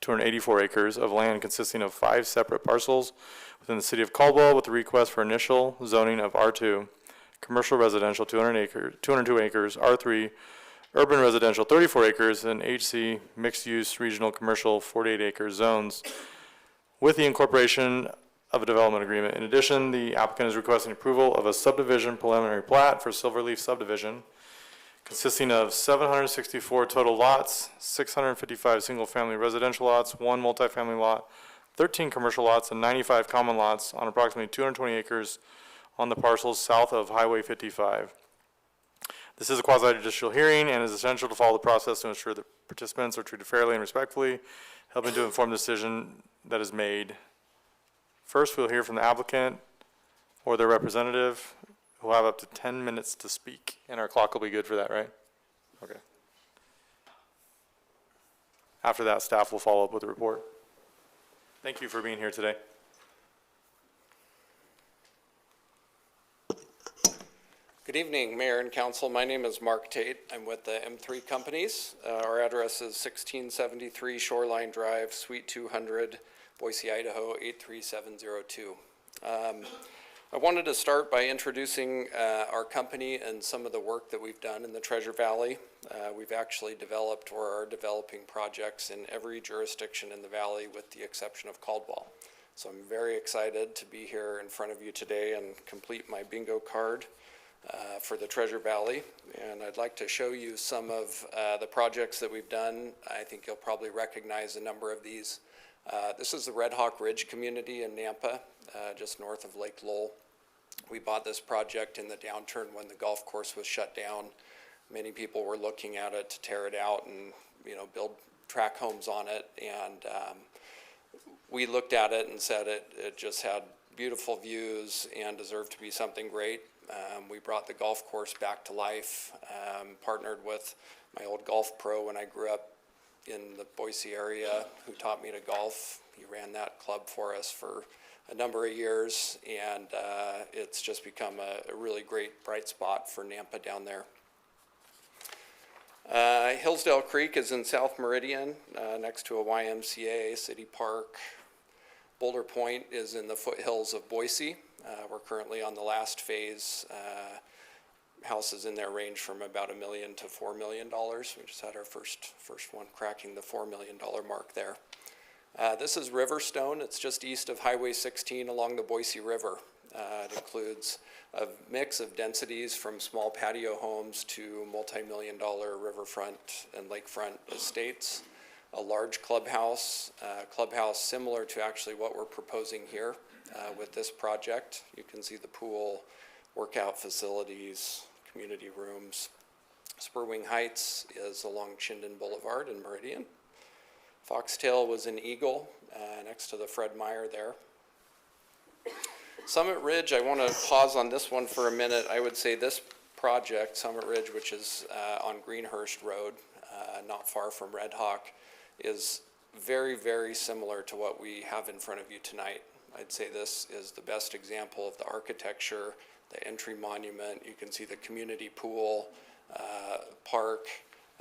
284 acres of land consisting of 5 separate parcels within the city of Caldwell with a request for initial zoning of R2, commercial residential 202 acres, R3, urban residential 34 acres, and HC mixed-use regional commercial 48 acre zones with the incorporation of a development agreement. In addition, the applicant is requesting approval of a subdivision preliminary plat for Silverleaf subdivision consisting of 764 total lots, 655 single-family residential lots, 1 multifamily lot, 13 commercial lots, and 95 common lots on approximately 220 acres on the parcels south of Highway 55. This is a quasi-judicial hearing and is essential to follow the process to ensure that participants are treated fairly and respectfully, helping to inform the decision that is made. First, we'll hear from the applicant or their representative, who will have up to 10 minutes to speak, and our clock will be good for that, right? Okay. After that, staff will follow up with a report. Thank you for being here today. Good evening, Mayor and Council. My name is Mark Tate. I'm with the M3 Companies. Our address is 1673 Shoreline Drive, Suite 200, Boise, Idaho, 83702. I wanted to start by introducing our company and some of the work that we've done in the Treasure Valley. We've actually developed or are developing projects in every jurisdiction in the valley with the exception of Caldwell. So I'm very excited to be here in front of you today and complete my bingo card. for the Treasure Valley. And I'd like to show you some of the projects that we've done. I think you'll probably recognize a number of these. This is the Red Hawk Ridge community in Nampa, just north of Lake Lowell. We bought this project in the downturn when the golf course was shut down. Many people were looking at it to tear it out and, build track homes on it. And we looked at it and said it just had beautiful views and deserved to be something great. We brought the golf course back to life, partnered with my old golf pro when I grew up in the Boise area, who taught me to golf. He ran that club for us for a number of years, and it's just become a really great bright spot for Nampa down there. Hillsdale Creek is in South Meridian, next to a YMCA, city park. Boulder Point is in the foothills of Boise. We're currently on the last phase. Houses in there range from about $1 million to $4 million. We just had our first one cracking the $4 million mark there. This is Riverstone. It's just east of Highway 16 along the Boise River. It includes a mix of densities from small patio homes to multi-million-dollar riverfront and lakefront estates. A large clubhouse similar to actually what we're proposing here with this project. You can see the pool, workout facilities, community rooms. Spurwing Heights is along Chinden Boulevard in Meridian. Foxtail was in Eagle, next to the Fred Meyer there. Summit Ridge, I want to pause on this one for a minute. I would say this project, Summit Ridge, which is on Greenhurst Road, not far from Red Hawk, is very, very similar to what we have in front of you tonight. I'd say this is the best example of the architecture, the entry monument. You can see the community pool, park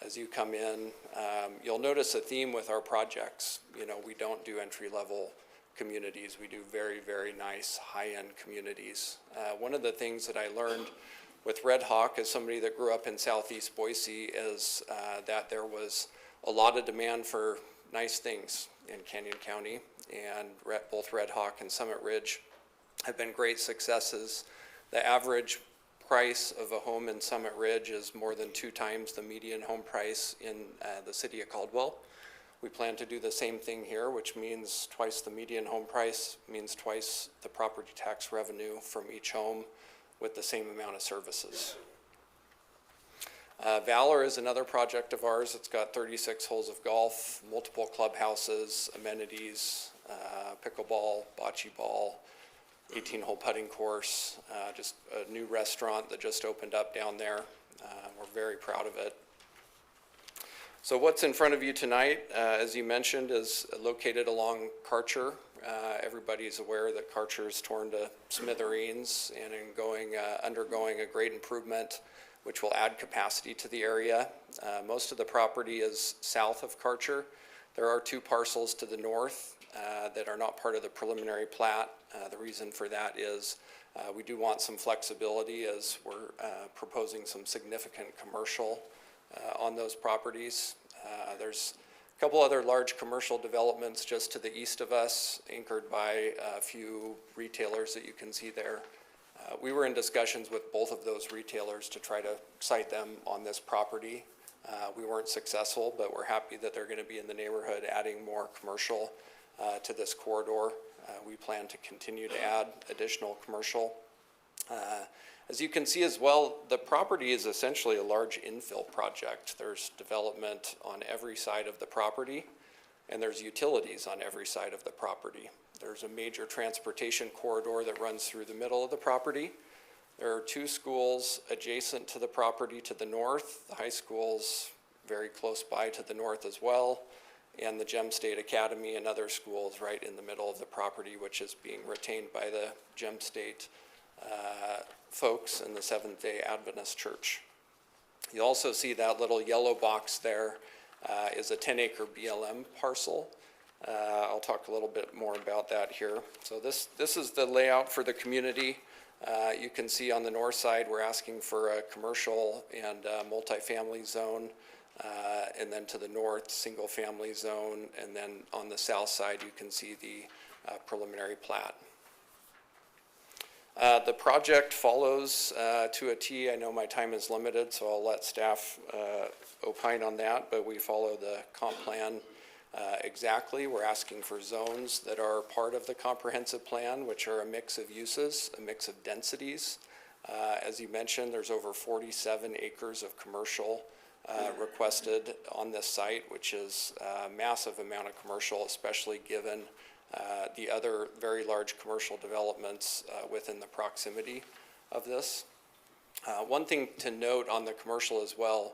as you come in. You'll notice a theme with our projects. We don't do entry-level communities. We do very, very nice high-end communities. One of the things that I learned with Red Hawk as somebody that grew up in southeast Boise is that there was a lot of demand for nice things in Canyon County, and both Red Hawk and Summit Ridge have been great successes. The average price of a home in Summit Ridge is more than 2 times the median home price in the city of Caldwell. We plan to do the same thing here, which means twice the median home price, means twice the property tax revenue from each home with the same amount of services. Valor is another project of ours. It's got 36 holes of golf, multiple clubhouses, amenities, pickleball, bocce ball, 18-hole putting course, just a new restaurant that just opened up down there. We're very proud of it. So what's in front of you tonight, as you mentioned, is located along Karcher. Everybody's aware that Karcher is torn to smithereens and undergoing a great improvement, which will add capacity to the area. Most of the property is south of Karcher. There are 2 parcels to the north that are not part of the preliminary plat. The reason for that is we do want some flexibility as we're proposing some significant commercial on those properties. There's a couple other large commercial developments just to the east of us, anchored by a few retailers that you can see there. We were in discussions with both of those retailers to try to site them on this property. We weren't successful, but we're happy that they're going to be in the neighborhood adding more commercial to this corridor. We plan to continue to add additional commercial. As you can see as well, the property is essentially a large infill project. There's development on every side of the property, and there's utilities on every side of the property. There's a major transportation corridor that runs through the middle of the property. There are 2 schools adjacent to the property to the north. The high school's very close by to the north as well, and the Gem State Academy and other schools right in the middle of the property, which is being retained by the Gem State folks in the Seventh-day Adventist Church. You also see that little yellow box there is a 10-acre BLM parcel. I'll talk a little bit more about that here. So this is the layout for the community. You can see on the north side we're asking for a commercial and multifamily zone, and then to the north, single-family zone, and then on the south side you can see the preliminary plat. The project follows to a T. I know my time is limited, so I'll let staff opine on that, but we follow the comp plan exactly. We're asking for zones that are part of the comprehensive plan, which are a mix of uses, a mix of densities. As you mentioned, there's over 47 acres of commercial requested on this site, which is a massive amount of commercial, especially given the other very large commercial developments within the proximity of this. One thing to note on the commercial as well,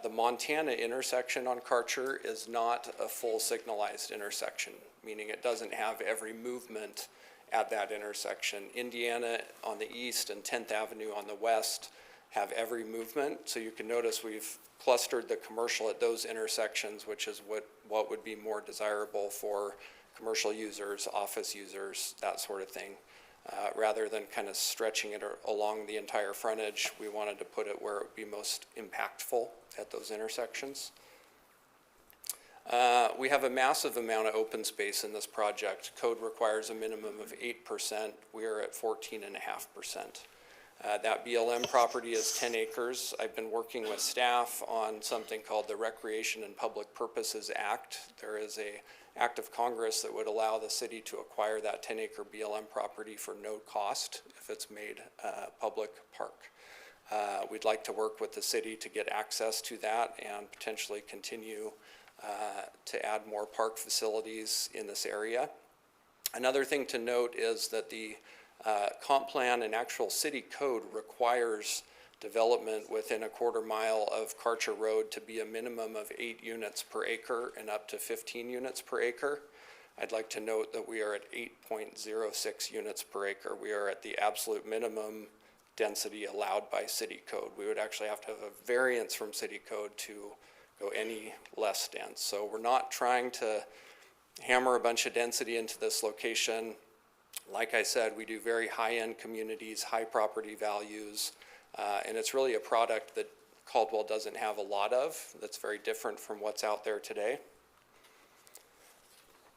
the Montana intersection on Karcher is not a full signalized intersection, meaning it doesn't have every movement at that intersection. Indiana on the east and 10th Avenue on the west have every movement, so you can notice we've clustered the commercial at those intersections, which is what would be more desirable for commercial users, office users, that sort of thing. Rather than kind of stretching it along the entire frontage, we wanted to put it where it would be most impactful at those intersections. We have a massive amount of open space in this project. Code requires a minimum of 8%. We are at 14.5%. That BLM property is 10 acres. I've been working with staff on something called the Recreation and Public Purposes Act. There is a act of Congress that would allow the city to acquire that 10-acre BLM property for no cost if it's made a public park. We'd like to work with the city to get access to that and potentially continue to add more park facilities in this area. Another thing to note is that the comp plan and actual city code requires development within a quarter mile of Karcher Road to be a minimum of 8 units per acre and up to 15 units per acre. I'd like to note that we are at 8.06 units per acre. We are at the absolute minimum density allowed by city code. We would actually have to have a variance from city code to go any less dense. So we're not trying to hammer a bunch of density into this location. Like I said, we do very high-end communities, high property values, and it's really a product that Caldwell doesn't have a lot of. That's very different from what's out there today.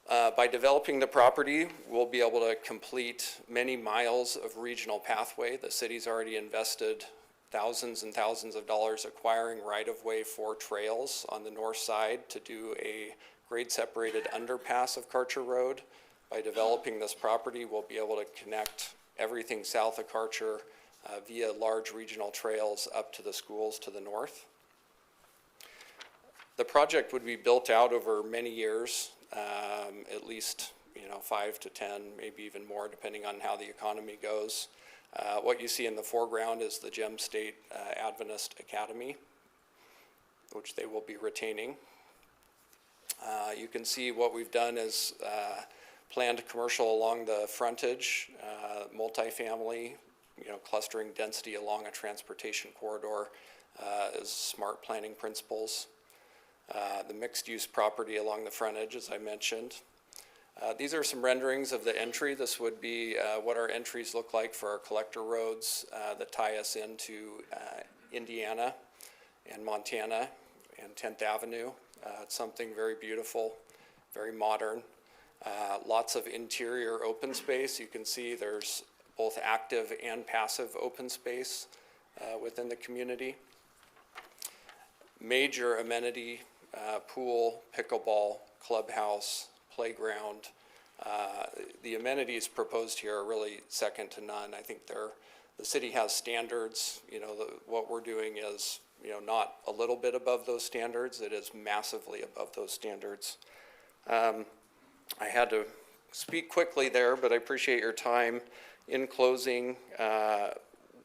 By developing the property, we'll be able to complete many miles of regional pathway. The city's already invested thousands and thousands of dollars acquiring right-of-way for trails on the north side to do a grade-separated underpass of Karcher Road. By developing this property, we'll be able to connect everything south of Karcher via large regional trails up to the schools to the north. The project would be built out over many years, at least 5 to 10, maybe even more, depending on how the economy goes. What you see in the foreground is the Gem State Adventist Academy, which they will be retaining. You can see what we've done is planned commercial along the frontage, multifamily, clustering density along a transportation corridor is smart planning principles. The mixed-use property along the frontage, as I mentioned. These are some renderings of the entry. This would be what our entries look like for our collector roads that tie us into Indiana and Montana and 10th Avenue. It's something very beautiful, very modern. Lots of interior open space. You can see there's both active and passive open space within the community. Major amenity, pool, pickleball, clubhouse, playground. The amenities proposed here are really second to none. I think the city has standards. What we're doing is not a little bit above those standards. It is massively above those standards. I had to speak quickly there, but I appreciate your time. In closing,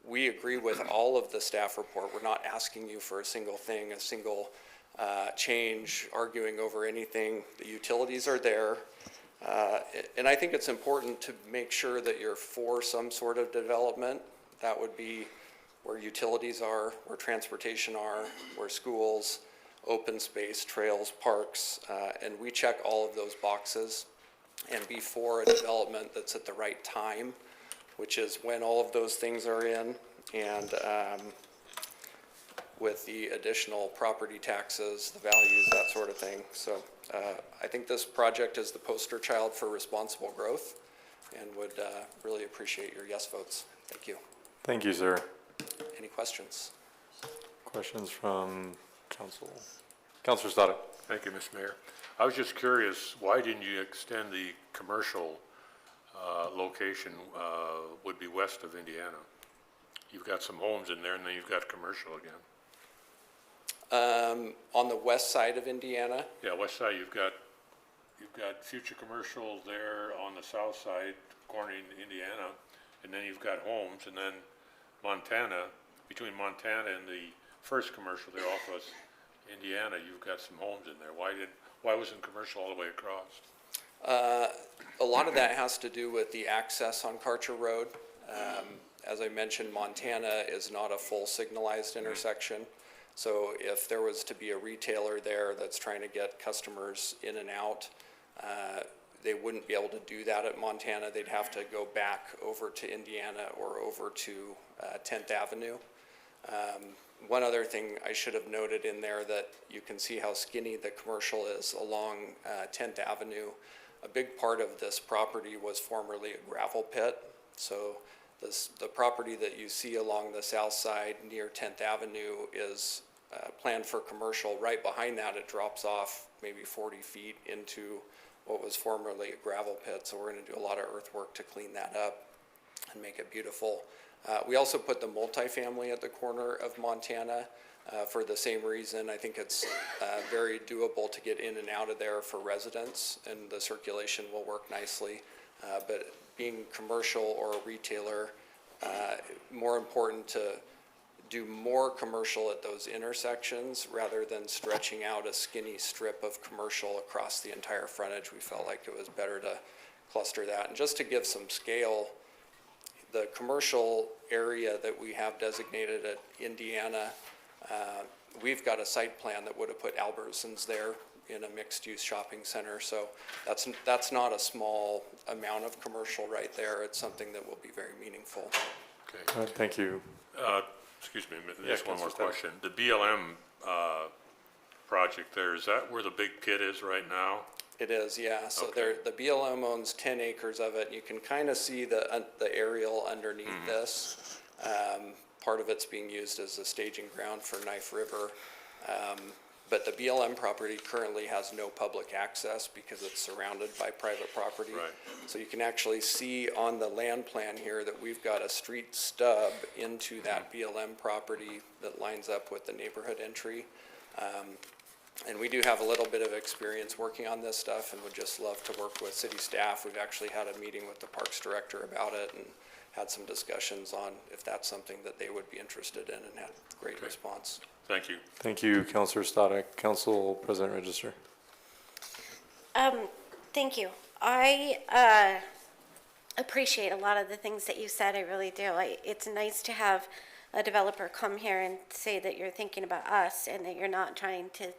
we agree with all of the staff report. We're not asking you for a single thing, a single change, arguing over anything. The utilities are there. And I think it's important to make sure that you're for some sort of development. That would be where utilities are, where transportation are, where schools, open space, trails, parks, and we check all of those boxes and be for a development that's at the right time, which is when all of those things are in, and with the additional property taxes, the values, that sort of thing. So I think this project is the poster child for responsible growth. and would really appreciate your yes votes. Thank you. Thank you, sir. Any questions? Questions from council? Councilor Stoddard. Thank you, Mr. Mayor. I was just curious, why didn't you extend the commercial location would be west of Indiana? You've got some homes in there, and then you've got commercial again. On the west side of Indiana, Yeah, west side, you've got future commercial there on the south side, cornering Indiana, and then you've got homes, and then Montana, between Montana and the first commercial there off of Indiana, you've got some homes in there. Why wasn't commercial all the way across? a lot of that has to do with the access on Karcher Road. As I mentioned, Montana is not a full signalized intersection. So if there was to be a retailer there that's trying to get customers in and out, they wouldn't be able to do that at Montana. They'd have to go back over to Indiana or over to 10th Avenue. One other thing I should have noted in there, that you can see how skinny the commercial is along 10th Avenue. A big part of this property was formerly a gravel pit. So the property that you see along the south side near 10th Avenue is planned for commercial. Right behind that, it drops off maybe 40 feet into what was formerly a gravel pit. So we're going to do a lot of earthwork to clean that up and make it beautiful. We also put the multifamily at the corner of Montana for the same reason. I think it's very doable to get in and out of there for residents, and the circulation will work nicely. But being commercial or a retailer, more important to do more commercial at those intersections rather than stretching out a skinny strip of commercial across the entire frontage. We felt like it was better to cluster that. And just to give some scale, the commercial area that we have designated at Indiana, we've got a site plan that would have put Albertsons there in a mixed-use shopping center. So that's not a small amount of commercial right there. It's something that will be very meaningful. Okay. Thank you. Excuse me, just one more question. The BLM project there, is that where the big pit is right now? It is, yeah. So Okay. the BLM owns 10 acres of it. You can kind of see the aerial underneath this. Part of it's being used as a staging ground for Knife River. But the BLM property currently has no public access because it's surrounded by private property. Right. So you can actually see on the land plan here that we've got a street stub into that BLM property that lines up with the neighborhood entry. And we do have a little bit of experience working on this stuff and would just love to work with city staff. We've actually had a meeting with the Parks Director about it and had some discussions on if that's something that they would be interested in, and had great response. Thank you. Thank you, Councilor Stoddard. Council President Register. Thank you. I appreciate a lot of the things that you said. I really do. It's nice to have a developer come here and say that you're thinking about us and that you're not trying to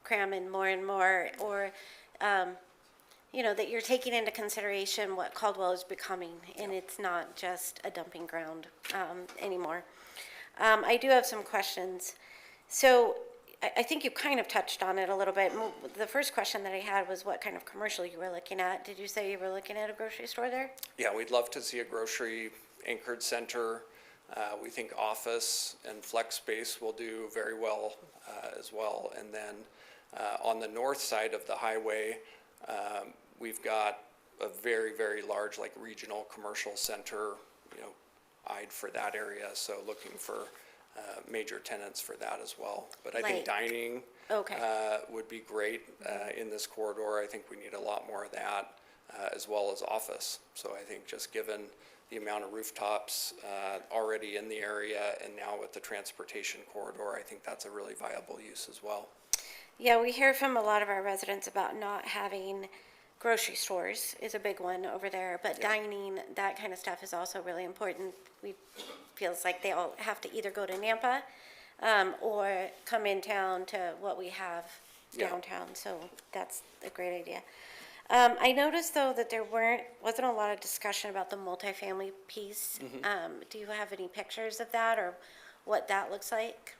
cram in more and more, or that you're taking into consideration what Caldwell is becoming, and it's not just a dumping ground anymore. I do have some questions. So I think you kind of touched on it a little bit. The first question that I had was what kind of commercial you were looking at. Did you say you were looking at a grocery store there? Yeah, we'd love to see a grocery anchored center. We think office and flex space will do very well as well. And then on the north side of the highway, we've got a very, very large regional commercial center, eyed for that area. So looking for major tenants for that as well. But I think dining would be great in this corridor. I think we need a lot more of that as well as office. So I think just given the amount of rooftops already in the area, and now with the transportation corridor, I think that's a really viable use as well. Yeah, we hear from a lot of our residents about not having grocery stores is a big one over there, but dining, that kind of stuff is also really important. We feels like they all have to either go to Nampa or come in town to what we have downtown. So that's a great idea. I noticed though that there wasn't a lot of discussion about the multifamily piece. Do you have any pictures of that or what that looks like?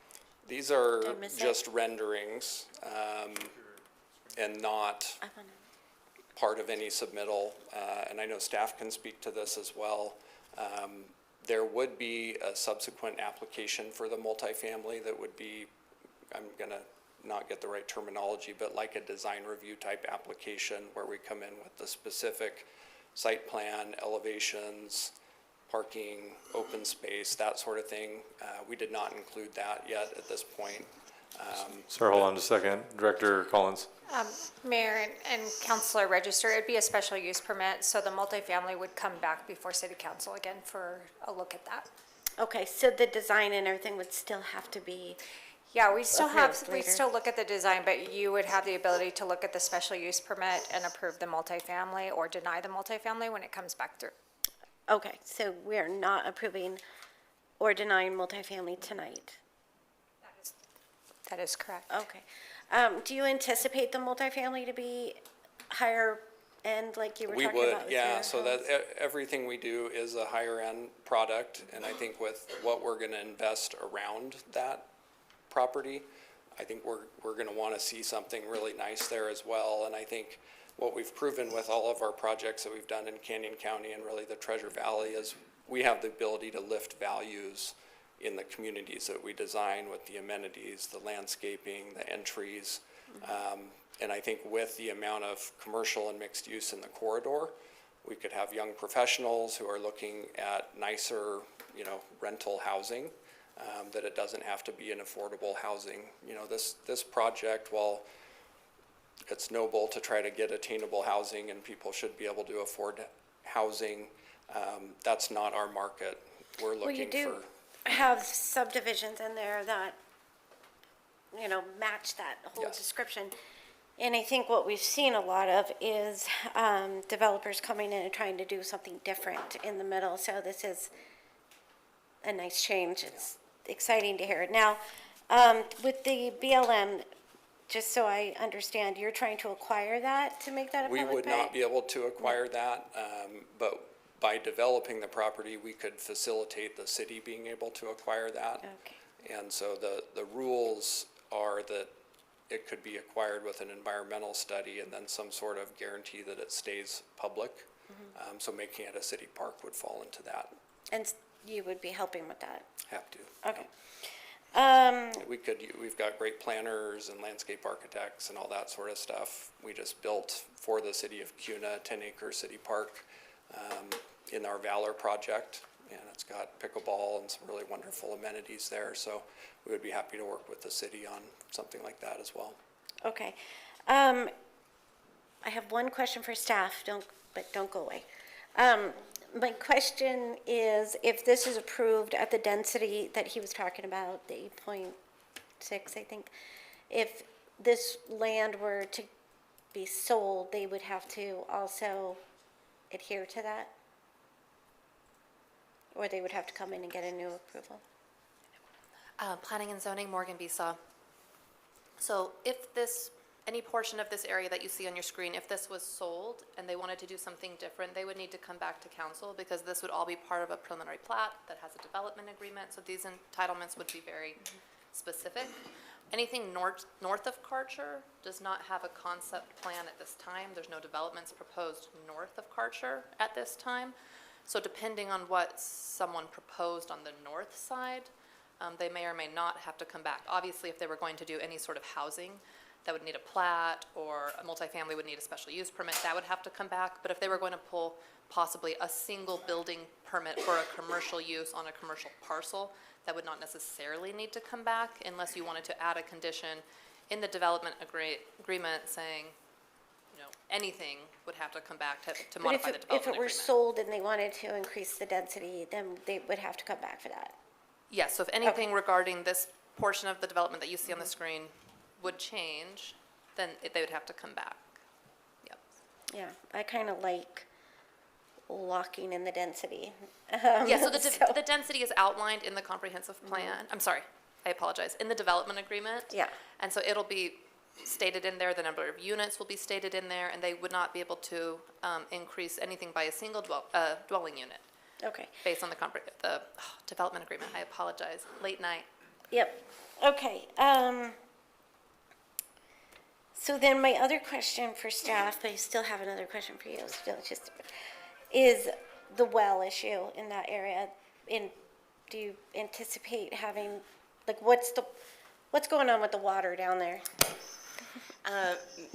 These are just renderings and not part of any submittal, and I know staff can speak to this as well. There would be a subsequent application for the multifamily that would be, I'm gonna not get the right terminology, but like a design review type application where we come in with the specific site plan, elevations, parking, open space, that sort of thing. We did not include that yet at this point. Sir, hold on just a second. Director Collins. Mayor and Councilor Register, it'd be a special use permit, so the multifamily would come back before City Council again for a look at that. Okay, so the design and everything would still have to be, Yeah, we still have, approved we later. still look at the design, but you would have the ability to look at the special use permit and approve the multifamily or deny the multifamily when it comes back through. okay, so we are not approving or denying multifamily tonight? That is correct. Okay. Do you anticipate the multifamily to be higher end like you were We talking would, about? with yeah, your so that homes? everything we do is a higher end product, and I think with what we're gonna invest around that property, I think we're gonna wanna see something really nice there as well, and I think what we've proven with all of our projects that we've done in Canyon County and really the Treasure Valley is we have the ability to lift values in the communities that we design with the amenities, the landscaping, the entries. And I think with the amount of commercial and mixed use in the corridor, we could have young professionals who are looking at nicer, you know, rental housing, that it doesn't have to be an affordable housing. You know, this project, while it's noble to try to get attainable housing and people should be able to afford housing, that's not our market. We're Well, you looking do for. have subdivisions in there that, you know, match that whole Yes. description. And I think what we've seen a lot of is developers coming in and trying to do something different in the middle. So this is a nice change. It's exciting to hear it. Now, with the BLM, just so I understand, you're trying to acquire that to make that a We public would bay? not be able to acquire that, but by developing the property, we could facilitate the city being able to acquire that. Okay. And so the rules are that it could be acquired with an environmental study and then some sort of guarantee that it stays public. So making it a city park would fall into that. And you would be helping with that? Have to. Okay. We've got great planners and landscape architects and all that sort of stuff. We just built for the city of Cuna, 10-acre city park, in our Valor project. And it's got pickleball and some really wonderful amenities there. So we would be happy to work with the city on something like that as well. Okay. I have one question for staff, but don't go away. My question is, if this is approved at the density that he was talking about, the 8.6, I think, if this land were to be sold, they would have to also adhere to that? Or they would have to come in and get a new approval? Planning and zoning, Morgan Bisa. So if this, any portion of this area that you see on your screen, if this was sold and they wanted to do something different, they would need to come back to council because this would all be part of a preliminary plat that has a development agreement. So these entitlements would be very specific. Anything north of Karcher does not have a concept plan at this time. There's no developments proposed north of Karcher at this time. So depending on what someone proposed on the north side, they may or may not have to come back. Obviously, if they were going to do any sort of housing that would need a plat or a multifamily would need a special use permit, that would have to come back. But if they were going to pull possibly a single building permit for a commercial use on a commercial parcel, that would not necessarily need to come back unless you wanted to add a condition in the development agreement saying, you know, anything would have to come back to modify the development agreement. If it were sold and they wanted to increase the density, then they would have to come back for that? Yes, so if anything regarding this portion of the development that you see on the screen would change, then they would have to come back. Yep. Yeah, I kind of like locking in the density. Yeah, so the density is outlined in the comprehensive plan. I'm sorry, I apologize, in the development agreement. Yeah. And so it'll be stated in there, the number of units will be stated in there, and they would not be able to increase anything by a single dwelling unit. Okay. Based on the development agreement. I apologize. Late night. Yep. Okay. So then my other question for staff, but I still have another question for you, still just, is the well issue in that area. Do you anticipate having, like, what's going on with the water down there?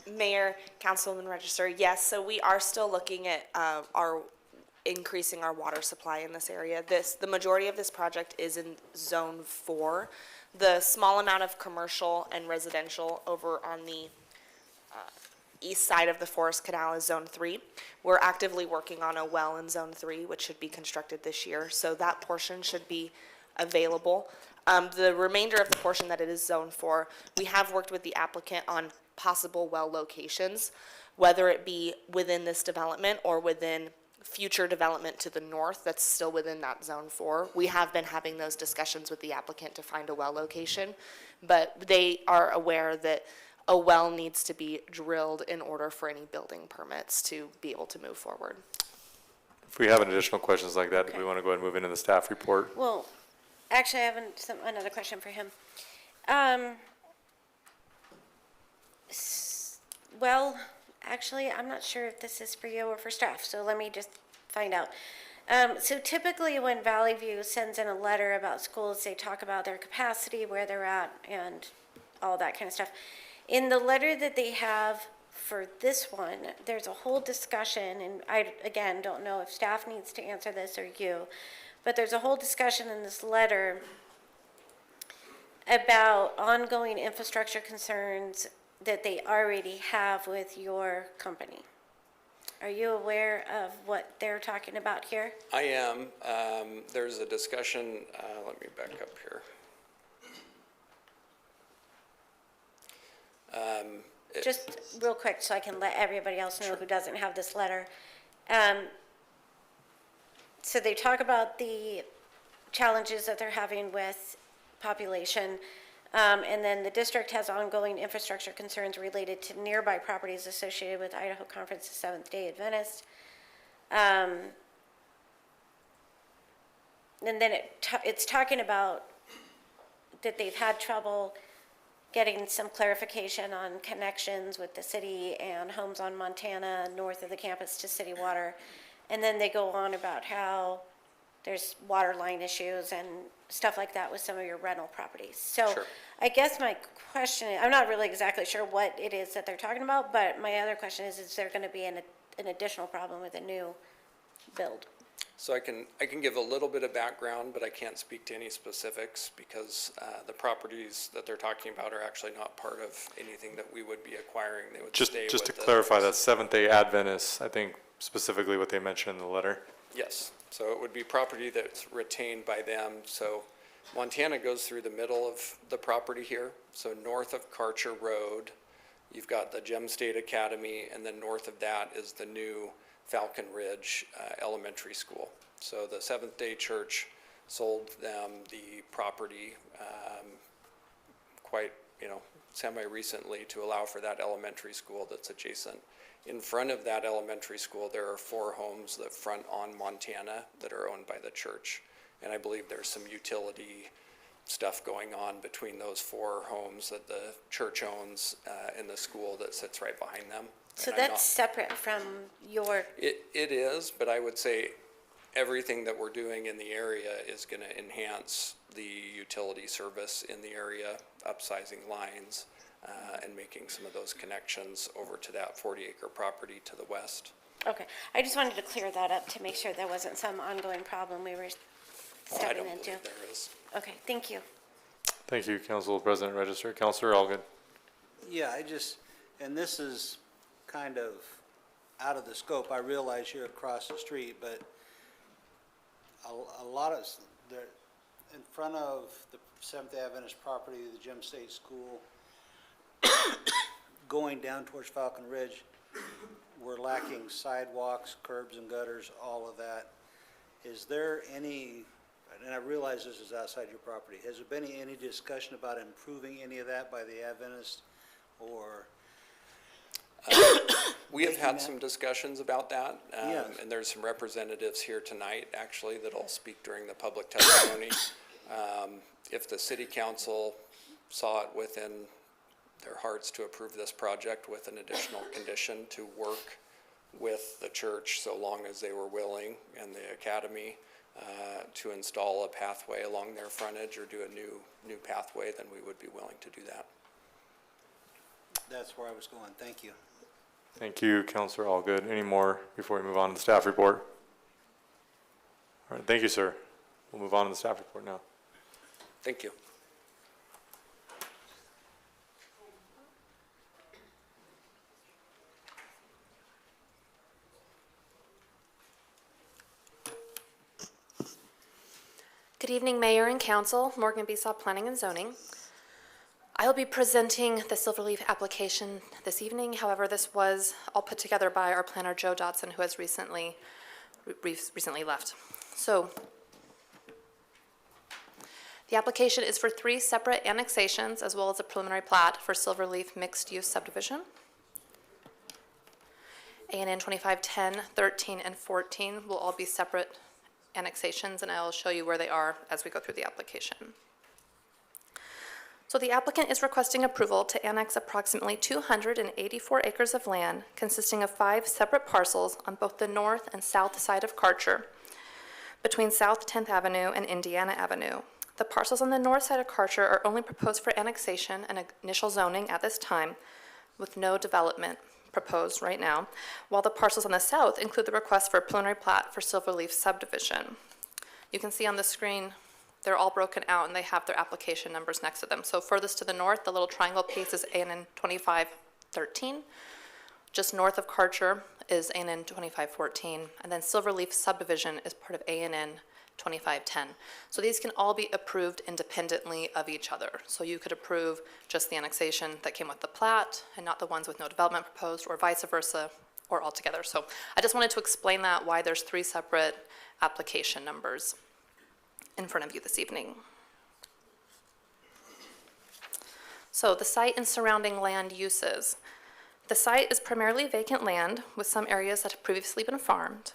Mayor, Councilman Register, yes, so we are still looking at increasing our water supply in this area. The majority of this project is in Zone 4. The small amount of commercial and residential over on the east side of the Forest Canal is Zone 3. We're actively working on a well in Zone 3, which should be constructed this year, so that portion should be available. The remainder of the portion that it is Zone 4, we have worked with the applicant on possible well locations, whether it be within this development or within future development to the north that's still within that Zone 4. We have been having those discussions with the applicant to find a well location, but they are aware that a well needs to be drilled in order for any building permits to be able to move forward. If we have any additional questions like that, do we want to go ahead and move into the staff report? Well, actually, I have another question for him. Well, actually, I'm not sure if this is for you or for staff, so let me just find out. So typically when Valley View sends in a letter about schools, they talk about their capacity, where they're at, and all that kind of stuff. In the letter that they have for this one, there's a whole discussion, and I, again, don't know if staff needs to answer this or you, but there's a whole discussion in this letter about ongoing infrastructure concerns that they already have with your company. Are you aware of what they're talking about here? I am. There's a discussion, let me back up here. Just real quick, so I can let everybody else know who doesn't have this letter. So they talk about the challenges that they're having with population, and then the district has ongoing infrastructure concerns related to nearby properties associated with Idaho Conference of Seventh-day Adventists. And then it's talking about that they've had trouble getting some clarification on connections with the city and homes on Montana north of the campus to city water. And then they go on about how there's water line issues and stuff like that with some of your rental properties. So Sure. I guess my question, I'm not really exactly sure what it is that they're talking about, but my other question is there going to be an additional problem with a new build? So I can give a little bit of background, but I can't speak to any specifics because the properties that they're talking about are actually not part of anything that we would be acquiring. They would stay with Just to clarify, that Seventh-day Adventists, I think specifically what they mentioned in the letter. Yes, so it would be property that's retained by them. So Montana goes through the middle of the property here. So north of Karcher Road, you've got the Gem State Academy, and then north of that is the new Falcon Ridge Elementary School. So the Seventh-day Church sold them the property quite, semi-recently to allow for that elementary school that's adjacent. In front of that elementary school, there are 4 homes that front on Montana that are owned by the church. And I believe there's some utility stuff going on between those 4 homes that the church owns and the school that sits right behind them. So And I'm that's separate from your, It is, but I would say everything that we're doing in the area is going to enhance the utility service in the area, upsizing lines, and making some of those connections over to that 40-acre property to the west. okay. I just wanted to clear that up to make sure there wasn't some ongoing problem we were I stepping don't into. believe there is. Okay, thank you. Thank you, Council President Register. Councilor Allgood. Yeah, and this is kind of out of the scope. I realize you're across the street, but a lot of, in front of the Seventh-day Adventist property, the Gem State School, going down towards Falcon Ridge, we're lacking sidewalks, curbs and gutters, all of that. Is there any, and I realize this is outside your property, has there been any discussion about improving any of that by the Adventists or? We have had some discussions about that, Yes. and there's some representatives here tonight, actually, that'll speak during the public testimony. If the city council saw it within their hearts to approve this project with an additional condition to work with the church so long as they were willing and the academy to install a pathway along their frontage or do a new pathway, then we would be willing to do that. That's where I was going. Thank you. Thank you, Counselor Allgood. Any more before we move on to the staff report? All right, thank you, sir. We'll move on to the staff report now. Thank you. Good evening, Mayor and Council. Morgan Besaw, Planning and Zoning. I'll be presenting the Silverleaf application this evening. However, this was all put together by our planner, Joe Dotson, who has recently left. So, the application is for 3 separate annexations as well as a preliminary plat for Silverleaf mixed-use subdivision. ANN 2510, 13, and 14 will all be separate annexations, and I'll show you where they are as we go through the application. So the applicant is requesting approval to annex approximately 284 acres of land consisting of 5 separate parcels on both the north and south side of Karcher between South 10th Avenue and Indiana Avenue. The parcels on the north side of Karcher are only proposed for annexation and initial zoning at this time, with no development proposed right now, while the parcels on the south include the request for a preliminary plat for Silverleaf subdivision. You can see on the screen, they're all broken out and they have their application numbers next to them. So furthest to the north, the little triangle piece is ANN 2513. Just north of Karcher is ANN 2514, and then Silverleaf subdivision is part of ANN 2510. So these can all be approved independently of each other. So you could approve just the annexation that came with the plat and not the ones with no development proposed, or vice versa, or altogether. So I just wanted to explain that, why there's 3 separate application numbers in front of you this evening. So the site and surrounding land uses. The site is primarily vacant land with some areas that have previously been farmed.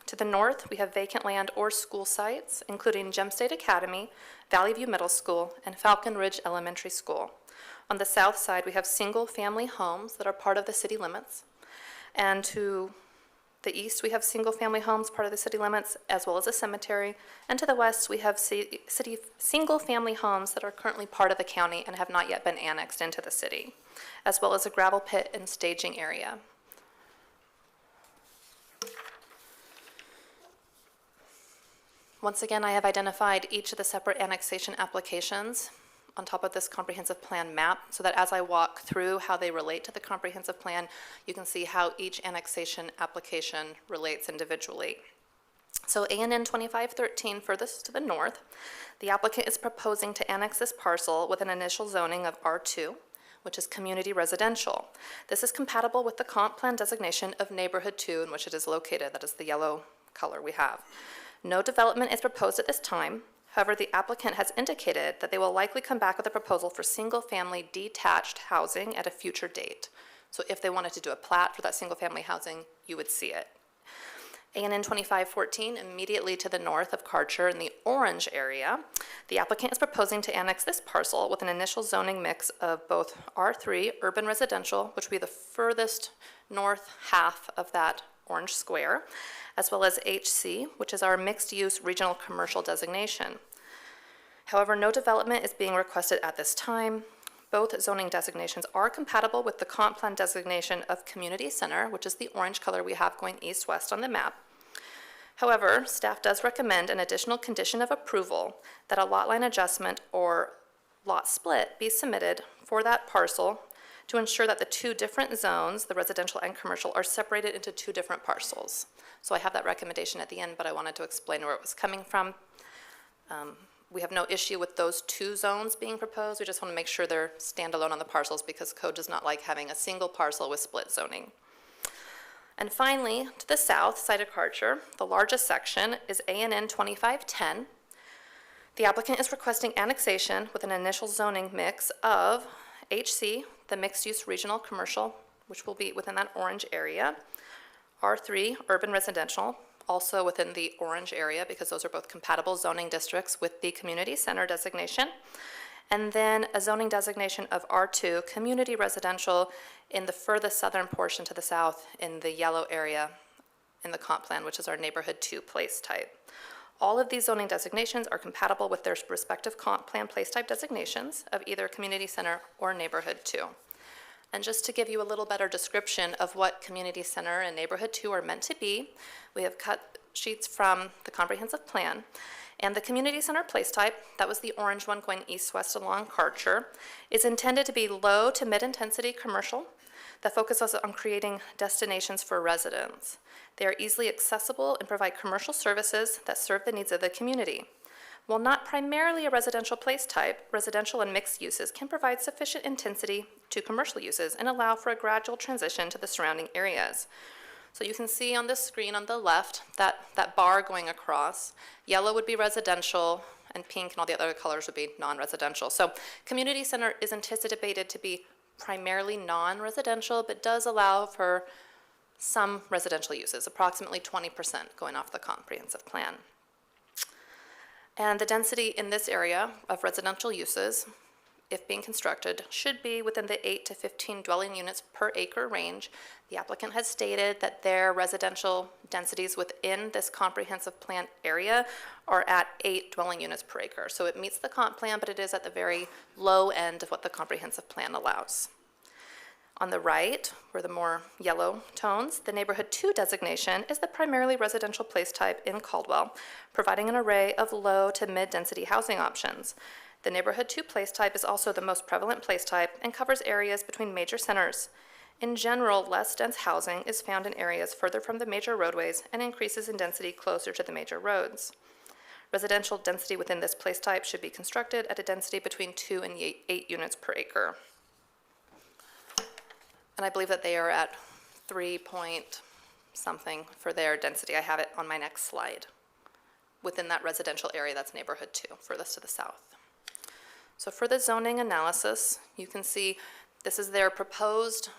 To the north, we have vacant land or school sites, including Gem State Academy, Valley View Middle School, and Falcon Ridge Elementary School. On the south side, we have single-family homes that are part of the city limits. And to the east, we have single-family homes part of the city limits, as well as a cemetery. And to the west, we have single-family homes that are currently part of the county and have not yet been annexed into the city, as well as a gravel pit and staging area. Once again, I have identified each of the separate annexation applications on top of this comprehensive plan map, so that as I walk through how they relate to the comprehensive plan, you can see how each annexation application relates individually. So ANN 2513, furthest to the north, the applicant is proposing to annex this parcel with an initial zoning of R2, which is community residential. This is compatible with the comp plan designation of neighborhood 2 in which it is located. That is the yellow color we have. No development is proposed at this time. However, the applicant has indicated that they will likely come back with a proposal for single-family detached housing at a future date. So if they wanted to do a plat for that single-family housing, you would see it. ANN 2514, immediately to the north of Karcher in the orange area, the applicant is proposing to annex this parcel with an initial zoning mix of both R3, urban residential, which would be the furthest north half of that orange square, as well as HC, which is our mixed-use regional commercial designation. However, no development is being requested at this time. Both zoning designations are compatible with the comp plan designation of community center, which is the orange color we have going east-west on the map. However, staff does recommend an additional condition of approval that a lot line adjustment or lot split be submitted for that parcel to ensure that the 2 different zones, the residential and commercial, are separated into 2 different parcels. So I have that recommendation at the end, but I wanted to explain where it was coming from. We have no issue with those 2 zones being proposed. We just want to make sure they're standalone on the parcels because code does not like having a single parcel with split zoning. And finally, to the south side of Karcher, the largest section is ANN 2510. The applicant is requesting annexation with an initial zoning mix of HC, the mixed-use regional commercial, which will be within that orange area, R3, urban residential, also within the orange area because those are both compatible zoning districts with the community center designation, and then a zoning designation of R2, community residential, in the furthest southern portion to the south in the yellow area in the comp plan, which is our neighborhood 2 place type. All of these zoning designations are compatible with their respective comp plan place type designations of either community center or neighborhood 2. And just to give you a little better description of what community center and neighborhood 2 are meant to be, we have cut sheets from the comprehensive plan. And the community center place type, that was the orange one going east-west along Karcher, is intended to be low to mid-intensity commercial that focuses on creating destinations for residents. They are easily accessible and provide commercial services that serve the needs of the community. While not primarily a residential place type, residential and mixed uses can provide sufficient intensity to commercial uses and allow for a gradual transition to the surrounding areas. So you can see on the screen on the left that bar going across. Yellow would be residential, and pink and all the other colors would be non-residential. So community center is anticipated to be primarily non-residential, but does allow for some residential uses, approximately 20% going off the comprehensive plan. And the density in this area of residential uses, if being constructed, should be within the 8 to 15 dwelling units per acre range. The applicant has stated that their residential densities within this comprehensive plan area are at 8 dwelling units per acre. So it meets the comp plan, but it is at the very low end of what the comprehensive plan allows. On the right, where the more yellow tones, the neighborhood 2 designation is the primarily residential place type in Caldwell, providing an array of low to mid-density housing options. The neighborhood 2 place type is also the most prevalent place type and covers areas between major centers. In general, less dense housing is found in areas further from the major roadways and increases in density closer to the major roads. Residential density within this place type should be constructed at a density between 2 and 8 units per acre. And I believe that they are at 3 point something for their density. I have it on my next slide. Within that residential area, that's neighborhood 2, furthest to the south. So for the zoning analysis, you can see this is their proposed,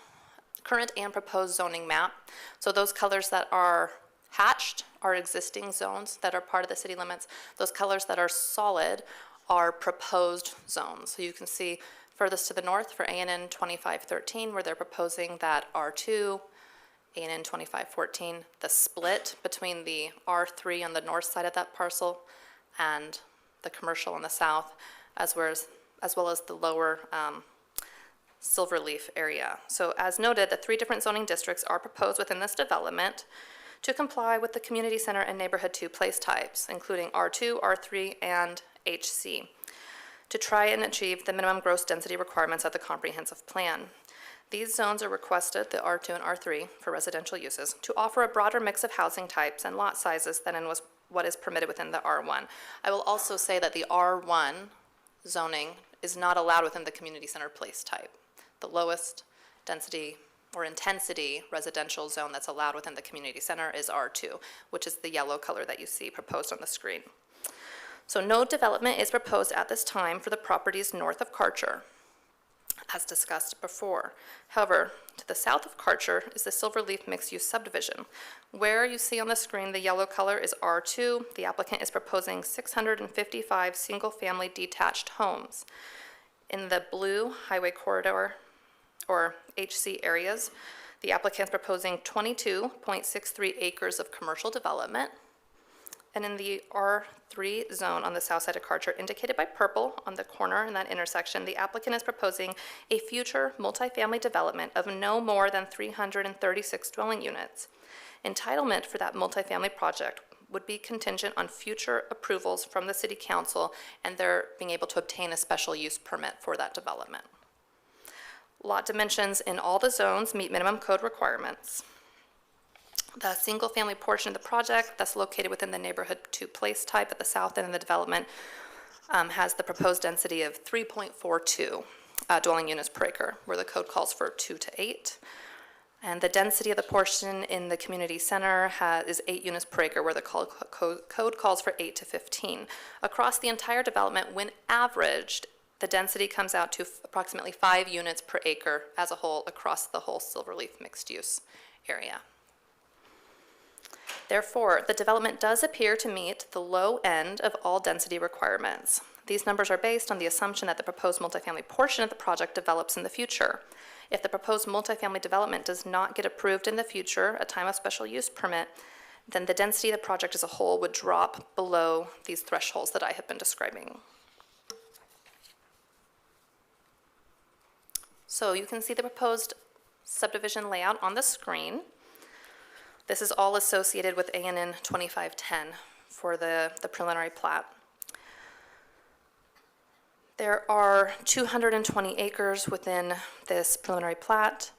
current and proposed zoning map. So those colors that are hatched are existing zones that are part of the city limits. Those colors that are solid are proposed zones. So you can see furthest to the north for ANN 2513, where they're proposing that R2, ANN 2514, the split between the R3 on the north side of that parcel and the commercial on the south, as well as the lower Silverleaf area. So as noted, the 3 different zoning districts are proposed within this development to comply with the community center and neighborhood 2 place types, including R2, R3, and HC, to try and achieve the minimum gross density requirements of the comprehensive plan. These zones are requested, the R2 and R3, for residential uses, to offer a broader mix of housing types and lot sizes than in what is permitted within the R1. I will also say that the R1 zoning is not allowed within the community center place type. The lowest density or intensity residential zone that's allowed within the community center is R2, which is the yellow color that you see proposed on the screen. So no development is proposed at this time for the properties north of Karcher, as discussed before. However, to the south of Karcher is the Silverleaf mixed-use subdivision. Where you see on the screen the yellow color is R2. The applicant is proposing 655 single-family detached homes. In the blue highway corridor, or HC areas, the applicant is proposing 22.63 acres of commercial development. And in the R3 zone on the south side of Karcher, indicated by purple on the corner in that intersection, the applicant is proposing a future multifamily development of no more than 336 dwelling units. Entitlement for that multifamily project would be contingent on future approvals from the City Council and their being able to obtain a special use permit for that development. Lot dimensions in all the zones meet minimum code requirements. The single-family portion of the project that's located within the neighborhood 2 place type at the south end of the development has the proposed density of 3.42 dwelling units per acre, where the code calls for 2 to 8. And the density of the portion in the community center is 8 units per acre, where the code calls for 8 to 15. Across the entire development, when averaged, the density comes out to approximately 5 units per acre as a whole across the whole Silverleaf mixed-use area. Therefore, the development does appear to meet the low end of all density requirements. These numbers are based on the assumption that the proposed multifamily portion of the project develops in the future. If the proposed multifamily development does not get approved in the future at time of special use permit, then the density of the project as a whole would drop below these thresholds that I have been describing. So you can see the proposed subdivision layout on the screen. This is all associated with ANN 2510 for the preliminary plat. There are 220 acres within this preliminary plat.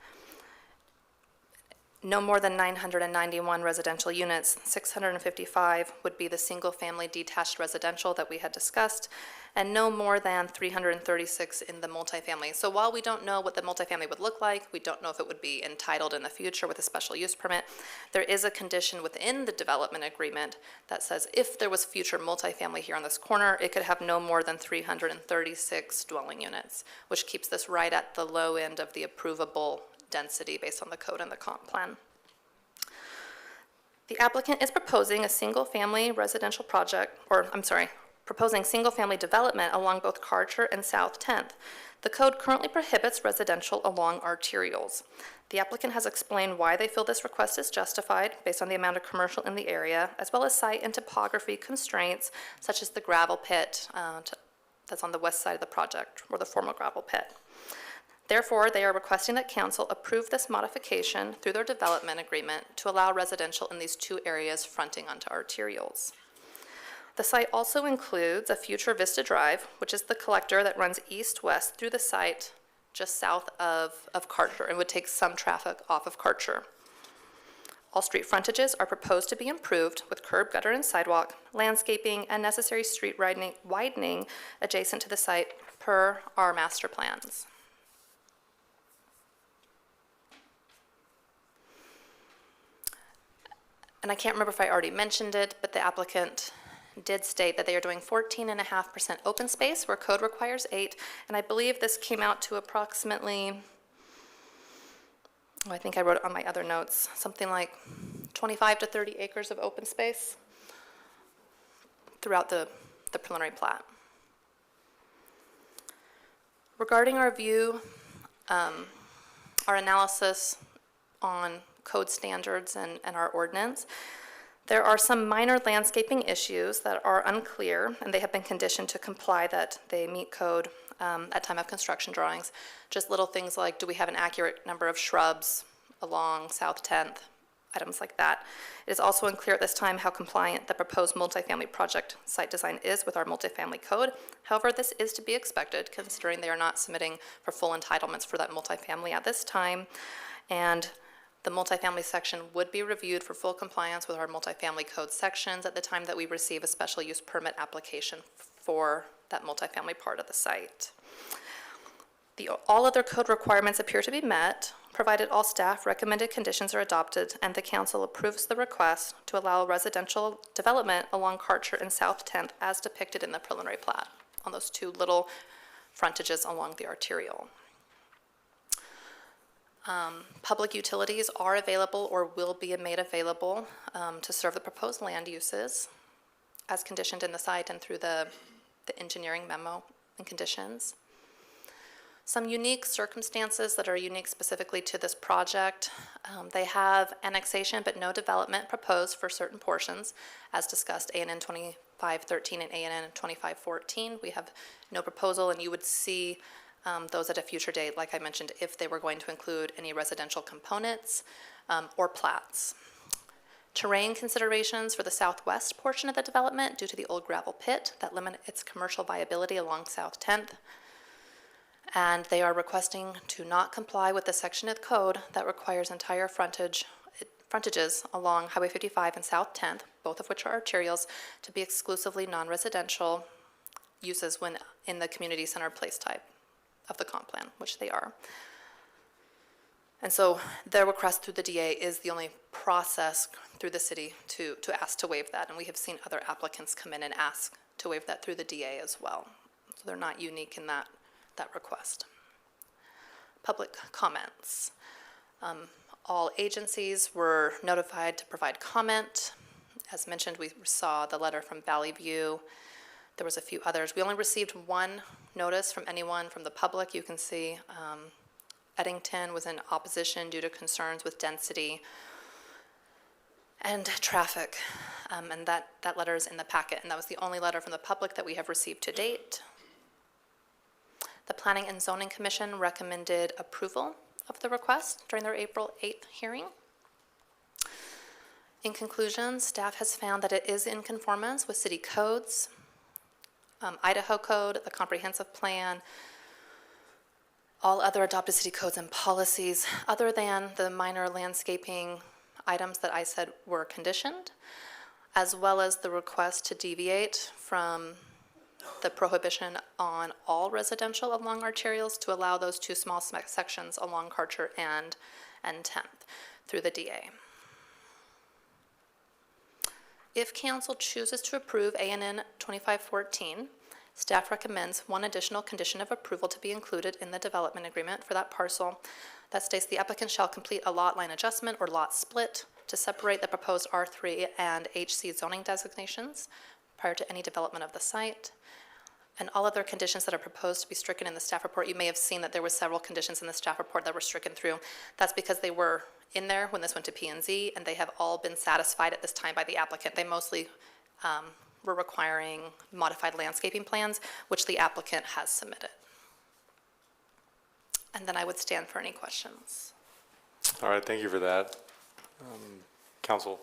No more than 991 residential units. 655 would be the single-family detached residential that we had discussed, and no more than 336 in the multifamily. So while we don't know what the multifamily would look like, we don't know if it would be entitled in the future with a special use permit, there is a condition within the development agreement that says if there was future multifamily here on this corner, it could have no more than 336 dwelling units, which keeps this right at the low end of the approvable density based on the code and the comp plan. The applicant is proposing a single-family residential project, proposing single-family development along both Carter and South 10th. The code currently prohibits residential along arterials. The applicant has explained why they feel this request is justified based on the amount of commercial in the area, as well as site and topography constraints, such as the gravel pit that's on the west side of the project, or the former gravel pit. Therefore, they are requesting that council approve this modification through their development agreement to allow residential in these two areas fronting onto arterials. The site also includes a future Vista Drive, which is the collector that runs east-west through the site just south of Carter and would take some traffic off of Carter. All street frontages are proposed to be improved with curb, gutter, and sidewalk, landscaping, and necessary street widening adjacent to the site per our master plans. And I can't remember if I already mentioned it, but the applicant did state that they are doing 14.5% open space where code requires 8, and I believe this came out to approximately, I think I wrote it on my other notes, something like 25 to 30 acres of open space throughout the preliminary plat. Regarding our view, our analysis on code standards and our ordinance, there are some minor landscaping issues that are unclear, and they have been conditioned to comply that they meet code at time of construction drawings. Just little things like, do we have an accurate number of shrubs along South 10th, items like that. It is also unclear at this time how compliant the proposed multifamily project site design is with our multifamily code. However, this is to be expected considering they are not submitting for full entitlements for that multifamily at this time, and the multifamily section would be reviewed for full compliance with our multifamily code sections at the time that we receive a special use permit application for that multifamily part of the site. All other code requirements appear to be met, provided all staff recommended conditions are adopted and the council approves the request to allow residential development along Carter and South 10th as depicted in the preliminary plat on those two little frontages along the arterial. Public utilities are available or will be made available to serve the proposed land uses as conditioned in the site and through the engineering memo and conditions. Some unique circumstances that are unique specifically to this project. They have annexation but no development proposed for certain portions as discussed ANN 2513 and ANN 2514. We have no proposal, and you would see those at a future date, like I mentioned, if they were going to include any residential components or plats. Terrain considerations for the southwest portion of the development due to the old gravel pit that limit its commercial viability along South 10th. And they are requesting to not comply with the section of the code that requires entire frontages along Highway 55 and South 10th, both of which are arterials, to be exclusively non-residential uses when in the community center place type of the comp plan, which they are. And so their request through the DA is the only process through the city to ask to waive that. And we have seen other applicants come in and ask to waive that through the DA as well. So they're not unique in that request. Public comments. All agencies were notified to provide comment. As mentioned, we saw the letter from Valley View There was a few others. We only received one notice from anyone from the public. You can see Eddington was in opposition due to concerns with density and traffic. And that letter is in the packet, and that was the only letter from the public that we have received to date. The Planning and Zoning Commission recommended approval of the request during their April 8th hearing. In conclusion, staff has found that it is in conformance with city codes, Idaho Code, the Comprehensive Plan, all other adopted city codes and policies, other than the minor landscaping items that I said were conditioned, as well as the request to deviate from the prohibition on all residential along arterials to allow those two small sections along Karcher and 10th through the DA. If council chooses to approve ANN 2514, staff recommends one additional condition of approval to be included in the development agreement for that parcel. That states the applicant shall complete a lot line adjustment or lot split to separate the proposed R3 and HC zoning designations prior to any development of the site. And all other conditions that are proposed to be stricken in the staff report, you may have seen that there were several conditions in the staff report that were stricken through. That's because they were in there when this went to P&Z, and they have all been satisfied at this time by the applicant. They mostly were requiring modified landscaping plans, which the applicant has submitted. And then I would stand for any questions. All right, thank you for that. Council.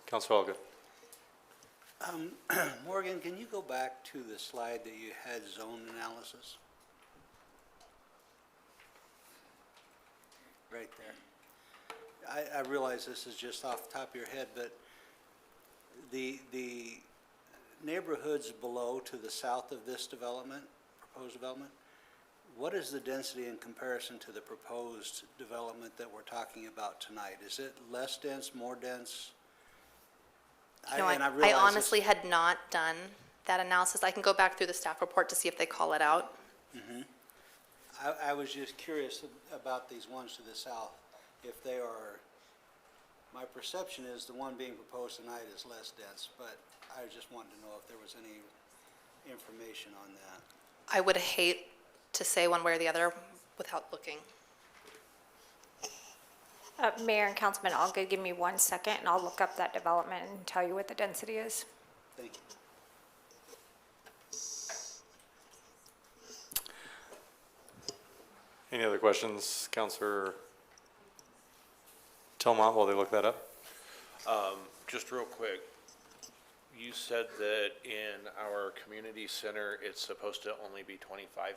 Councilor Elgin. Morgan, can you go back to the slide that you had zone analysis? Right there. I realize this is just off the top of your head, but the neighborhoods below to the south of this development, proposed development, what is the density in comparison to the proposed development that we're talking about tonight? Is it less dense, more dense? No, I honestly had not done that analysis. I can go back through the staff report to see if they call it out. Mm-hmm. I was just curious about these ones to the south, if they are, my perception is the one being proposed tonight is less dense, but I just wanted to know if there was any information on that. I would hate to say one way or the other without looking. Mayor and Councilman Alga, give me 1 second, and I'll look up that development and tell you what the density is. Thank you. Any other questions, Councilor Tillmont, while they look that up? Just real quick, you said that in our community center, it's supposed to only be 25%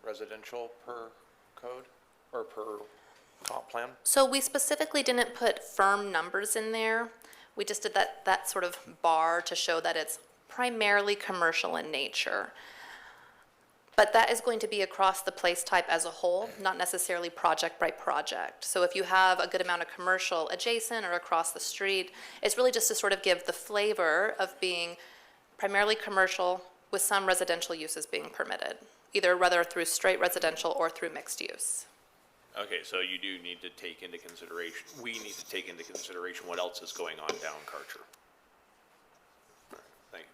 residential per code or per comp plan? So we specifically didn't put firm numbers in there. We just did that sort of bar to show that it's primarily commercial in nature. But that is going to be across the place type as a whole, not necessarily project by project. So if you have a good amount of commercial adjacent or across the street, it's really just to sort of give the flavor of being primarily commercial with some residential uses being permitted, either whether through straight residential or through mixed use. Okay, so you do need to take into consideration, we need to take into consideration what else is going on down Karcher. Thank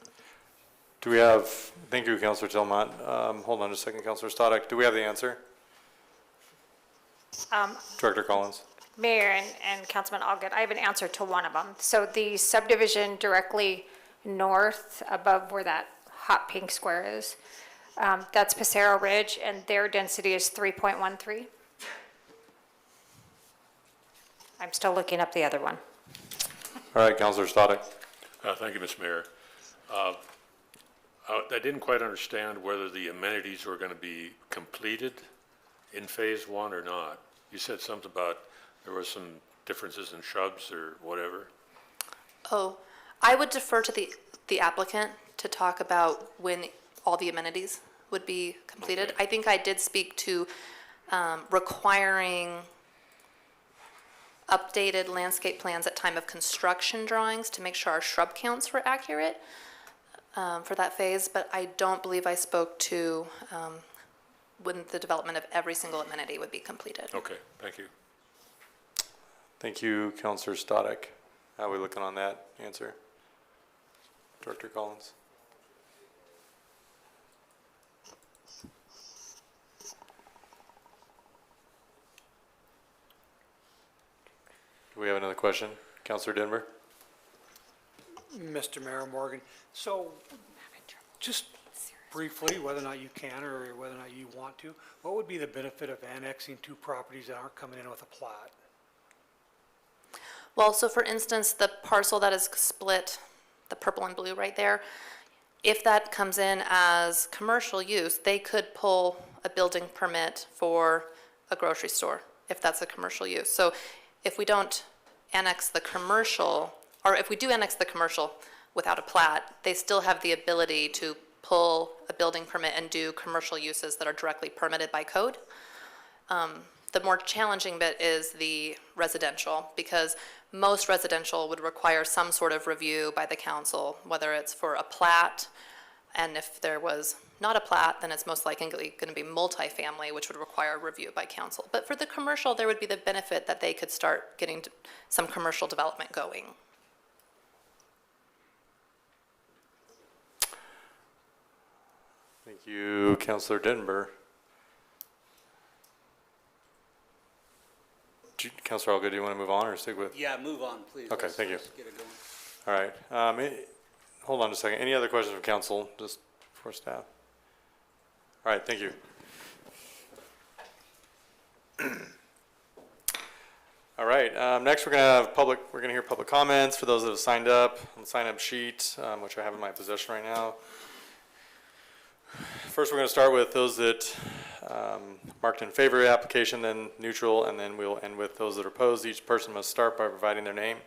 you. Do we have, thank you, Councilor Tillmont. Hold on just a second, Councilor Stoddard. Do we have the answer? Director Collins. Mayor and Councilman Alga, I have an answer to one of them. So the subdivision directly north above where that hot pink square is, that's Passero Ridge, and their density is 3.13. I'm still looking up the other one. All right, Councilor Stoddard. Thank you, Mr. Mayor. I didn't quite understand whether the amenities were going to be completed in phase one or not. You said something about there were some differences in shrubs or whatever. Oh, I would defer to the applicant to talk about when all the amenities would be completed. Okay. I think I did speak to requiring updated landscape plans at time of construction drawings to make sure our shrub counts were accurate for that phase, but I don't believe I spoke to when the development of every single amenity would be completed. Okay, thank you. Thank you, Councilor Stoddard. How are we looking on that answer? Director Collins? Do we have another question? Counselor Denver? Mr. Mayor Morgan, so just briefly, whether or not you can or whether or not you want to, what would be the benefit of annexing two properties that aren't coming in with a plat? Well, so for instance, the parcel that is split, the purple and blue right there, if that comes in as commercial use, they could pull a building permit for a grocery store, if that's a commercial use. So if we don't annex the commercial, or if we do annex the commercial without a plat, they still have the ability to pull a building permit and do commercial uses that are directly permitted by code. The more challenging bit is the residential, because most residential would require some sort of review by the council, whether it's for a plat, and if there was not a plat, then it's most likely going to be multifamily, which would require review by council. But for the commercial, there would be the benefit that they could start getting some commercial development going. Thank you, Counselor Denver. Counselor Algo, do you want to move on or stick with? Yeah, move on, please. Okay, thank you. Let's get it going. All right. Hold on a second. Any other questions from council, just for staff? All right, thank you. All right, next we're going to hear public comments for those that have signed up on the sign-up sheet, which I have in my possession right now. First, we're going to start with those that marked in favor of the application, then neutral, and then we'll end with those that are opposed. Each person must start by providing their name,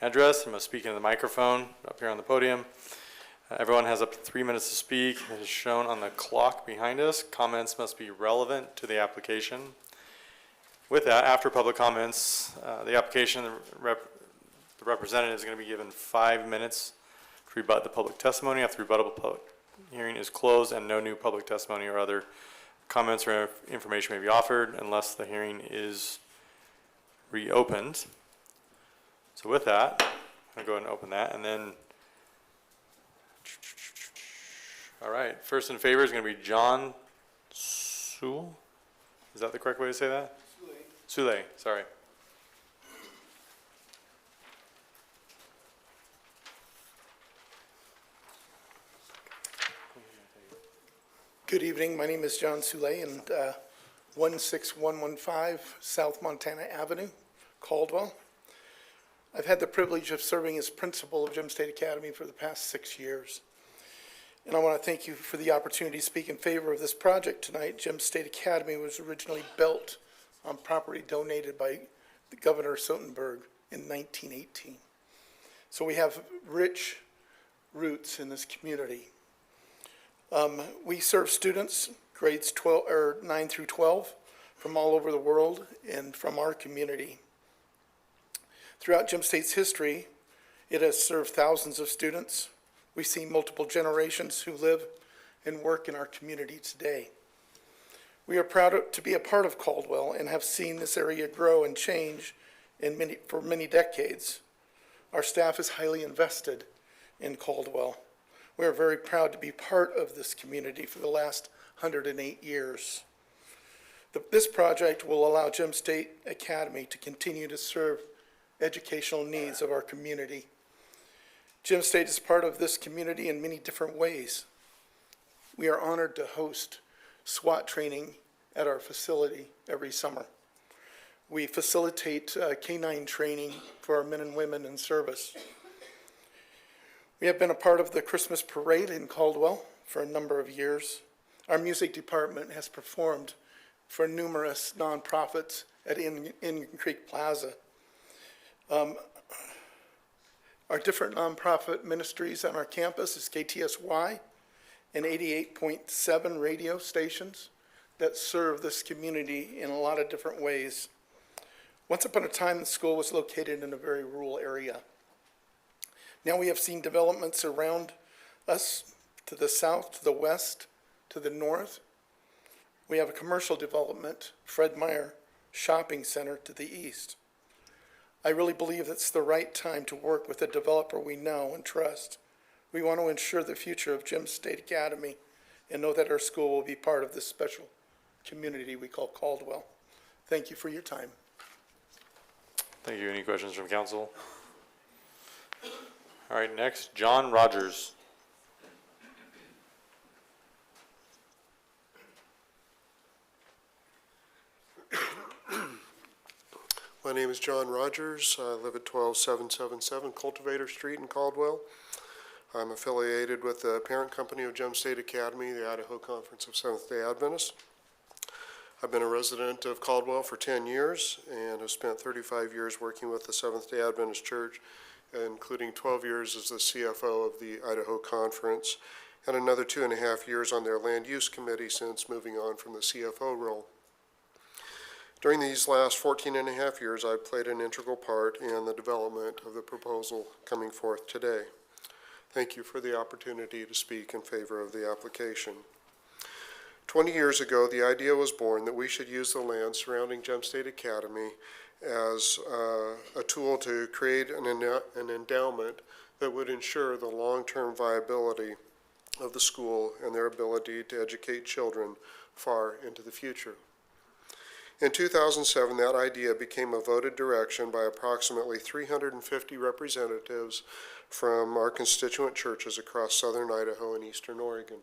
address, and must speak into the microphone up here on the podium. Everyone has up to 3 minutes to speak. It is shown on the clock behind us. Comments must be relevant to the application. With that, after public comments, the application, the representative is going to be given 5 minutes to rebut the public testimony. After rebuttal, public hearing is closed and no new public testimony or other comments or information may be offered unless the hearing is reopened. So with that, I'm going to go ahead and open that, and then, all right, first in favor is going to be John Sewell. Is that the correct way to say that? Sule, sorry. Good evening. My name is John Sule, and 16115 South Montana Avenue, Caldwell. I've had the privilege of serving as principal of Gem State Academy for the past 6 years. And I want to thank you for the opportunity to speak in favor of this project tonight. Gem State Academy was originally built on property donated by the Governor Sotenberg in 1918. So we have rich roots in this community. We serve students grades 9 through 12 from all over the world and from our community. Throughout Gem State's history, it has served thousands of students. We see multiple generations who live and work in our community today. We are proud to be a part of Caldwell and have seen this area grow and change for many decades. Our staff is highly invested in Caldwell. We are very proud to be part of this community for the last 108 years. This project will allow Gem State Academy to continue to serve educational needs of our community. Gem State is part of this community in many different ways. We are honored to host SWAT training at our facility every summer. We facilitate K-9 training for our men and women in service. We have been a part of the Christmas parade in Caldwell for a number of years. Our music department has performed for numerous nonprofits at Indian Creek Plaza. Our different nonprofit ministries on our campus is KTSY and 88.7 radio stations that serve this community in a lot of different ways. Once upon a time, the school was located in a very rural area. Now we have seen developments around us to the south, to the west, to the north. We have a commercial development, Fred Meyer Shopping Center, to the east. I really believe it's the right time to work with a developer we know and trust. We want to ensure the future of Gem State Academy and know that our school will be part of this special community we call Caldwell. Thank you for your time. Thank you. Any questions from council? All right, next, John Rogers. My name is John Rogers. I live at 12777 Cultivator Street in Caldwell. I'm affiliated with the parent company of Gem State Academy, the Idaho Conference of Seventh-day Adventists. I've been a resident of Caldwell for 10 years and have spent 35 years working with the Seventh-day Adventist Church, including 12 years as the CFO of the Idaho Conference and another 2.5 years on their land use committee since moving on from the CFO role. During these last 14.5 years, I've played an integral part in the development of the proposal coming forth today. Thank you for the opportunity to speak in favor of the application. 20 years ago, the idea was born that we should use the land surrounding Gem State Academy as a tool to create an endowment that would ensure the long-term viability of the school and their ability to educate children far into the future. In 2007, that idea became a voted direction by approximately 350 representatives from our constituent churches across southern Idaho and eastern Oregon.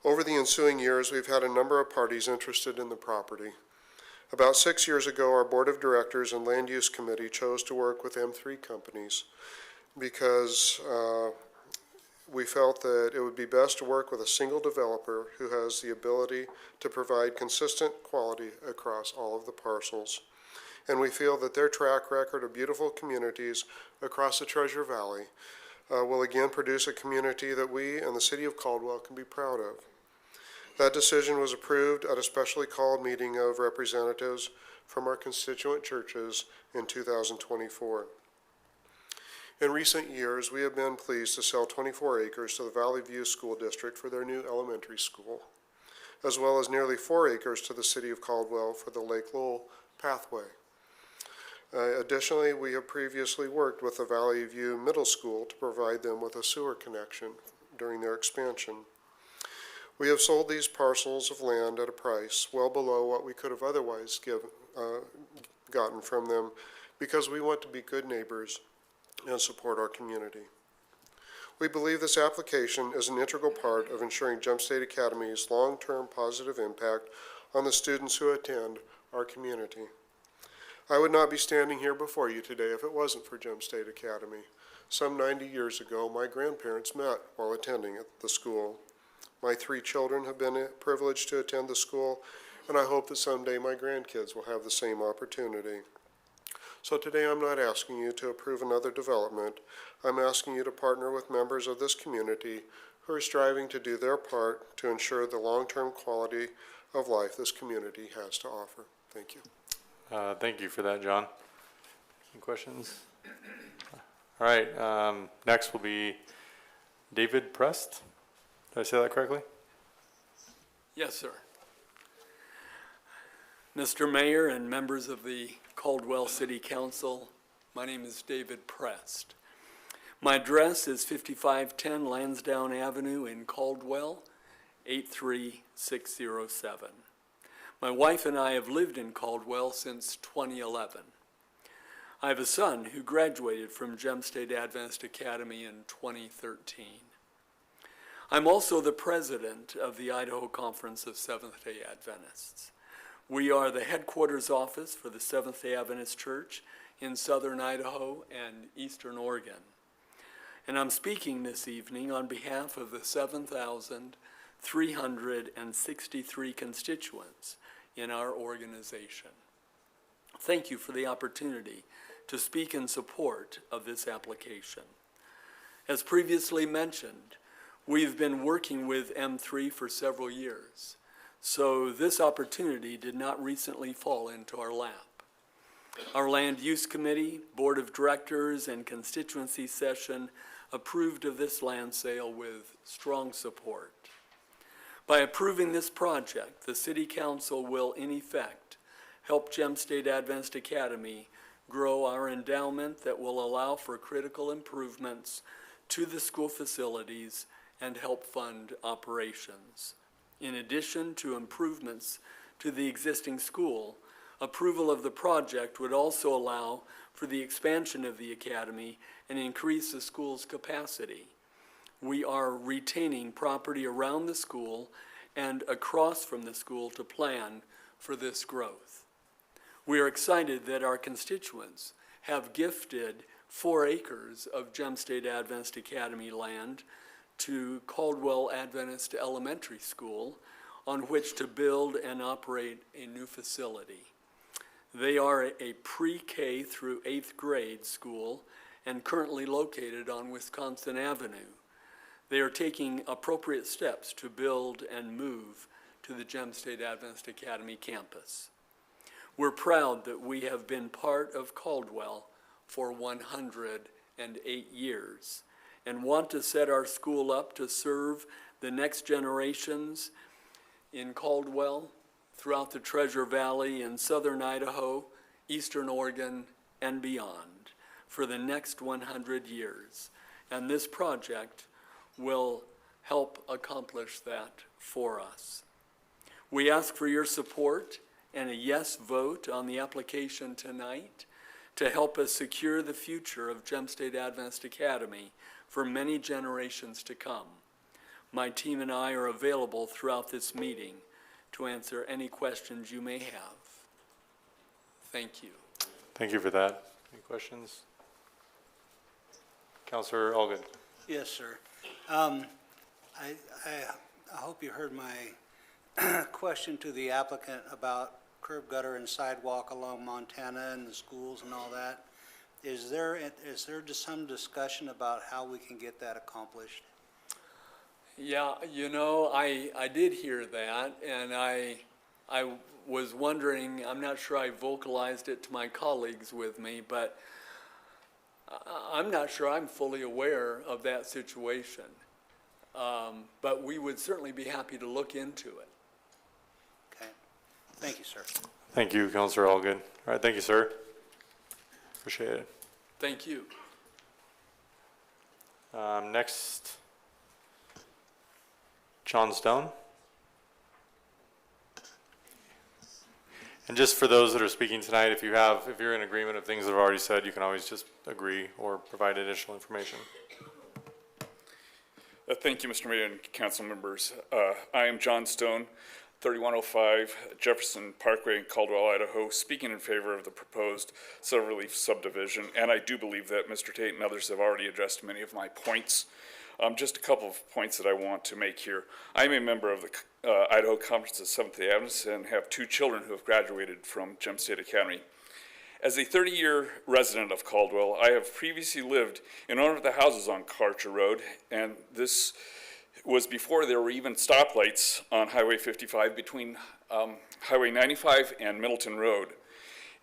Over the ensuing years, we've had a number of parties interested in the property. About 6 years ago, our board of directors and land use committee chose to work with M3 companies because we felt that it would be best to work with a single developer who has the ability to provide consistent quality across all of the parcels. And we feel that their track record of beautiful communities across the Treasure Valley will again produce a community that we and the city of Caldwell can be proud of. That decision was approved at a specially called meeting of representatives from our constituent churches in 2024. In recent years, we have been pleased to sell 24 acres to the Valley View School District for their new elementary school, as well as nearly 4 acres to the city of Caldwell for the Lake Lowell pathway. Additionally, we have previously worked with the Valley View Middle School to provide them with a sewer connection during their expansion. We have sold these parcels of land at a price well below what we could have otherwise gotten from them because we want to be good neighbors and support our community. We believe this application is an integral part of ensuring Gem State Academy's long-term positive impact on the students who attend our community. I would not be standing here before you today if it wasn't for Gem State Academy. Some 90 years ago, my grandparents met while attending at the school. My 3 children have been privileged to attend the school, and I hope that someday my grandkids will have the same opportunity. So today I'm not asking you to approve another development. I'm asking you to partner with members of this community who are striving to do their part to ensure the long-term quality of life this community has to offer. Thank you. Thank you for that, John. Any questions? All right, next will be David Prest. Did I say that correctly? Yes, sir. Mr. Mayor and members of the Caldwell City Council, my name is David Prest. My address is 5510 Lansdowne Avenue in Caldwell, 83607. My wife and I have lived in Caldwell since 2011. I have a son who graduated from Gem State Adventist Academy in 2013. I'm also the president of the Idaho Conference of Seventh-day Adventists. We are the headquarters office for the Seventh-day Adventist Church in southern Idaho and eastern Oregon. And I'm speaking this evening on behalf of the 7,363 constituents in our organization. Thank you for the opportunity to speak in support of this application. As previously mentioned, we've been working with M3 for several years, so this opportunity did not recently fall into our lap. Our Land Use Committee, Board of Directors, and constituency session approved of this land sale with strong support. By approving this project, the City Council will, in effect, help Gem State Adventist Academy grow our endowment that will allow for critical improvements to the school facilities and help fund operations. In addition to improvements to the existing school, approval of the project would also allow for the expansion of the academy and increase the school's capacity. We are retaining property around the school and across from the school to plan for this growth. We are excited that our constituents have gifted 4 acres of Gem State Adventist Academy land to Caldwell Adventist Elementary School on which to build and operate a new facility. They are a pre-K through 8th grade school and currently located on Wisconsin Avenue. They are taking appropriate steps to build and move to the Gem State Adventist Academy campus. We're proud that we have been part of Caldwell for 108 years and want to set our school up to serve the next generations in Caldwell, throughout the Treasure Valley, in southern Idaho, eastern Oregon, and beyond for the next 100 years. And this project will help accomplish that for us. We ask for your support and a yes vote on the application tonight to help us secure the future of Gem State Adventist Academy for many generations to come. My team and I are available throughout this meeting to answer any questions you may have. Thank you. Thank you for that. Any questions? Councilor Allgood. Yes, sir. I hope you heard my question to the applicant about curb gutter and sidewalk along Montana and the schools and all that. Is there just some discussion about how we can get that accomplished? Yeah, you know, I did hear that, and I was wondering, I'm not sure I vocalized it to my colleagues with me, but I'm not sure I'm fully aware of that situation. But we would certainly be happy to look into it. Okay. Thank you, sir. Thank you, Councilor Allgood. All right, thank you, sir. Appreciate it. Thank you. Next, John Stone. And just for those that are speaking tonight, if you're in agreement of things that I've already said, you can always just agree or provide additional information. Thank you, Mr. Mayor and council members. I am John Stone, 3105 Jefferson Parkway in Caldwell, Idaho, speaking in favor of the proposed Silverleaf subdivision. And I do believe that Mr. Tate and others have already addressed many of my points. Just a couple of points that I want to make here. I'm a member of the Idaho Conference of Seventh-day Adventists and have 2 children who have graduated from Gem State Academy. As a 30-year resident of Caldwell, I have previously lived in one of the houses on Karcher Road, and this was before there were even stoplights on Highway 55 between Highway 95 and Middleton Road.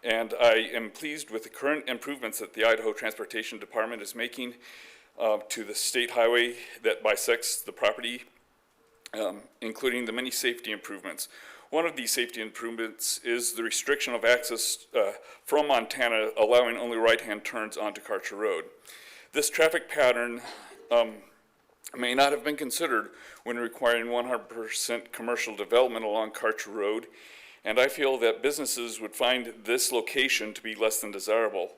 And I am pleased with the current improvements that the Idaho Transportation Department is making to the state highway that bisects the property, including the many safety improvements. One of these safety improvements is the restriction of access from Montana, allowing only right-hand turns onto Karcher Road. This traffic pattern may not have been considered when requiring 100% commercial development along Karcher Road, and I feel that businesses would find this location to be less than desirable.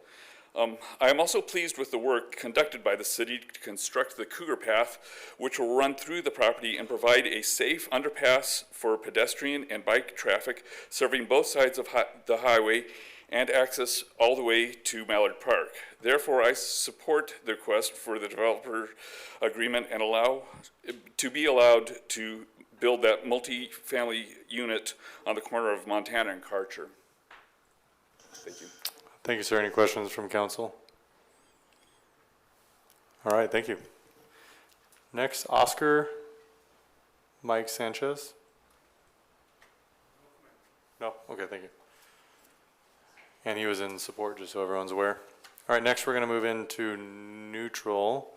I am also pleased with the work conducted by the city to construct the Cougar Path, which will run through the property and provide a safe underpass for pedestrian and bike traffic, serving both sides of the highway and access all the way to Mallard Park. Therefore, I support the request for the developer agreement and be allowed to build that multi-family unit on the corner of Montana and Karcher. Thank you. Thank you, sir. Any questions from council? All right, thank you. Next, Oscar Mike Sanchez. No? Okay, thank you. And he was in support, just so everyone's aware. All right, next we're going to move into neutral.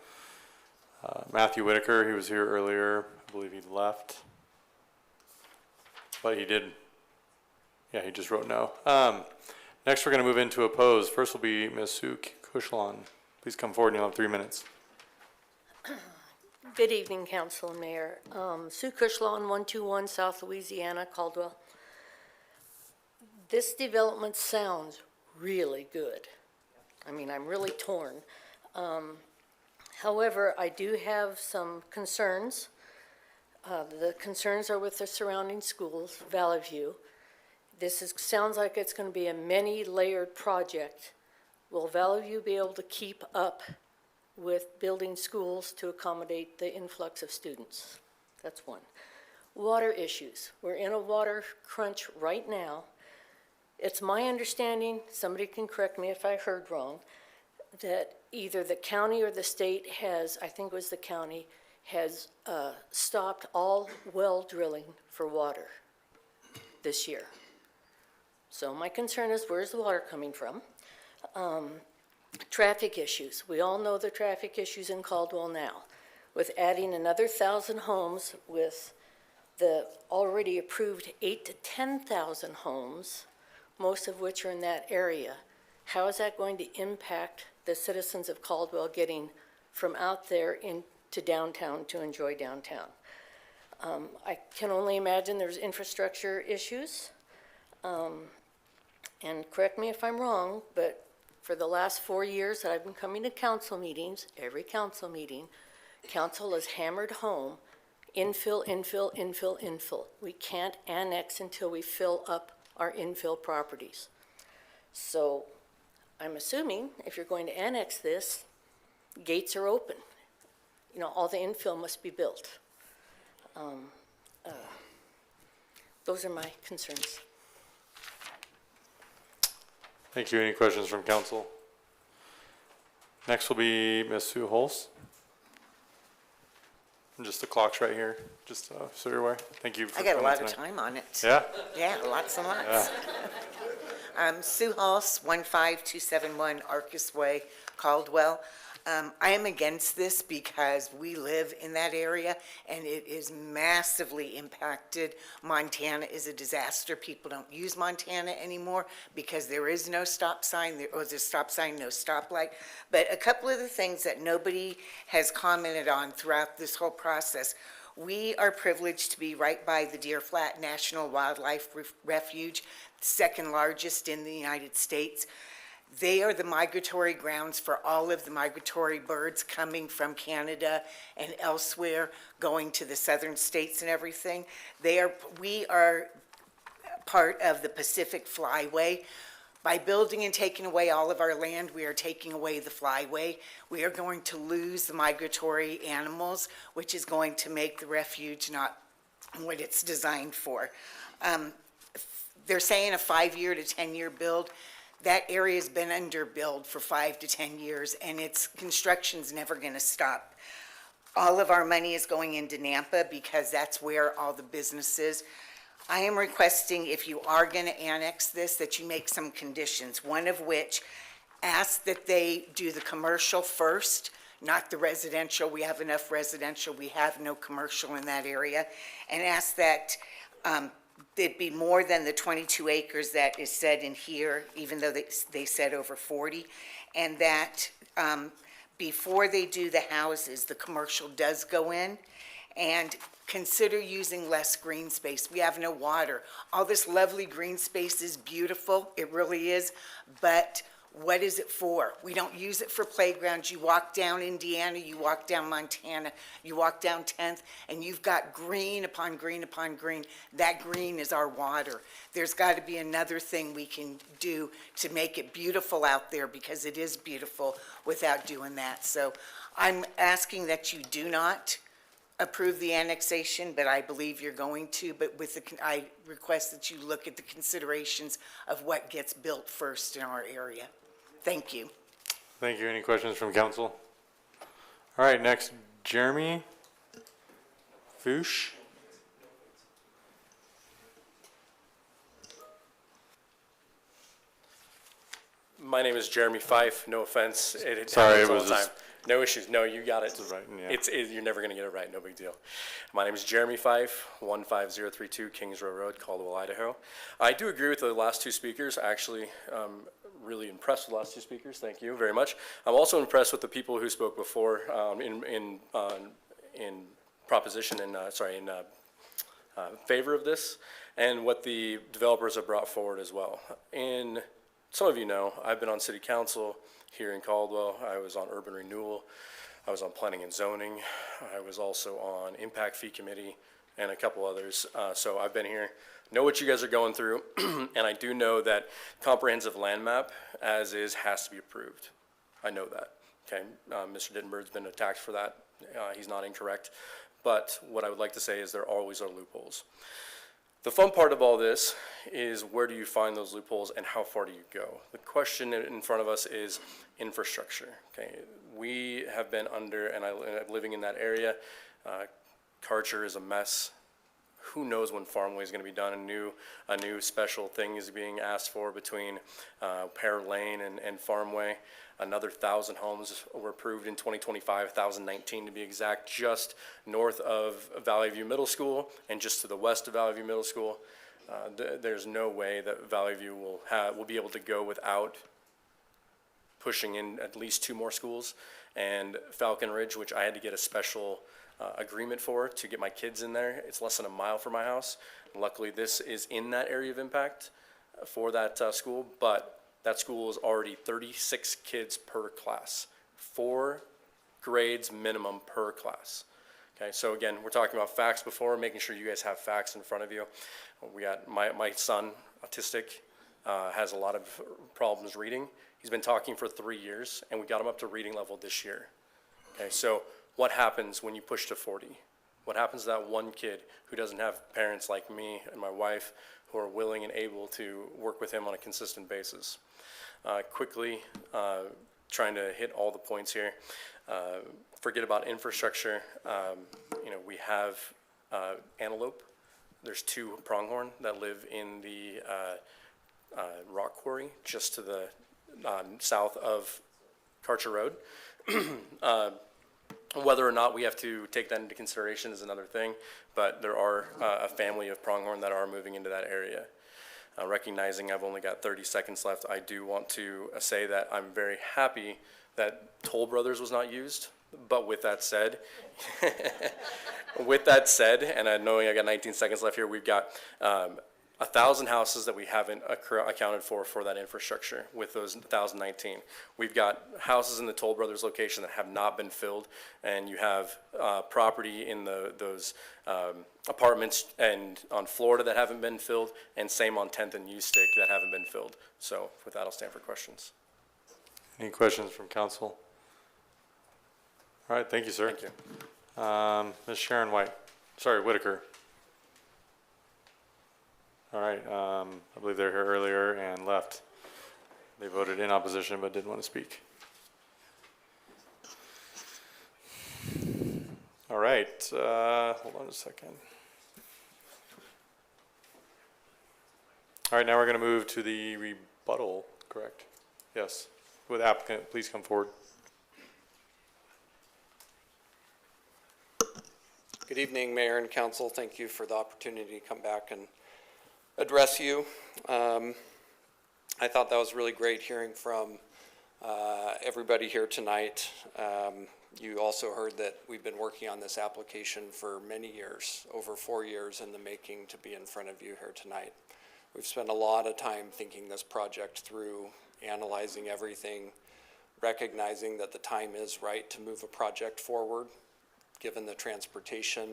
Matthew Whitaker, he was here earlier. I believe he left. But he did Yeah, he just wrote no. Next, we're going to move into opposed. First will be Ms. Sue Kushlon. Please come forward, and you'll have 3 minutes. Good evening, Council and Mayor. Sue Kushlon, 121 South Louisiana, Caldwell. This development sounds really good. I mean, I'm really torn. However, I do have some concerns. The concerns are with the surrounding schools, Valley View. Sounds like it's going to be a many-layered project. Will Valley View be able to keep up with building schools to accommodate the influx of students? That's one. Water issues. We're in a water crunch right now. It's my understanding, somebody can correct me if I heard wrong, that either the county or the state has, I think it was the county, has stopped all well drilling for water this year. So my concern is, where's the water coming from? Traffic issues. We all know the traffic issues in Caldwell now. With adding another 1,000 homes, with the already approved 8,000 to 10,000 homes, most of which are in that area, how is that going to impact the citizens of Caldwell getting from out there into downtown to enjoy downtown? I can only imagine there's infrastructure issues. And correct me if I'm wrong, but for the last 4 years that I've been coming to council meetings, every council meeting, council has hammered home infill, infill, infill, infill. We can't annex until we fill up our infill properties. So I'm assuming if you're going to annex this, gates are open. You know, all the infill must be built. Those are my concerns. Thank you. Any questions from council? Next will be Ms. Sue Holst. And just the clock's right here, just so you're aware. Thank you for I got a coming lot of tonight. time on it. Yeah? Yeah, lots and lots. Sue Halls, 15271 Arcus Way, Caldwell. I am against this because we live in that area and it is massively impacted. Montana is a disaster. People don't use Montana anymore because there is no stop sign. There was a stop sign, no stoplight. But a couple of the things that nobody has commented on throughout this whole process. We are privileged to be right by the Deer Flat National Wildlife Refuge, second largest in the United States. They are the migratory grounds for all of the migratory birds coming from Canada and elsewhere, going to the southern states and everything. We are part of the Pacific Flyway. By building and taking away all of our land, we are taking away the flyway. We are going to lose the migratory animals, which is going to make the refuge not what it's designed for. They're saying a 5-year to 10-year build. That area's been under build for 5 to 10 years, and its construction's never gonna stop. All of our money is going into Nampa because that's where all the business is. I am requesting, if you are gonna annex this, that you make some conditions, one of which ask that they do the commercial first, not the residential. We have enough residential, we have no commercial in that area, and ask that it'd be more than the 22 acres that is said in here, even though they said over 40, and that before they do the houses, the commercial does go in, and consider using less green space. We have no water. All this lovely green space is beautiful, it really is, but what is it for? We don't use it for playgrounds. You walk down Indiana, you walk down Montana, you walk down 10th, and you've got green upon green upon green. That green is our water. There's got to be another thing we can do to make it beautiful out there, because it is beautiful without doing that. So I'm asking that you do not approve the annexation, but I believe you're going to, but I request that you look at the considerations of what gets built first in our area. Thank you. Thank you. Any questions from council? All right, next, Jeremy Foosh. My name is Jeremy Fife. No offense. Sorry, happens it all was the just time. No issues. No, you got it. Right, yeah. You're never going to get it right. No big deal. My name is Jeremy Fife, 15032 Kings Row Road, Caldwell, Idaho. I do agree with the last two speakers. Actually, really impressed with the last two speakers. Thank you very much. I'm also impressed with the people who spoke before in proposition and in favor of this, and what the developers have brought forward as well. And some of you know, I've been on city council here in Caldwell. I was on urban renewal. I was on planning and zoning. I was also on impact fee committee and a couple others. So I've been here, know what you guys are going through, and I do know that comprehensive land map as is has to be approved. I know that. Okay, Mr. Dittenberg's been attacked for that. He's not incorrect. But what I would like to say is there always are loopholes. The fun part of all this is where do you find those loopholes and how far do you go? The question in front of us is infrastructure. Okay, we have been under, and I'm living in that area. Karcher is a mess. Who knows when Farmway is going to be done? A new special thing is being asked for between Pear Lane and Farmway. Another 1,000 homes were approved in 2025, 1,019 to be exact, just north of Valley View Middle School and just to the west of Valley View Middle School. There's no way that Valley View will be able to go without pushing in at least 2 more schools. And Falcon Ridge, which I had to get a special agreement for to get my kids in there. It's less than a mile from my house. Luckily, this is in that area of impact for that school, but that school is already 36 kids per class, 4 grades minimum per class. Okay, so again, we're talking about facts before, making sure you guys have facts in front of you. We got my son, autistic, has a lot of problems reading. He's been talking for 3 years, and we got him up to reading level this year. Okay, so what happens when you push to 40? What happens to that one kid who doesn't have parents like me and my wife who are willing and able to work with him on a consistent basis? Quickly, trying to hit all the points here. Forget about infrastructure. We have antelope. There's 2 pronghorn that live in the rock quarry just to the south of Karcher Road. Whether or not we have to take that into consideration is another thing, but there are a family of pronghorn that are moving into that area. Recognizing I've only got 30 seconds left, I do want to say that I'm very happy that Toll Brothers was not used. But with that said, and knowing I got 19 seconds left here, we've got 1,000 houses that we haven't accounted for that infrastructure with those 1,019. We've got houses in the Toll Brothers location that have not been filled, and you have property in those apartments and on Florida that haven't been filled, and same on 10th and U Stick that haven't been filled. So with that, I'll stand for questions. Any questions from council? All right, thank you, sir. Thank you. Ms. Sharon Whitaker. All right, I believe they were here earlier and left. They voted in opposition but didn't want to speak. All right, hold on a second. All right, now we're going to move to the rebuttal, correct? Yes. Would the applicant please come forward? Good evening, Mayor and Council. Thank you for the opportunity to come back and address you. I thought that was really great hearing from everybody here tonight. You also heard that we've been working on this application for many years, over 4 years in the making to be in front of you here tonight. We've spent a lot of time thinking this project through, analyzing everything, recognizing that the time is right to move a project forward, given the transportation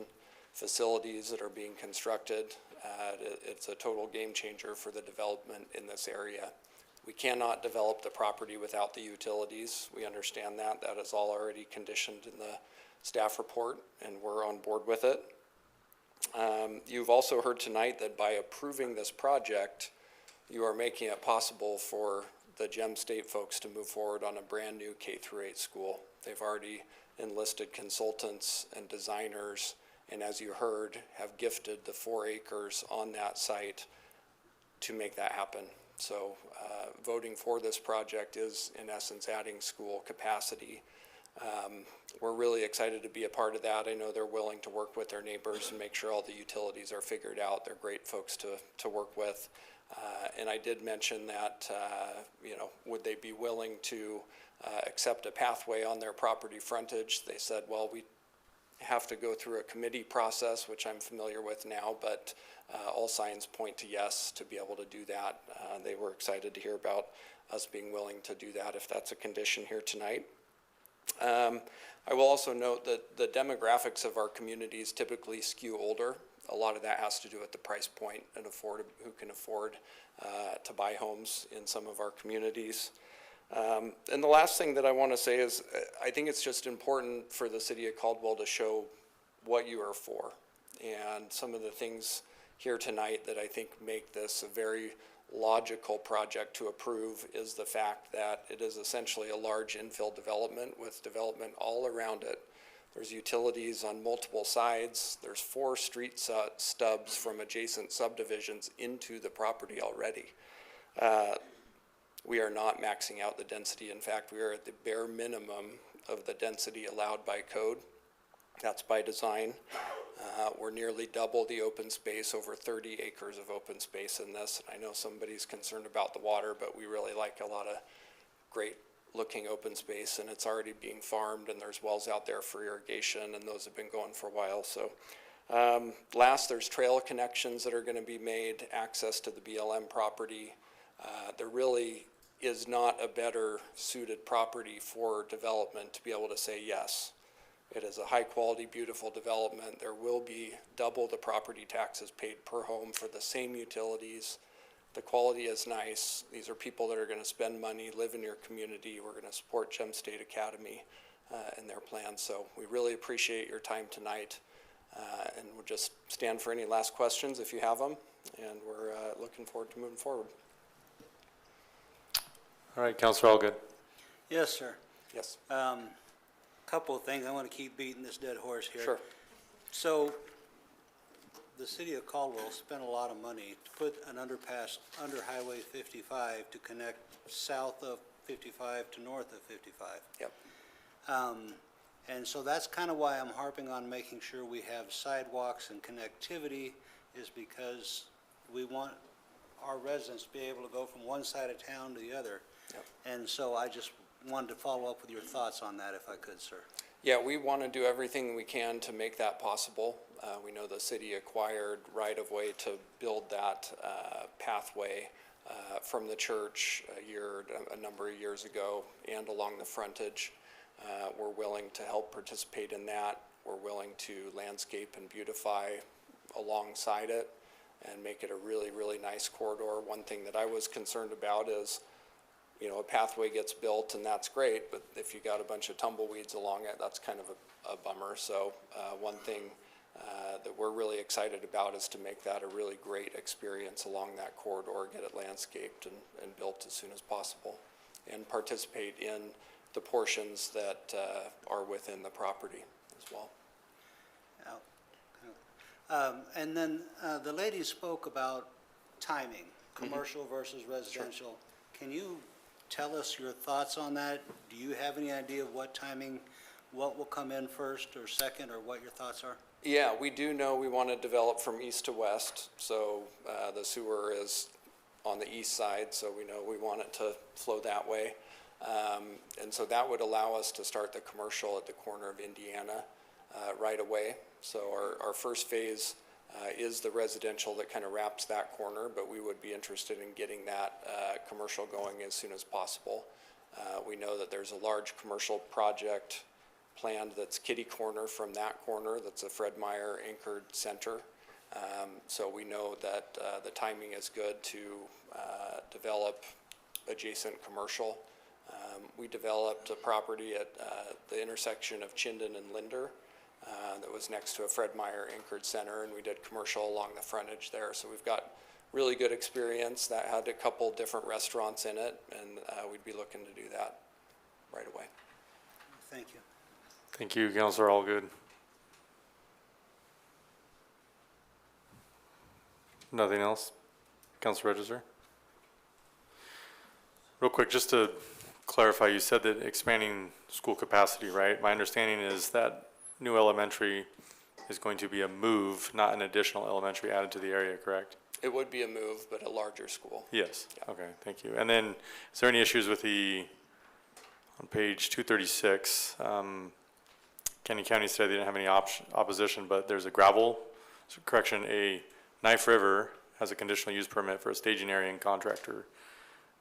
facilities that are being constructed. It's a total game changer for the development in this area. We cannot develop the property without the utilities. We understand that. That is all already conditioned in the staff report, and we're on board with it. You've also heard tonight that by approving this project, you are making it possible for the Gem State folks to move forward on a brand new K-8 school. They've already enlisted consultants and designers, and as you heard, have gifted the 4 acres on that site to make that happen. So voting for this project is in essence adding school capacity We're really excited to be a part of that. I know they're willing to work with their neighbors and make sure all the utilities are figured out. They're great folks to work with. And I did mention that, would they be willing to accept a pathway on their property frontage? They said, well, we have to go through a committee process, which I'm familiar with now, but all signs point to yes, to be able to do that. They were excited to hear about us being willing to do that if that's a condition here tonight. I will also note that the demographics of our communities typically skew older. A lot of that has to do with the price point and who can afford to buy homes in some of our communities. And the last thing that I want to say is I think it's just important for the city of Caldwell to show what you are for. And some of the things here tonight that I think make this a very logical project to approve is the fact that it is essentially a large infill development with development all around it. There's utilities on multiple sides. There's 4 street stubs from adjacent subdivisions into the property already. We are not maxing out the density. In fact, we are at the bare minimum of the density allowed by code. That's by design. We're nearly double the open space, over 30 acres of open space in this. And I know somebody's concerned about the water, but we really like a lot of great looking open space, and it's already being farmed, and there's wells out there for irrigation, and those have been going for a while. So last, there's trail connections that are going to be made, access to the BLM property. There really is not a better suited property for development to be able to say yes. It is a high quality, beautiful development. There will be double the property taxes paid per home for the same utilities. The quality is nice. These are people that are going to spend money, live in your community. We're going to support Gem State Academy and their plans. So we really appreciate your time tonight. And we'll just stand for any last questions if you have them. And we're looking forward to moving forward. All right, Councilor Allgood. Yes, sir. Yes. Couple of things. I want to keep beating this dead horse here. Sure. So the city of Caldwell spent a lot of money to put an underpass under Highway 55 to connect south of 55 to north of 55. Yep. And so that's kind of why I'm harping on making sure we have sidewalks and connectivity, is because we want our residents to be able to go from one side of town to the other. Yep. And so I just wanted to follow up with your thoughts on that if I could, sir. Yeah, we want to do everything we can to make that possible. We know the city acquired right-of-way to build that pathway from the church a number of years ago and along the frontage. We're willing to help participate in that. We're willing to landscape and beautify alongside it and make it a really, really nice corridor. One thing that I was concerned about is, you know, a pathway gets built and that's great, but if you got a bunch of tumbleweeds along it, that's kind of a bummer. So one thing that we're really excited about is to make that a really great experience along that corridor, get it landscaped and built as soon as possible, and participate in the portions that are within the property as well. And then the lady spoke about timing, commercial versus residential. Sure. Can you tell us your thoughts on that? Do you have any idea of what timing, what will come in first or second, or what your thoughts are? Yeah, we do know we want to develop from east to west, so the sewer is on the east side, so we know we want it to flow that way. And so that would allow us to start the commercial at the corner of Indiana right away. So our first phase is the residential that kind of wraps that corner, but we would be interested in getting that commercial going as soon as possible. We know that there's a large commercial project planned that's kitty corner from that corner. That's a Fred Meyer anchored center. So we know that the timing is good to develop adjacent commercial. We developed a property at the intersection of Chinden and Linder that was next to a Fred Meyer anchored center, and we did commercial along the frontage there. So we've got really good experience. That had a couple different restaurants in it, and we'd be looking to do that right away. Thank you. Thank you, Councilor Allgood. Nothing else? Councilor Register? Real quick, just to clarify, you said that expanding school capacity, right? My understanding is that new elementary is going to be a move, not an additional elementary added to the area, correct? It would be a move, but a larger school. Yes, okay, thank you. And then, is there any issues with on page 236, Kenny County said they didn't have any opposition, but there's a a Knife River has a conditional use permit for a staging area and contractor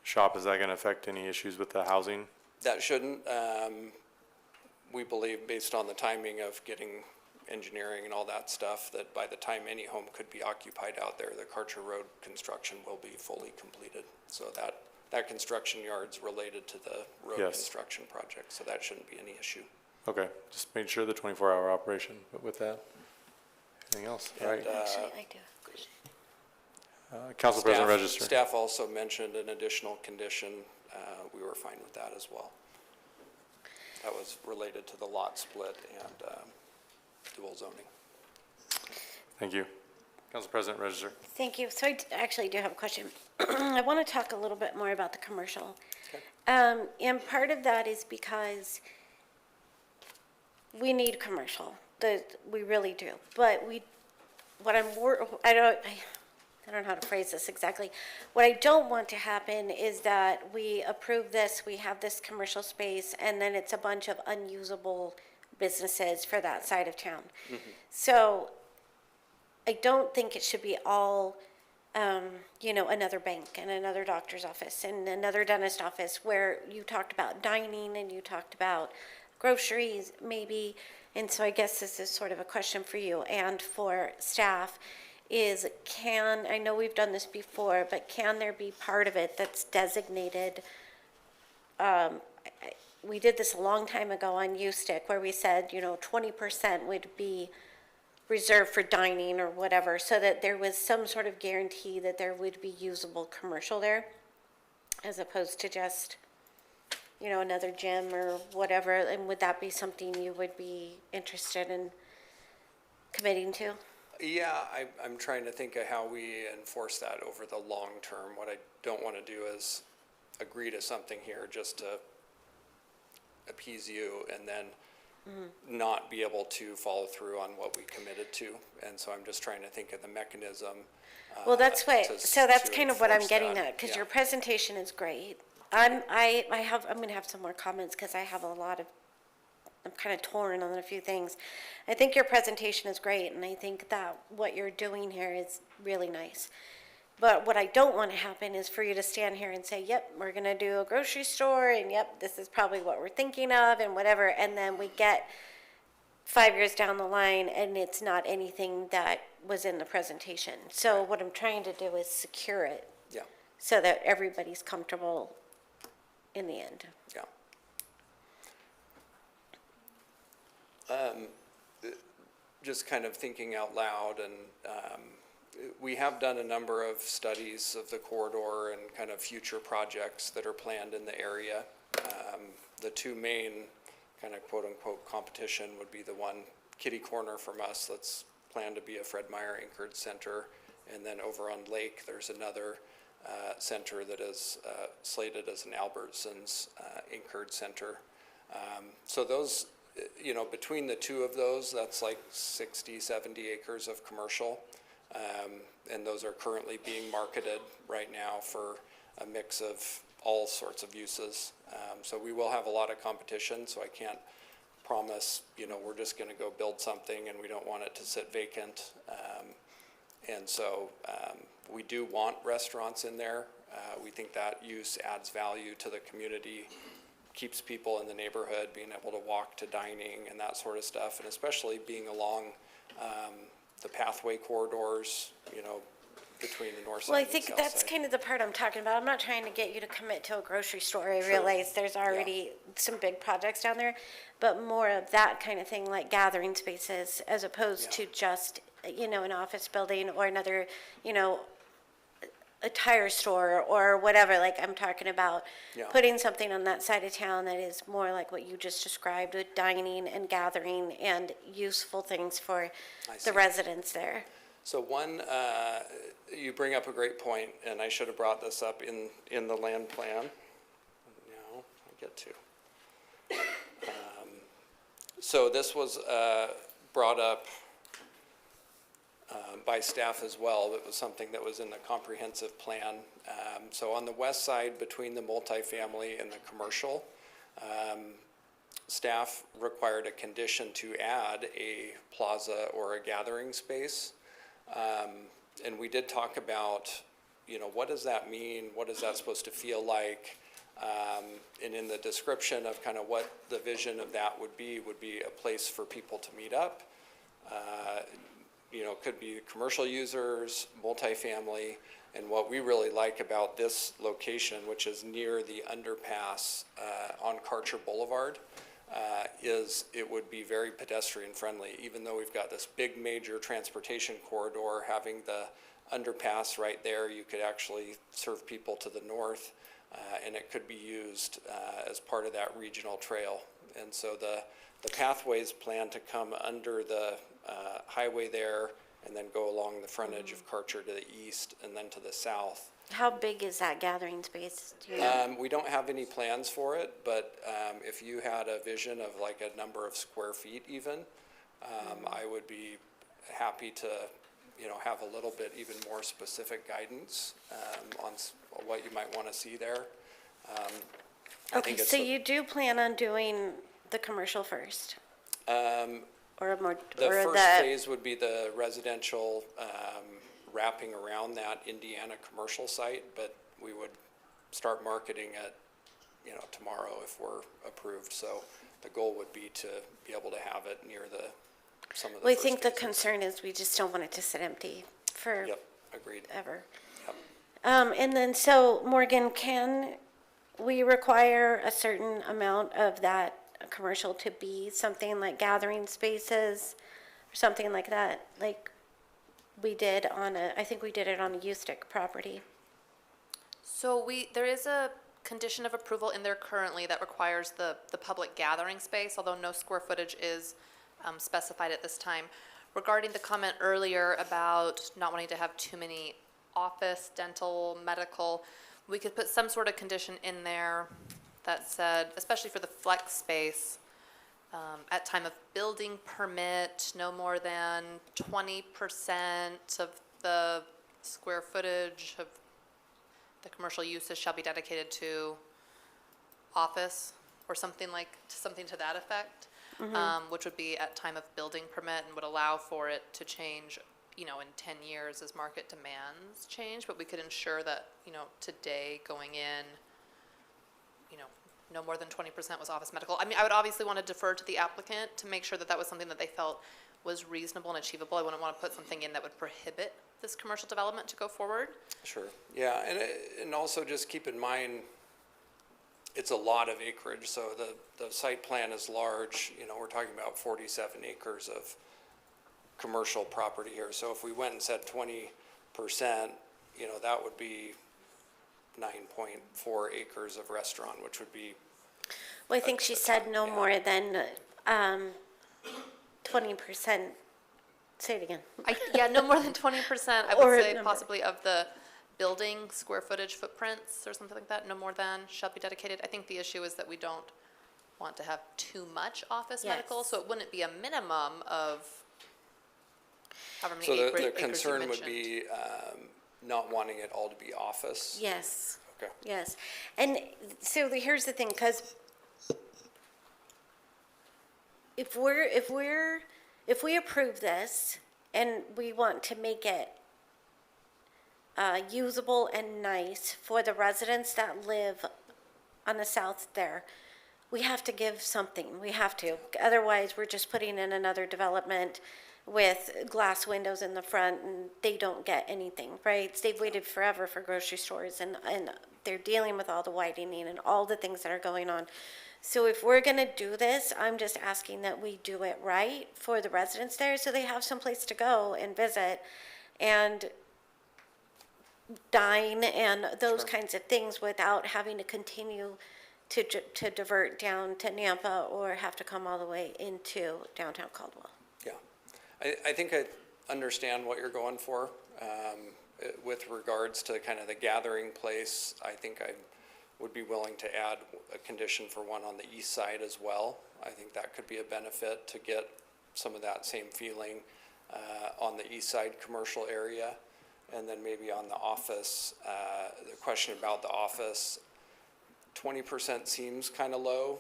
shop. Is that gonna affect any issues with the housing? That shouldn't. We believe, based on the timing of getting engineering and all that stuff, that by the time any home could be occupied out there, the Karcher Road construction will be fully completed. So that construction yard's related to the road Yes. construction project, so that shouldn't be any issue. Okay, just made sure the 24-hour operation, but with that, anything else? All right. Actually, I do. Council President Register. Staff also mentioned an additional condition. We were fine with that as well. That was related to the lot split and dual zoning. Thank you. Council President Register. Thank you. So I actually do have a question. I want to talk a little bit more about the commercial. And part of that is because we need commercial. We really do. But I don't know how to phrase this exactly. What I don't want to happen is that we approve this, we have this commercial space, and then it's a bunch of unusable businesses for that side of town. So I don't think it should be all, another bank and another doctor's office and another dentist office where you talked about dining and you talked about groceries maybe. And so I guess this is sort of a question for you and for staff is I know we've done this before, but can there be part of it that's designated? We did this a long time ago on U-Stick where we said, 20% would be reserved for dining or whatever, so that there was some sort of guarantee that there would be usable commercial there, as opposed to just, another gym or whatever. And would that be something you would be interested in committing to? Yeah, I'm trying to think of how we enforce that over the long term. What I don't want to do is agree to something here just to appease you and then not be able to follow through on what we committed to. And so I'm just trying to think of the mechanism. Well, that's kind of what I'm getting at, because Yeah. your presentation is great. I'm going to have some more comments because I'm kind of torn on a few things. I think your presentation is great, and I think that what you're doing here is really nice. But what I don't want to happen is for you to stand here and say, yep, we're going to do a grocery store, and yep, this is probably what we're thinking of, and whatever, and then we get 5 years down the line, and it's not anything that was in the presentation. So what I'm trying to do is secure it. Yeah. So that everybody's comfortable in the end. Yeah. Just kind of thinking out loud, and we have done a number of studies of the corridor and kind of future projects that are planned in the area. The two main kind of quote-unquote competition would be the one kitty corner from us that's planned to be a Fred Meyer anchored center, and then over on Lake there's another center that is slated as an Albertsons anchored center. So those, between the two of those, that's like 60, 70 acres of commercial. And those are currently being marketed right now for a mix of all sorts of uses. So we will have a lot of competition, so I can't promise, we're just gonna go build something and we don't want it to sit vacant. And so we do want restaurants in there. We think that use adds value to the community, keeps people in the neighborhood being able to walk to dining and that sort of stuff, and especially being along the pathway corridors, between the north side Well, I and the think south that's side. kind of the part I'm talking about. I'm not trying to get you to commit to a grocery store. I realize there's already some big projects down there, but more of that kind of thing, like gathering spaces, as opposed to just, an office building or another, a tire store or whatever. Like I'm talking about putting something on that side of town that is more like what you just described, with dining and gathering and useful things for the residents there. So one, you bring up a great point, and I should have brought this up in the land plan. No, I get to. So this was brought up by staff as well. It was something that was in the comprehensive plan. So on the west side, between the multifamily and the commercial, staff required a condition to add a plaza or a gathering space. And we did talk about, you know, what does that mean? What is that supposed to feel like? And in the description of kind of what the vision of that would be a place for people to meet up. You know, could be commercial users, multifamily, and what we really like about this location, which is near the underpass on Karcher Boulevard, is it would be very pedestrian friendly. Even though we've got this big major transportation corridor, having the underpass right there, you could actually serve people to the north, and it could be used as part of that regional trail. And so the pathways plan to come under the highway there and then go along the frontage of Karcher to the east and then to the south. How big is that gathering space? Do you know? We don't have any plans for it, but if you had a vision of like a number of square feet even, I would be happy to, you know, have a little bit even more specific guidance on what you might want to see there. Okay, so you do plan on doing the commercial first? Or more, The or first the, phase would be the residential wrapping around that Indiana commercial site, but we would start marketing it, you know, tomorrow if we're approved. So the goal would be to be able to have it near some of the we first think the phases. concern is we just don't want it to sit empty for Yep, agreed. ever. Yep. And then, so Morgan, can we require a certain amount of that commercial to be something like gathering spaces or something like that? Like we did on I think we did it on a U-Stick property. So there is a condition of approval in there currently that requires the public gathering space, although no square footage is specified at this time. Regarding the comment earlier about not wanting to have too many office, dental, medical, we could put some sort of condition in there that said, especially for the flex space, at time of building permit, no more than 20% of the square footage of the commercial uses shall be dedicated to office, or something to that effect, which would be at time of building permit and would allow for it to change, you know, in 10 years as market demands change. But we could ensure that, you know, today going in, you know, no more than 20% was office medical. I mean, I would obviously want to defer to the applicant to make sure that that was something that they felt was reasonable and achievable. I wouldn't want to put something in that would prohibit this commercial development to go forward. Sure, yeah, and also just keep in mind, it's a lot of acreage, so the site plan is large. You know, we're talking about 47 acres of commercial property here. So if we went and said 20%, you know, that would be 9.4 acres of restaurant, which would be. Well, I think she said no more than 20%. Say it again. Yeah, no more than 20%, I Or would say number. possibly of the building square footage footprints or something like that, no more than shall be dedicated. I think the issue is that we don't want to have too much office medical, Yes. so it wouldn't be a minimum of however many So acres the you concern would mentioned. be not wanting it all to be office? Yes. Okay. Yes. And so here's the thing, because if we approve this and we want to make it usable and nice for the residents that live on the south there, we have to give something. We have to. Otherwise, we're just putting in another development with glass windows in the front and they don't get anything, right? They've waited forever for grocery stores and they're dealing with all the widening and all the things that are going on. So if we're gonna do this, I'm just asking that we do it right for the residents there so they have some place to go and visit and dine and those kinds of things without having to continue to divert down to Nampa or have to come all the way into downtown Caldwell. Yeah, I think I understand what you're going for. With regards to kind of the gathering place, I think I would be willing to add a condition for one on the east side as well. I think that could be a benefit to get some of that same feeling on the east side commercial area. And then maybe on the office, the question about the office, 20% seems kind of low.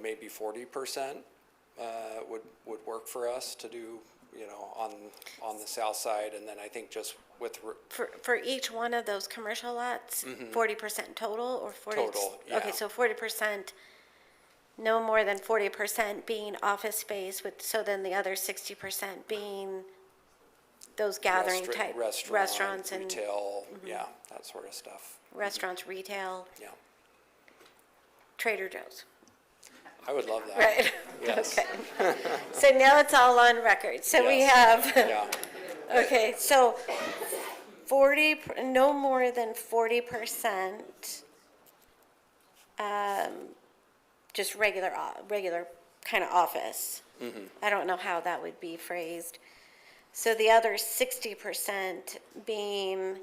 Maybe 40% would work for us to do, on the south side. And then I think just with For each one of those commercial lots, 40% total or 40? Total, yeah. Okay, so 40%, no more than 40% being office space so then the other 60% being those gathering type restaurants and. Retail, yeah, that sort of stuff. Restaurants, retail. Yeah. Trader Joe's. I would love that. Right. Yes. Okay. So now it's all on record. So we have, Yeah. okay, so 40, no more than 40%, just regular kind of office. I don't know how that would be phrased. So the other 60% being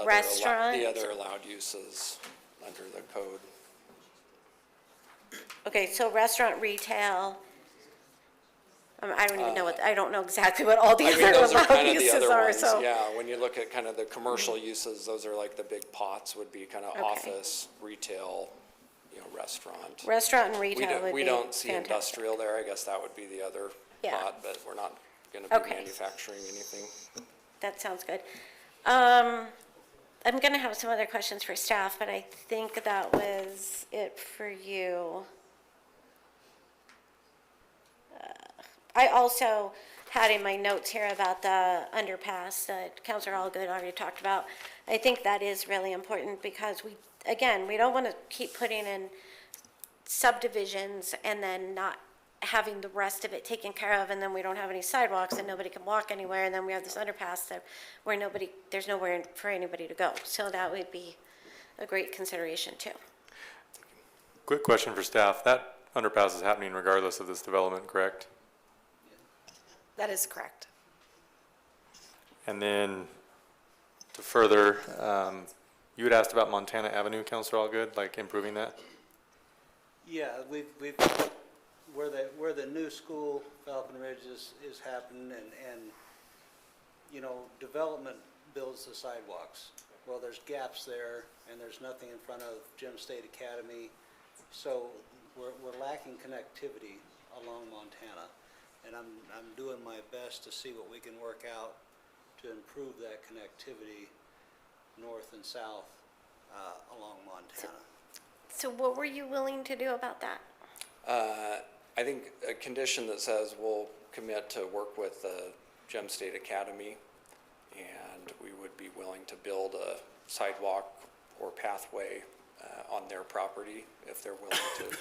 restaurant? The other allowed uses under the code. Okay, so restaurant, retail, I don't even know I don't know exactly what all the other Those are allowed kind of the uses other are, ones, so. yeah. When you look at kind of the commercial uses, those are like the big pots would be kind of Okay. office, retail, restaurant. Restaurant and retail would be We don't see fantastic. industrial there. I guess that would be the other Yeah. pot, but we're not going to be Okay. manufacturing anything. That sounds good. I'm gonna have some other questions for staff, but I think that was it for you. I also had in my notes here about the underpass that Councilor Allgood already talked about. I think that is really important because we don't want to keep putting in subdivisions and then not having the rest of it taken care of, and then we don't have any sidewalks and nobody can walk anywhere, and then we have this underpass where there's nowhere for anybody to go. So that would be a great consideration too. Quick question for staff. That underpass is happening regardless of this development, correct? That is correct. And then to further, you had asked about Montana Avenue, Councilor Allgood, like improving that? Yeah, we've where the new school, Falcon Ridge, is happening, and development builds the sidewalks. Well, there's gaps there, and there's nothing in front of Gem State Academy, so we're lacking connectivity along Montana, and I'm doing my best to see what we can work out to improve that connectivity north and south along Montana. So what were you willing to do about that? I think a condition that says we'll commit to work with the Gem State Academy, and we would be willing to build a sidewalk or pathway on their property if they're willing to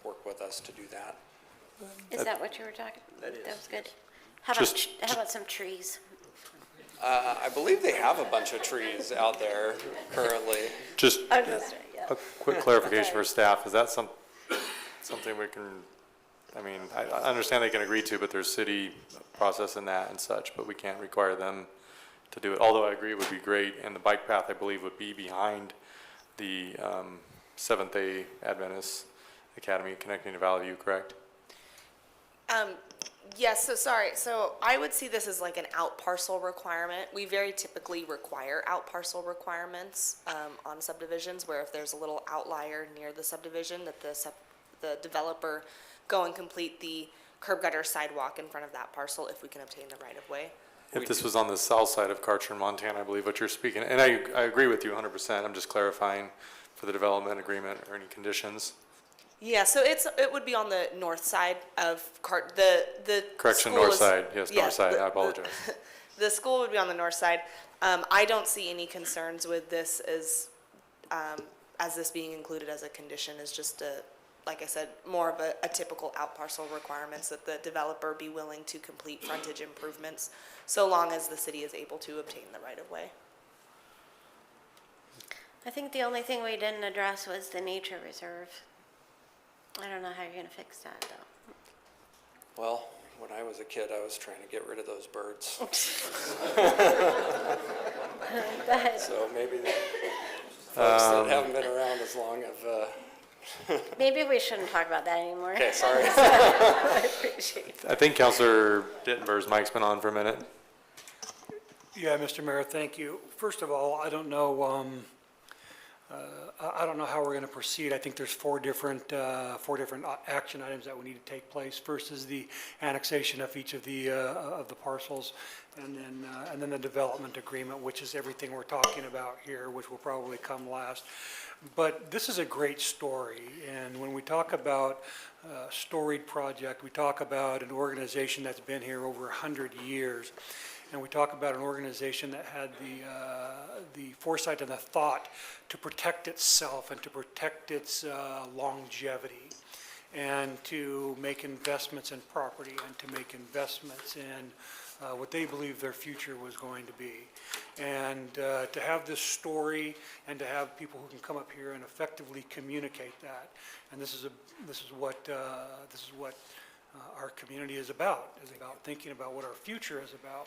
work with us to do that. Is that what you were talking? That is. That was good. How about some trees? I believe they have a bunch of trees out there currently. Just Oh, that's right, yeah. a quick clarification for staff. Is that something we can, I understand they can agree to, but there's city process in that and such, but we can't require them to do it. Although I agree it would be great, and the bike path, I believe, would be behind the Seventh-day Adventist Academy connecting to Valley View, correct? Yes, so I would see this as like an out parcel requirement. We very typically require out parcel requirements on subdivisions, where if there's a little outlier near the subdivision, that the developer go and complete the curb gutter sidewalk in front of that parcel if we can obtain the right of way. If this was on the south side of Carter, Montana, I believe what you're speaking, and I agree with you 100%. I'm just clarifying for the development agreement or any conditions. Yeah, so it would be on the north side of the Correction, school north is- side. Yes, yeah, north side. I apologize. The school would be on the north side. I don't see any concerns with this as this being included as a condition. Is just like I said, more of a typical out parcel requirements that the developer be willing to complete frontage improvements, so long as the city is able to obtain the right of way. I think the only thing we didn't address was the nature reserve. I don't know how you're gonna fix that, though. Well, when I was a kid, I was trying to get rid of those birds. ahead. So maybe the folks that haven't been around as long have, Maybe we shouldn't talk about that anymore. okay, sorry. I appreciate it. I think Counselor Dittenberg's mic's been on for a minute. Yeah, Mr. Mayor, thank you. First of all, I don't know how we're going to proceed. I think there's four different action items that would need to take place. First is the annexation of each of the parcels, and then the development agreement, which is everything we're talking about here, which will probably come last. But this is a great story, and when we talk about a storied project, we talk about an organization that's been here over 100 years. And we talk about an organization that had the foresight and the thought to protect itself and to protect its longevity, and to make investments in property and to make investments in what they believe their future was going to be. And to have this story and to have people who can come up here and effectively communicate that. And this is what our community is about thinking about what our future is about.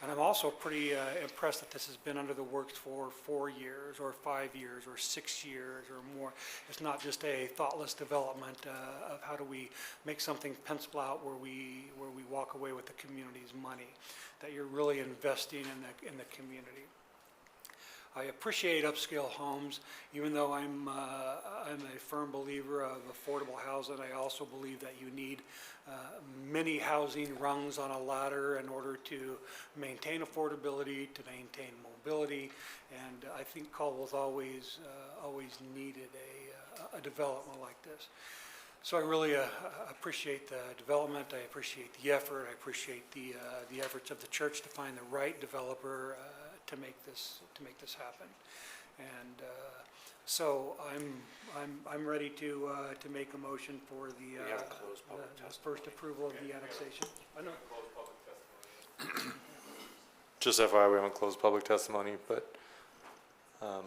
And I'm also pretty impressed that this has been under the works for 4 years or 5 years or 6 years or more. It's not just a thoughtless development of how do we make something pencil out where we walk away with the community's money, that you're really investing in the community. I appreciate upscale homes, even though I'm a firm believer of affordable housing. I also believe that you need many housing rungs on a ladder in order to maintain affordability, to maintain mobility, and I think Caldwell's always needed a development like this. So I really appreciate the development. I appreciate the effort. I appreciate the efforts of the church to find the right developer to make this happen. And so I'm ready to make a motion for the first approval of the annexation. I know. Just FYI, we haven't closed public testimony, but are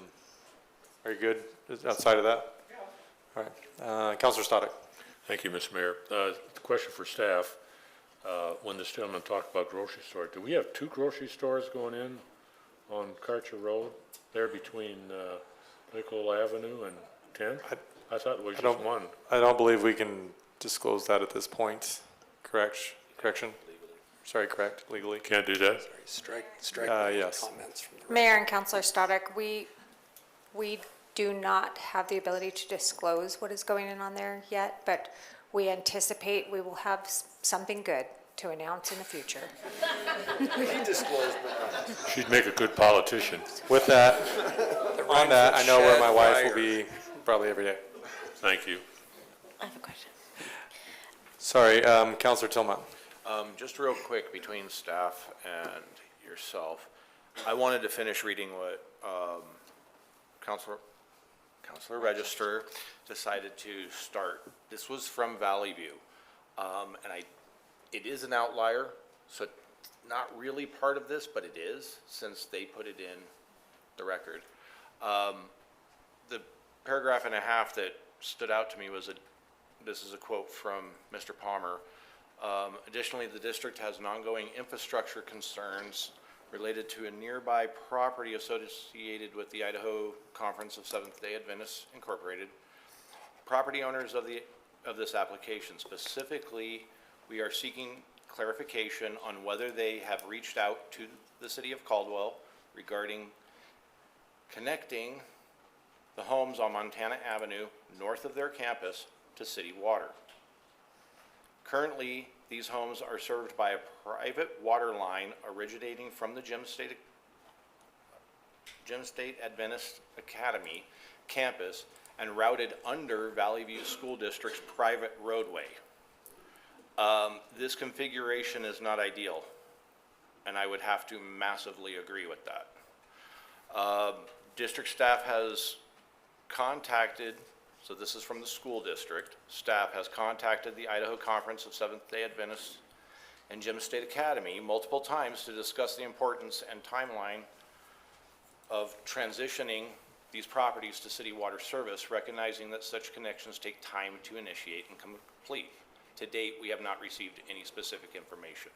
you good outside of that? Yeah. All right. Counselor Stoddard. Thank you, Mr. Mayor. The question for staff, when this gentleman talked about grocery store, do we have 2 grocery stores going in on Karcher Road, there between Nickel Avenue and 10th? I thought it was just one. I don't believe we can disclose that at this point. Correction? Sorry, correct, legally. Can't do that? Strike yes. comments from the Mayor and Councilor Stoddard, we do not have the ability to disclose what is going on there yet, but we anticipate we will have something good to announce in the future. She'd make a good politician. With that, on that, I know where my wife will be probably every day. Thank you. I have a question. Sorry, Counselor Tillman. Just real quick, between staff and yourself, I wanted to finish reading what Counselor Register decided to start. This was from Valley View, and it is an outlier, so not really part of this, but it is, since they put it in the record. The paragraph and a half that stood out to me was this is a quote from Mr. Palmer. Additionally, the district has an ongoing infrastructure concerns related to a nearby property associated with the Idaho Conference of Seventh-day Adventists Incorporated. Property owners of this application, specifically, we are seeking clarification on whether they have reached out to the city of Caldwell regarding connecting the homes on Montana Avenue north of their campus to city water. Currently, these homes are served by a private water line originating from the Gem State Adventist Academy campus and routed under Valley View School District's private roadway. This configuration is not ideal, and I would have to massively agree with that. District staff has contacted, so this is from the school district, staff has contacted the Idaho Conference of Seventh-day Adventists and Gem State Academy multiple times to discuss the importance and timeline of transitioning these properties to city water service, recognizing that such connections take time to initiate and complete. To date, we have not received any specific information.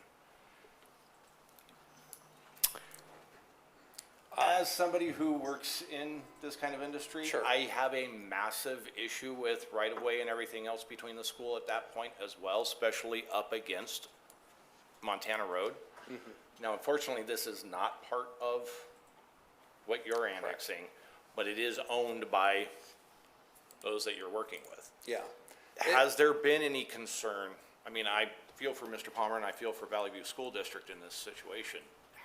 as somebody who works in this kind of industry, Sure. I have a massive issue with right-of-way and everything else between the school at that point as well, especially up against Montana Road. Now, unfortunately, this is not part of what you're annexing, but it is owned by those that you're working with. Yeah. Has there been any concern? I mean, I feel for Mr. Palmer and I feel for Valley View School District in this situation.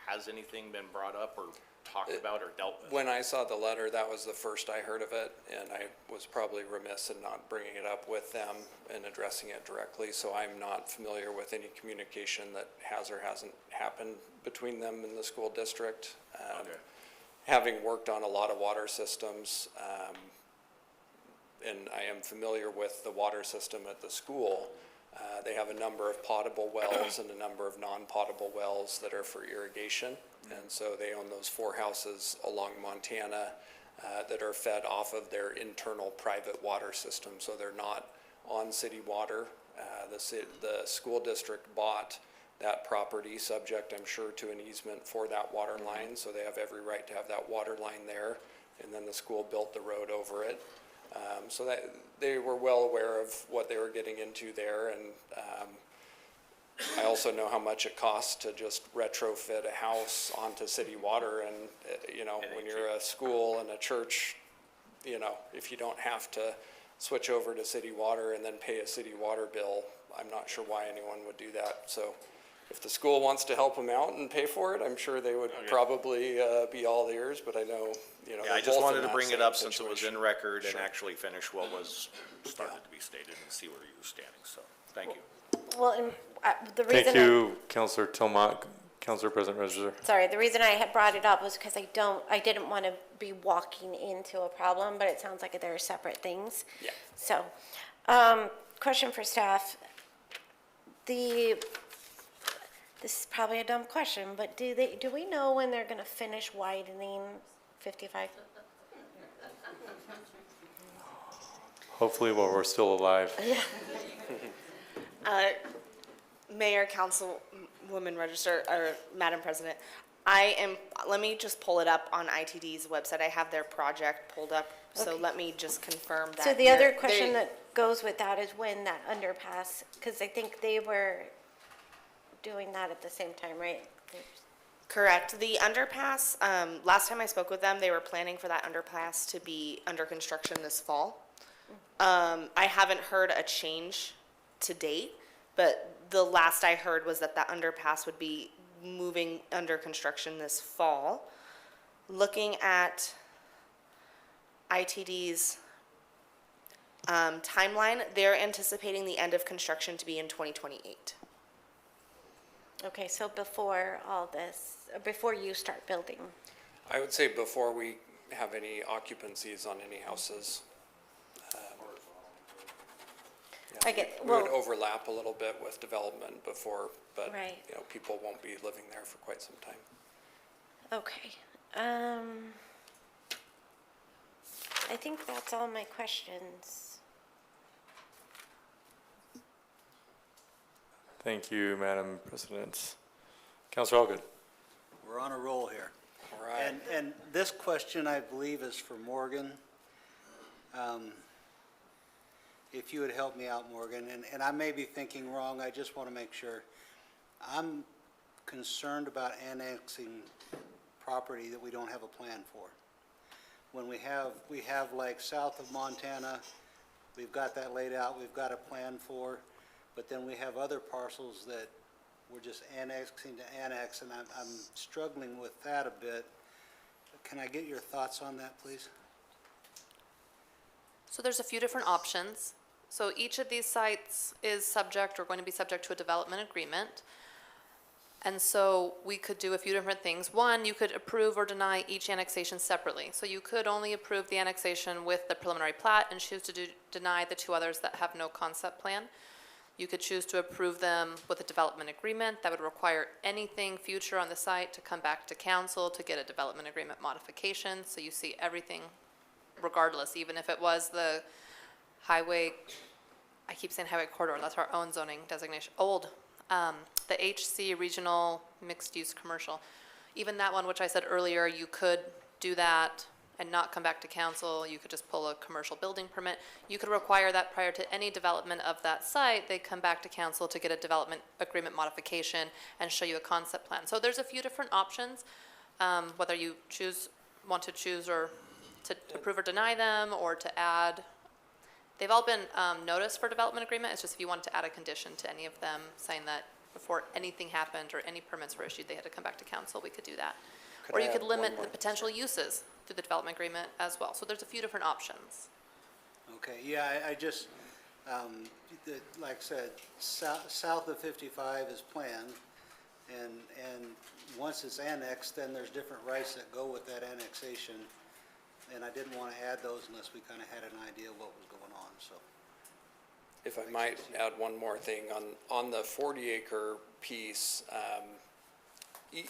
Has anything been brought up or talked about or dealt with? When I saw the letter, that was the first I heard of it, and I was probably remiss in not bringing it up with them and addressing it directly, so I'm not familiar with any communication that has or hasn't happened between them and the school district. Having worked on a lot of water systems, and I am familiar with the water system at the school, they have a number of potable wells and a number of non-potable wells that are for irrigation. And so they own those 4 houses along Montana that are fed off of their internal private water system. So they're not on city water. The school district bought that property subject, I'm sure, to an easement for that water line. So they have every right to have that water line there. And then the school built the road over it. So that they were well aware of what they were getting into there, and I also know how much it costs to just retrofit a house onto city water, and you know, when you're a school and a church, you know, if you don't have to switch over to city water and then pay a city water bill, I'm not sure why anyone would do that. So if the school wants to help them out and pay for it, I'm sure they would probably be all ears, but I know, you know. Yeah, I just wanted to bring it up since it was in record and Sure. actually finish what was started to be stated and see where you were standing, so, thank you. Well, and, the reason. Thank you, Counselor Tilmont. Counselor President Register. Sorry, the reason I had brought it up was because I didn't want to be walking into a problem, but it sounds like they're separate things. Yeah. So, question for staff. This is probably a dumb question, but do we know when they're gonna finish widening 55? Hopefully while we're still alive. Yeah. Mayor, Councilwoman Register, or Madam President, let me just pull it up on ITD's website. I have their project pulled up, so Okay. let me just confirm that. So the other question that goes with that is when that underpass, because I think they were doing that at the same time, right? Correct. The underpass, last time I spoke with them, they were planning for that underpass to be under construction this fall. I haven't heard a change to date, but the last I heard was that that underpass would be moving under construction this fall. Looking at ITD's timeline, they're anticipating the end of construction to be in 2028. Okay, so before all this, before you start building. I would say before we have any occupancies on any houses. I get, We would well, overlap a little bit with development before, but, Right. you know, people won't be living there for quite some time. okay. I think that's all my questions. Thank you, Madam President. Counselor Allgood. We're on a roll here. All right. And this question, I believe, is for Morgan. If you would help me out, Morgan, and I may be thinking wrong, I just want to make sure. I'm concerned about annexing property that we don't have a plan for. When we have like south of Montana, we've got that laid out, we've got a plan for, but then we have other parcels that we're just annexing to annex, and I'm struggling with that a bit. Can I get your thoughts on that, please? So there's a few different options. So each of these sites is subject or going to be subject to a development agreement. And so we could do a few different things. One, you could approve or deny each annexation separately. So you could only approve the annexation with the preliminary plat and choose to deny the 2 others that have no concept plan. You could choose to approve them with a development agreement that would require anything future on the site to come back to council to get a development agreement modification. So you see everything regardless, even if it was the highway, I keep saying highway corridor, that's our own zoning designation, the HC regional mixed use commercial. Even that one, which I said earlier, you could do that and not come back to council. You could just pull a commercial building permit. You could require that prior to any development of that site, they come back to council to get a development agreement modification and show you a concept plan. So there's a few different options, whether you want to choose or to approve or deny them, or to add. They've all been noticed for development agreement. It's just if you wanted to add a condition to any of them saying that before anything happened or any permits were issued, they had to come back to council, we could do that. Or you could limit the potential uses through the development agreement as well. So there's a few different options. Okay, yeah, I just, like I said, south of 55 is planned, and once it's annexed, then there's different rights that go with that annexation, and I didn't want to add those unless we kind of had an idea of what was going on, so. If I might add one more thing, on the 40-acre piece,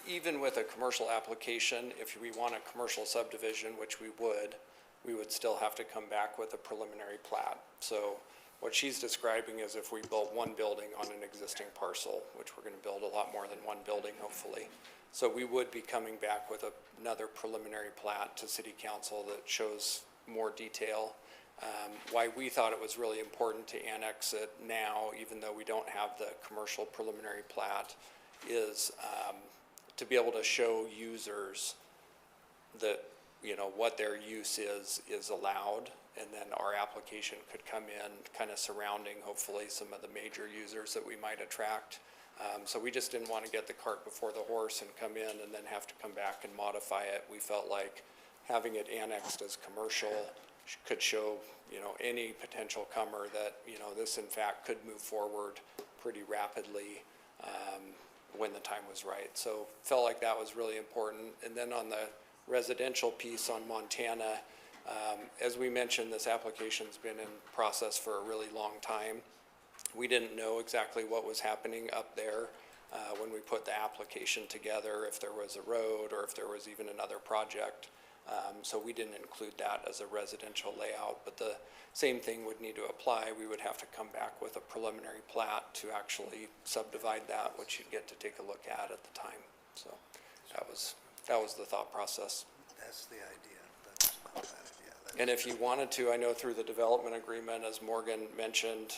even with a commercial application, if we want a commercial subdivision, which we would still have to come back with a preliminary plat. So what she's describing is if we built one building on an existing parcel, which we're going to build a lot more than one building, hopefully. So we would be coming back with another preliminary plat to city council that shows more detail. Why we thought it was really important to annex it now, even though we don't have the commercial preliminary plat, is to be able to show users that, what their use is allowed, and then our application could come in kind of surrounding, hopefully, some of the major users that we might attract. So we just didn't want to get the cart before the horse and come in and then have to come back and modify it. We felt like having it annexed as commercial could show, any potential comer that, this in fact could move forward pretty rapidly when the time was right. So felt like that was really important. And then on the residential piece on Montana, as we mentioned, this application's been in process for a really long time. We didn't know exactly what was happening up there when we put the application together, if there was a road or if there was even another project. So we didn't include that as a residential layout, but the same thing would need to apply. We would have to come back with a preliminary plat to actually subdivide that, which you'd get to take a look at the time. So that was the thought process. That's the idea. That's not a bad idea. And if you wanted to, I know through the development agreement, as Morgan mentioned,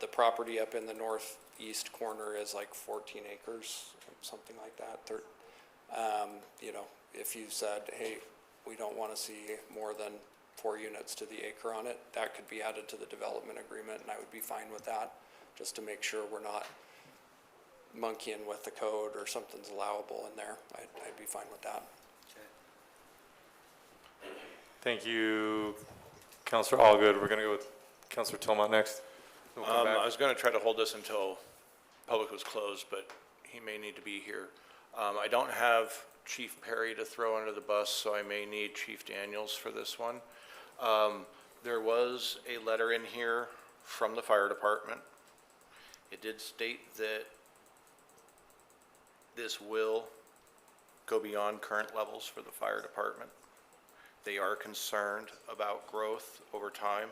the property up in the northeast corner is like 14 acres, something like that. If you said, hey, we don't want to see more than 4 units to the acre on it, that could be added to the development agreement, and I would be fine with that, just to make sure we're not monkeying with the code or something's allowable in there. I'd be fine with that. Thank you, Councilor Allgood. We're going to go with Councilor Tillmont next. We'll come back. I was going to try to hold this until public was closed, but he may need to be here. I don't have Chief Perry to throw under the bus, so I may need Chief Daniels for this one. There was a letter in here from the fire department. It did state that this will go beyond current levels for the fire department. They are concerned about growth over time.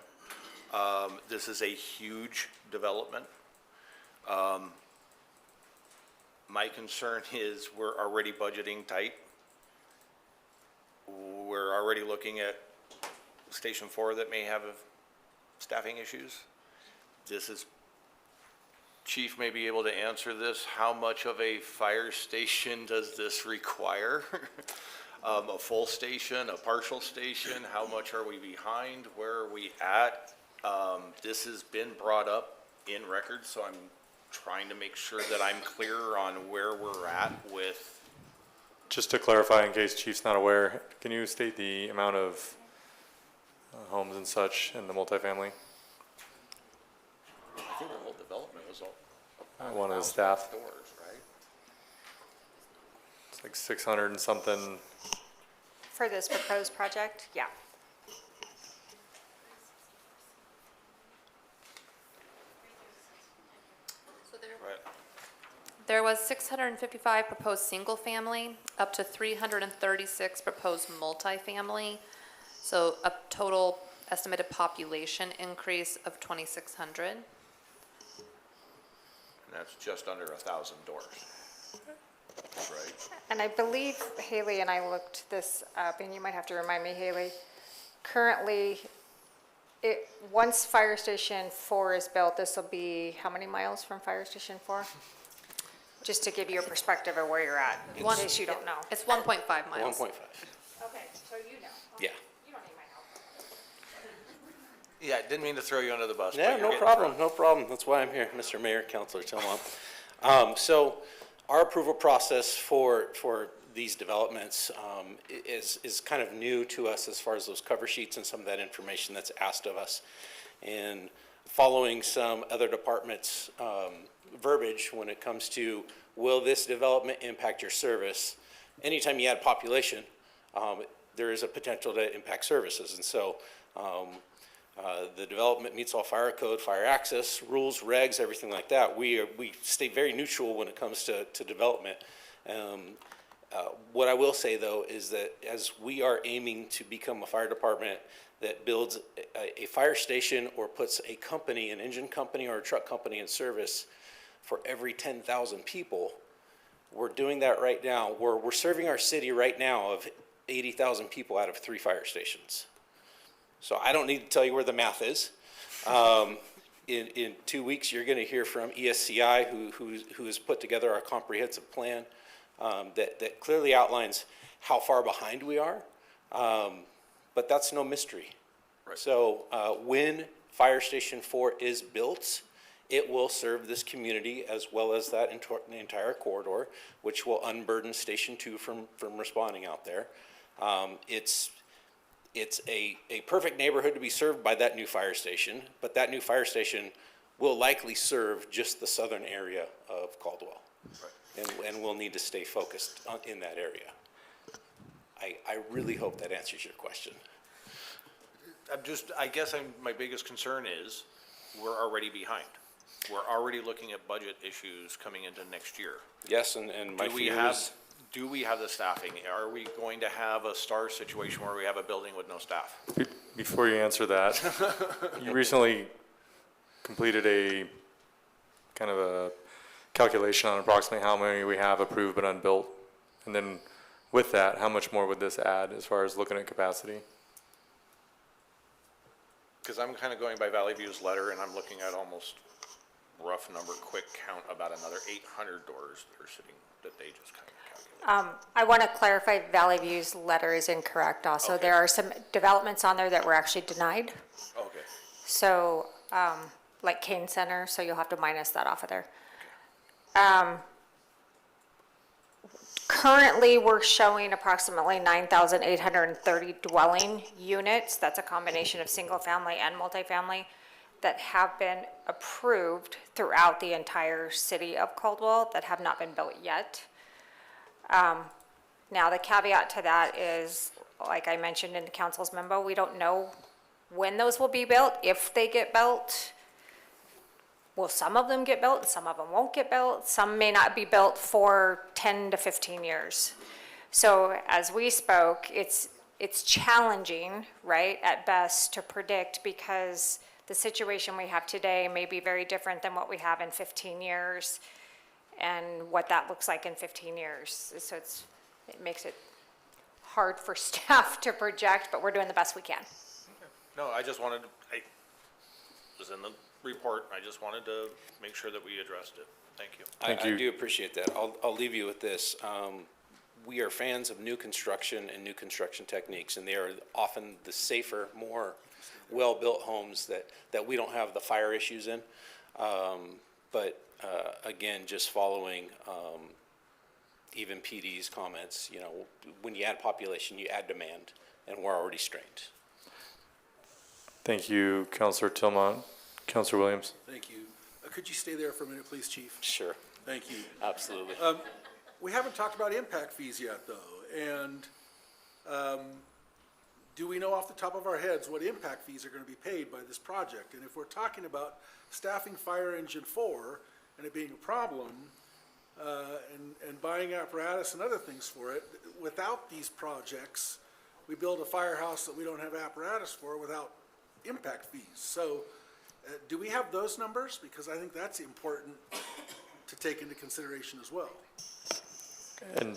This is a huge development. My concern is we're already budgeting tight. We're already looking at Station 4 that may have staffing issues. Chief may be able to answer this. How much of a fire station does this require? A full station, a partial station? How much are we behind? Where are we at? This has been brought up in record, so I'm trying to make sure that I'm clear on where we're at with. Just to clarify, in case Chief's not aware, can you state the amount of homes and such in the multifamily? I think the whole development was all. One of the staff. Doors, right? It's like 600 and something. For this proposed project, yeah. There was 655 proposed single-family, up to 336 proposed multifamily. So a total estimated population increase of 2,600. And that's just under 1,000 doors. Right. And I believe Haley and I looked this up, and you might have to remind me, Haley. Currently, once Fire Station 4 is built, this will be how many miles from Fire Station 4? Just to give you a perspective of where you're at, in case you don't know. It's 1.5 miles. 1.5. Okay, so you know. Yeah. You don't need my help. Yeah, I didn't mean to throw you under the bus. Yeah, but you're no getting problem, thrown. no problem. That's why I'm here, Mr. Mayor, Councilor Tillman. So our approval process for these developments is kind of new to us as far as those cover sheets and some of that information that's asked of us. And following some other departments' verbiage when it comes to, will this development impact your service? Anytime you add population, there is a potential to impact services. And so the development meets all fire code, fire access, rules, regs, everything like that. We stay very neutral when it comes to development. What I will say, though, is that as we are aiming to become a fire department that builds a fire station or puts a company, an engine company or a truck company in service for every 10,000 people, we're doing that right now. We're serving our city right now of 80,000 people out of 3 fire stations. So I don't need to tell you where the math is. In 2 weeks, you're going to hear from ESCI, who has put together our comprehensive plan that clearly outlines how far behind we are. But that's no mystery. Right. So when Fire Station 4 is built, it will serve this community as well as that entire corridor, which will unburden Station 2 from responding out there. It's a perfect neighborhood to be served by that new fire station, but that new fire station will likely serve just the southern area of Caldwell. Right. And we'll need to stay focused in that area. I really hope that answers your question. I guess my biggest concern is we're already behind. We're already looking at budget issues coming into next year. Yes, and my fear is... Do we have the staffing? Are we going to have a star situation where we have a building with no staff? Before you answer that, you recently completed a kind of a calculation on approximately how many we have approved but unbuilt. And then with that, how much more would this add as far as looking at capacity? Because I'm kind of going by Valley View's letter, and I'm looking at almost rough number, quick count, about another 800 doors that are sitting, that they just kind of calculated. I want to clarify, Valley View's letter is incorrect also. Okay. There are some developments on there that were actually denied. Okay. So, like Kane Center, so you'll have to minus that off of there. Currently, we're showing approximately 9,830 dwelling units. That's a combination of single-family and multifamily that have been approved throughout the entire city of Caldwell that have not been built yet. Now, the caveat to that is, like I mentioned in the council's memo, we don't know when those will be built, if they get built. Will some of them get built and some of them won't get built? Some may not be built for 10 to 15 years. So as we spoke, it's challenging, right, at best to predict, because the situation we have today may be very different than what we have in 15 years and what that looks like in 15 years. So it makes it hard for staff to project, but we're doing the best we can. No, I just wanted, I was in the report, I just wanted to make sure that we addressed it. Thank you. I do appreciate that. I'll leave you with this. We are fans of new construction and new construction techniques, and they are often the safer, more well-built homes that we don't have the fire issues in. But again, just following even PD's comments, you know, when you add population, you add demand, and we're already strained. Thank you, Councilor Tillman. Councilor Williams. Thank you. Could you stay there for a minute, please, Chief? Sure. Thank you. Absolutely. We haven't talked about impact fees yet, though, and do we know off the top of our heads what impact fees are going to be paid by this project? And if we're talking about staffing Fire Engine 4 and it being a problem, and buying apparatus and other things for it, without these projects, we build a firehouse that we don't have apparatus for without impact fees. So do we have those numbers? Because I think that's important to take into consideration as well. And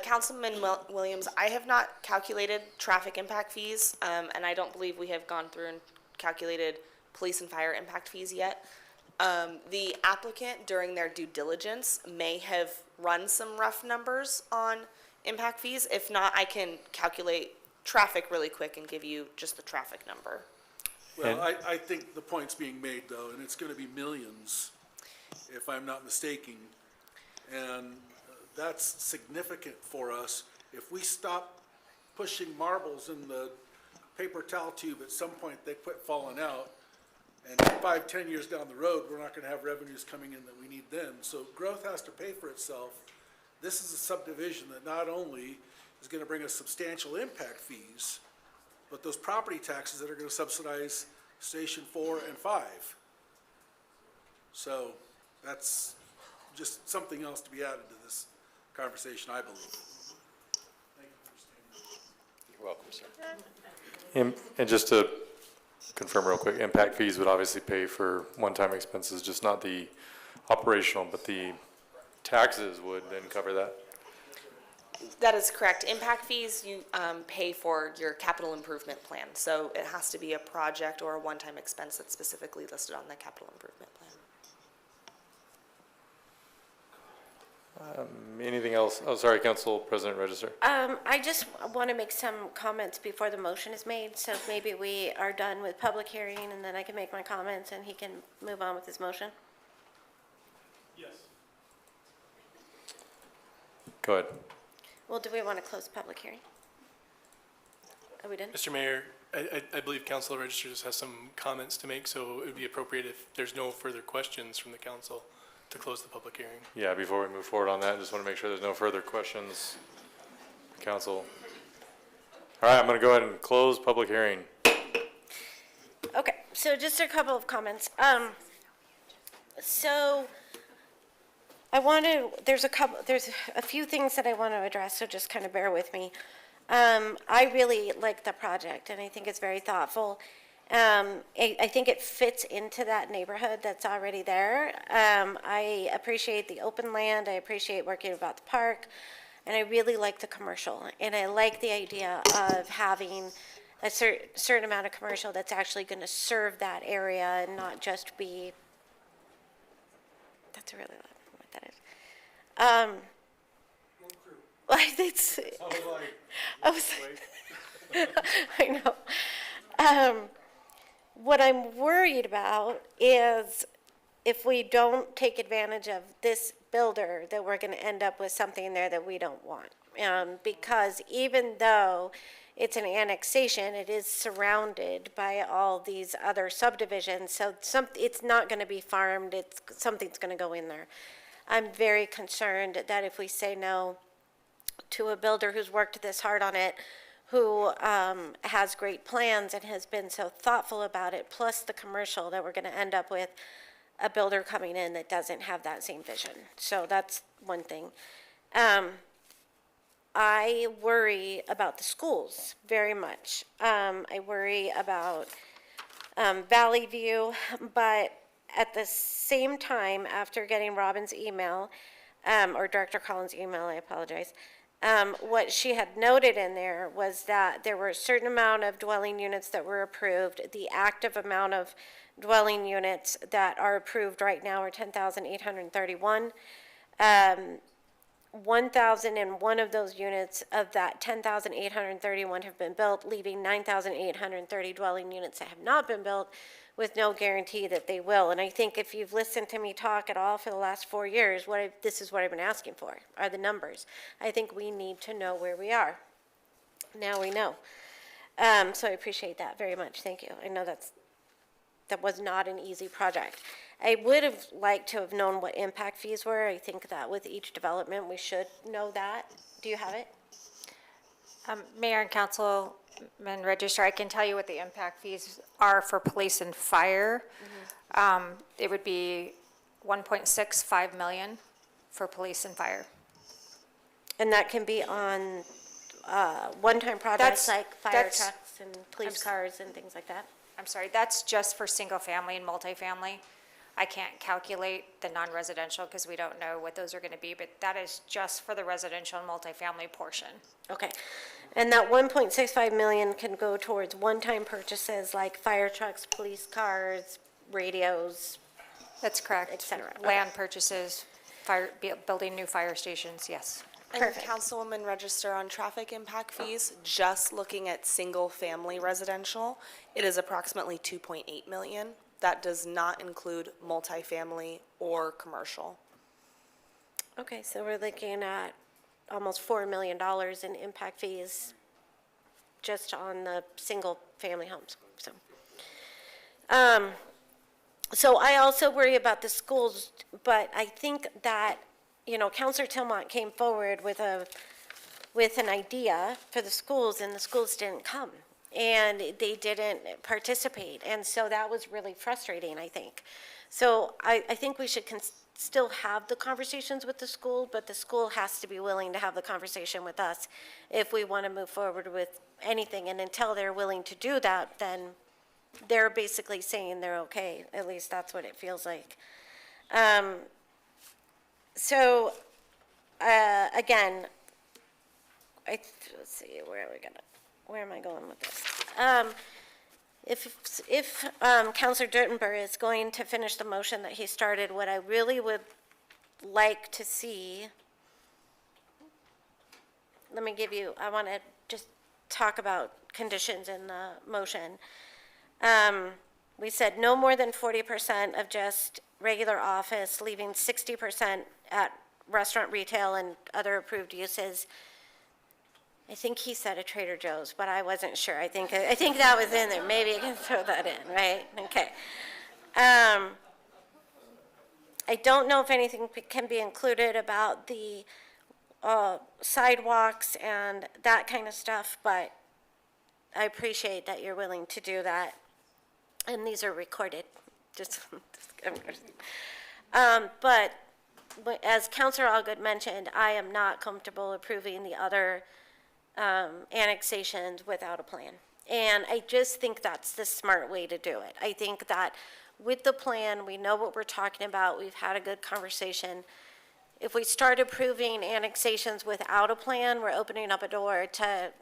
Councilman Williams, I have not calculated traffic impact fees, and I don't believe we have gone through and calculated police and fire impact fees yet. The applicant, during their due diligence, may have run some rough numbers on impact fees. If not, I can calculate traffic really quick and give you just the traffic number. Well, I think the point's being made, though, and it's gonna be millions, if I'm not mistaken. And that's significant for us. If we stop pushing marbles in the paper towel tube, at some point they quit falling out. And 5, 10 years down the road, we're not gonna have revenues coming in that we need then. So growth has to pay for itself. This is a subdivision that not only is gonna bring us substantial impact fees, but those property taxes that are gonna subsidize Station 4 and 5. So that's just something else to be added to this conversation, I believe. Thank you for understanding. You're welcome, sir. And just to confirm real quick, impact fees would obviously pay for one-time expenses, just not the operational, but the taxes would then cover that. That is correct. Impact fees, you pay for your capital improvement plan. So it has to be a project or a one-time expense that's specifically listed on the capital improvement plan. Anything else? Oh, sorry, Council President Register. I just want to make some comments before the motion is made, so maybe we are done with public hearing, and then I can make my comments, and he can move on with his motion. Yes. Go ahead. Well, do we want to close the public hearing? Are we done? Mr. Mayor, I believe Council Register just has some comments to make, so it would be appropriate if there's no further questions from the council to close the public hearing. Yeah, before we move forward on that, just want to make sure there's no further questions. Council. All right, I'm going to go ahead and close public hearing. Okay, so just a couple of comments. So there's a few things that I want to address, so just kind of bear with me. I really like the project, and I think it's very thoughtful. I think it fits into that neighborhood that's already there. I appreciate the open land, I appreciate working about the park, and I really like the commercial. And I like the idea of having a certain amount of commercial that's actually going to serve that area and not just be, that's really loud, what that is. It's, I was I know. What I'm worried about is if we don't take advantage of this builder, that we're going to end up with something there that we don't want. Because even though it's an annexation, it is surrounded by all these other subdivisions, so it's not going to be farmed, something's going to go in there. I'm very concerned that if we say no to a builder who's worked this hard on it, who has great plans and has been so thoughtful about it, plus the commercial, that we're going to end up with a builder coming in that doesn't have that same vision. So that's one thing. I worry about the schools very much. I worry about Valley View, but at the same time, after getting Robin's email, or Director Collins' email, I apologize, what she had noted in there was that there were a certain amount of dwelling units that were approved. The active amount of dwelling units that are approved right now are 10,831. 1,001 of those units of that 10,831 have been built, leaving 9,830 dwelling units that have not been built, with no guarantee that they will. And I think if you've listened to me talk at all for the last 4 years, this is what I've been asking for, are the numbers. I think we need to know where we are. Now we know. So I appreciate that very much. Thank you. I know that was not an easy project. I would have liked to have known what impact fees were. I think that with each development, we should know that. Do you have it? Mayor and Councilman Register, I can tell you what the impact fees are for police and fire. It would be 1.65 million for police and fire. And that can be on one-time projects like fire trucks and police cars and things like that? I'm sorry, that's just for single family and multifamily. I can't calculate the non-residential because we don't know what those are going to be, but that is just for the residential and multifamily portion. Okay. And that 1.65 million can go towards one-time purchases like fire trucks, police cars, radios, That's correct. et cetera. Land purchases, building new fire stations, yes. And Perfect. Councilwoman Register, on traffic impact fees, just looking at single-family residential, it is approximately 2.8 million. That does not include multifamily or commercial. Okay, so we're looking at almost $4 million in impact fees just on the single-family homes, so. So I also worry about the schools, but I think that, you know, Counselor Tilmont came forward with an idea for the schools, and the schools didn't come, and they didn't participate, and so that was really frustrating, I think. So I think we should still have the conversations with the school, but the school has to be willing to have the conversation with us if we want to move forward with anything, and until they're willing to do that, then they're basically saying they're okay. At least that's what it feels like. So, again, let's see, where am I going with this? If Counselor Dirtenberg is going to finish the motion that he started, what I really would like to see, I want to just talk about conditions in the motion. We said no more than 40% of just regular office, leaving 60% at restaurant, retail, and other approved uses. I think he said a Trader Joe's, but I wasn't sure. I think that was in there. Maybe I can throw that in, right? Okay. I don't know if anything can be included about the sidewalks and that kind of stuff, but I appreciate that you're willing to do that. And these are recorded, but as Councilor Allgood mentioned, I am not comfortable approving the other annexations without a plan. And I just think that's the smart way to do it. I think that with the plan, we know what we're talking about, we've had a good conversation. If we start approving annexations without a plan, we're opening up a door to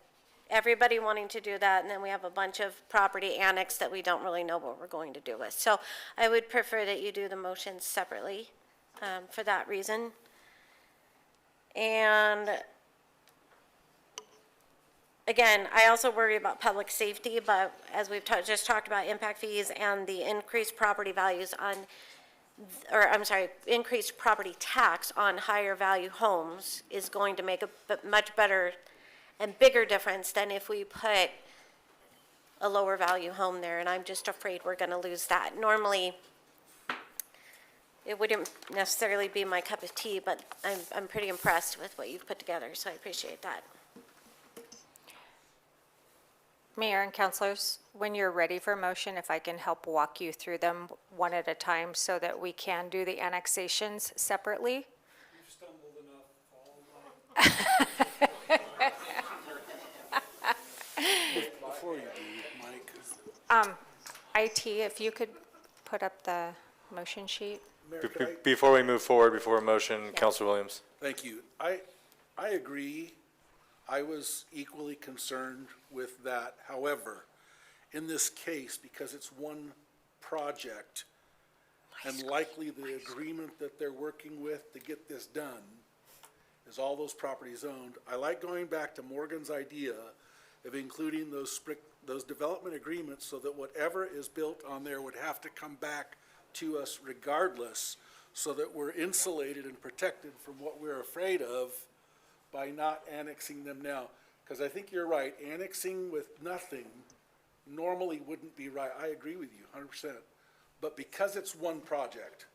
everybody wanting to do that, and then we have a bunch of property annexed that we don't really know what we're going to do with. So I would prefer that you do the motions separately for that reason. And again, I also worry about public safety, but as we've just talked about impact fees and the increased property values increased property tax on higher value homes is going to make a much better and bigger difference than if we put a lower value home there, and I'm just afraid we're gonna lose that. Normally, it wouldn't necessarily be my cup of tea, but I'm pretty impressed with what you've put together, so I appreciate that. Mayor and councilors, when you're ready for a motion, if I can help walk you through them one at a time so that we can do the annexations separately. You've stumbled enough all night. Before you do, Mike. IT, if you could put up the motion sheet. Mayor, could I- Before we move forward, before a motion, Councilor Williams. Thank you. I agree. I was equally concerned with that. However, in this case, because it's one project, and likely the agreement that they're working with to get this done is all those properties owned, I like going back to Morgan's idea of including those development agreements so that whatever is built on there would have to come back to us regardless, so that we're insulated and protected from what we're afraid of by not annexing them now. Because I think you're right, annexing with nothing normally wouldn't be right. I agree with you 100%. But because it's one project,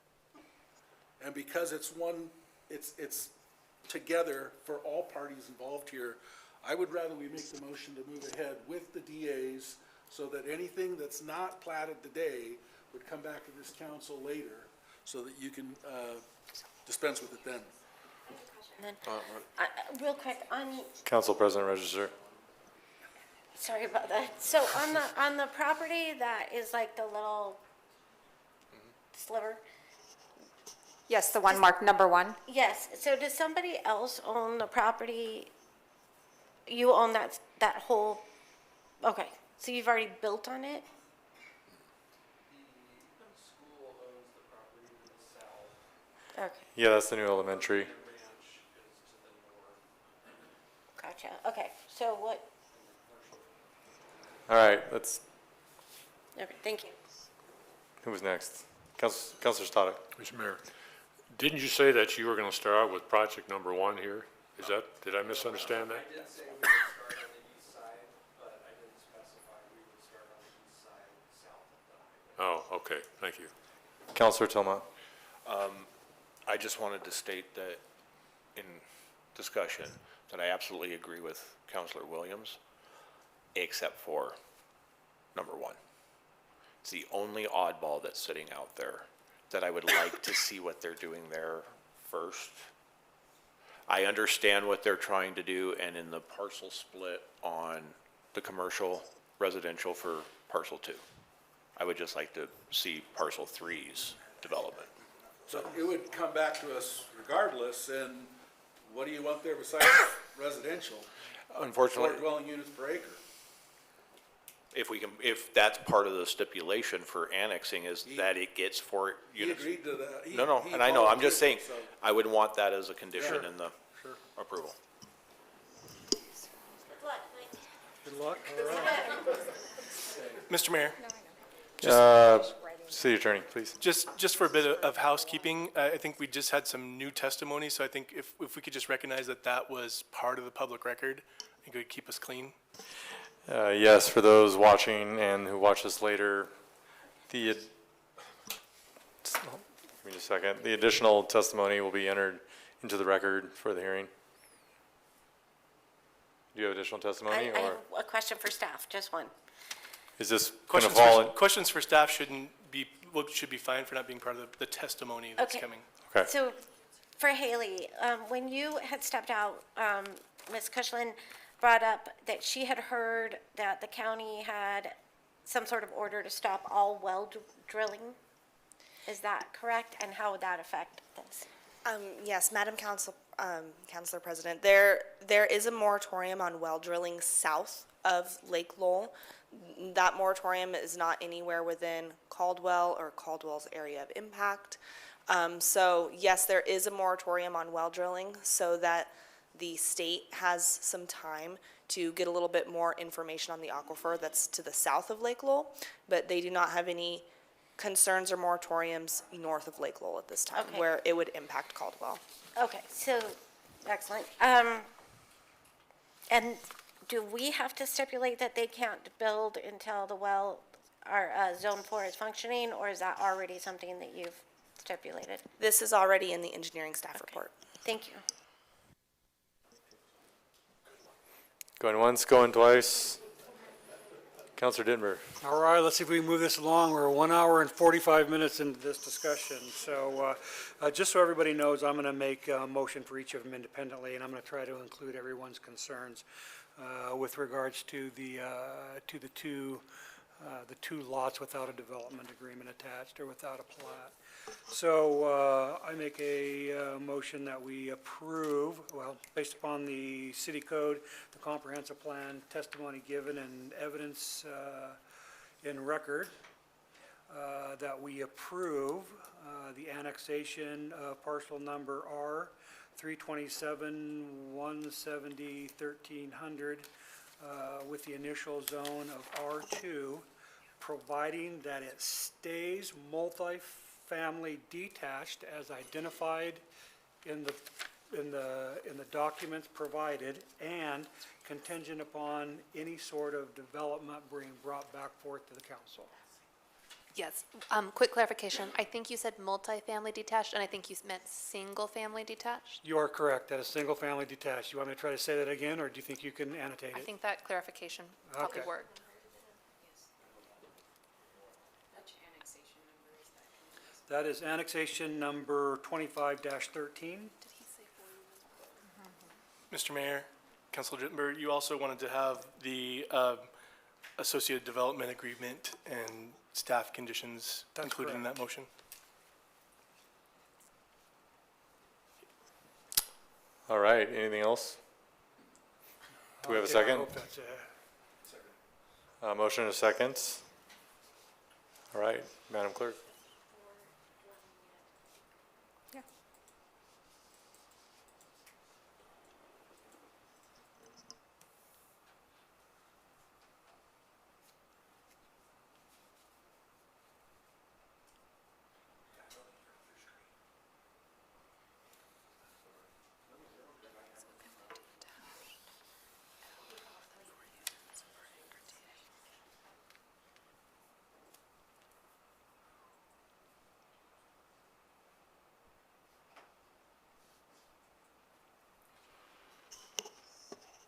and because it's together for all parties involved here, I would rather we make the motion to move ahead with the DAs so that anything that's not platted today would come back to this council later so that you can dispense with it then. And then, real quick, Council President Register. sorry about that. So on the property that is like the little sliver? Yes, the one marked number 1. Yes, so does somebody else own the property? You own that whole, okay, so you've already built on it? Okay, Yeah, that's the new elementary. gotcha, okay, so what, All right, let's, okay, thank you. who was next? Counselor Stoddard. Mr. Mayor, didn't you say that you were gonna start out with project number 1 here? Is that, did I misunderstand that? I did say we would start on the east side, but I didn't specify we would start on the east side, south of the highway. Oh, okay, thank you. Counselor Tillman. I just wanted to state that in discussion, that I absolutely agree with Counselor Williams, except for number 1. It's the only oddball that's sitting out there that I would like to see what they're doing there first. I understand what they're trying to do, and in the parcel split on the commercial residential for parcel 2, I would just like to see parcel 3's development. So it would come back to us regardless, and what do you want there besides residential? Unfortunately, 4 dwelling units per acre. if that's part of the stipulation for annexing is that it gets 4 He units. agreed to that. No, and I know, I'm just saying, So- I would want that as a condition Sure, in the sure. approval. Good luck, all right. Mr. Mayor, City Attorney, please. just for a bit of housekeeping, I think we just had some new testimony, so I think if we could just recognize that that was part of the public record, I think it would keep us clean. Yes, for those watching and who watch this later, give me just a second. The additional testimony will be entered into the record for the hearing. Do you have additional testimony, I or have a question for staff, just one. is this going to fall in? Questions for staff should be fine for not being part of the testimony that's Okay. coming. Okay. So for Haley, when you had stepped out, Ms. Cushlin brought up that she had heard that the county had some sort of order to stop all well drilling. Is that correct? And how would that affect this? Yes, Madam Councilor President, there is a moratorium on well drilling south of Lake Lowell. That moratorium is not anywhere within Caldwell or Caldwell's area of impact. So yes, there is a moratorium on well drilling so that the state has some time to get a little bit more information on the aquifer that's to the south of Lake Lowell, but they do not have any concerns or moratoriums north of Lake Lowell at this time, Okay. where it would impact Caldwell. Okay, so, excellent. And do we have to stipulate that they can't build until the well, or Zone 4 is functioning, or is that already something that you've stipulated? This is already in the engineering staff report. Thank you. Going once, going twice. Counselor Ditmer. All right, let's see if we can move this along. We're 1 hour and 45 minutes into this discussion. So just so everybody knows, I'm going to make a motion for each of them independently, and I'm going to try to include everyone's concerns with regards to the two lots without a development agreement attached or without a plat. So I make a motion that we approve, well, based upon the city code, the comprehensive plan, testimony given, and evidence in record, that we approve the annexation of parcel number R 327 170 1300 with the initial zone of R2, providing that it stays multifamily detached as identified in the documents provided, and contingent upon any sort of development being brought back forth to the council. Yes, quick clarification. I think you said multifamily detached, and I think you meant single-family detached. You are correct, that is single-family detached. You want me to try to say that again, or do you think you can annotate it? I think that clarification probably Okay. worked. That is annexation number 25-13. Mr. Mayor, Councilor Dittenberg, you also wanted to have the associated development agreement and staff conditions That's included in that motion? All right, anything else? Do we have a second? I hope that's Motion and a second. All right, Madam Clerk.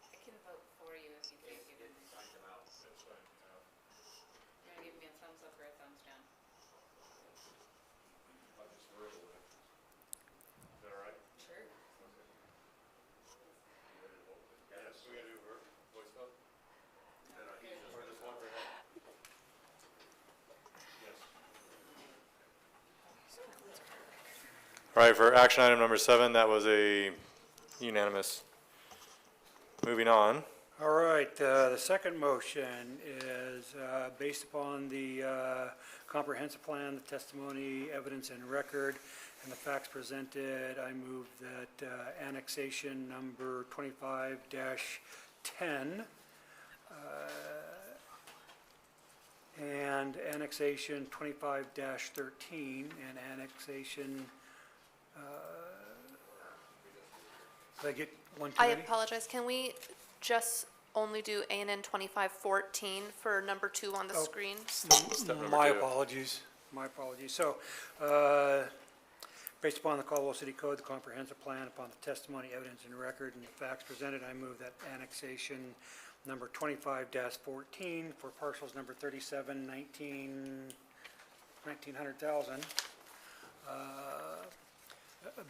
I can vote for you if you think you didn't. You're gonna give me a thumbs up or a thumbs down? Sure. All right, for action item number 7, that was a unanimous. Moving on. All right, the second motion is based upon the comprehensive plan, the testimony, evidence, and record, and the facts presented. I move that annexation number 25-10 and annexation 25-13 and annexation, did I get one too I many? apologize, can we just only do ANN 2514 for number 2 on the screen? My apologies, my apologies. So, based upon the Caldwell City Code, the comprehensive plan, upon the testimony, evidence, and record, and the facts presented, I move that annexation number 25-14 for parcels number 1900,000,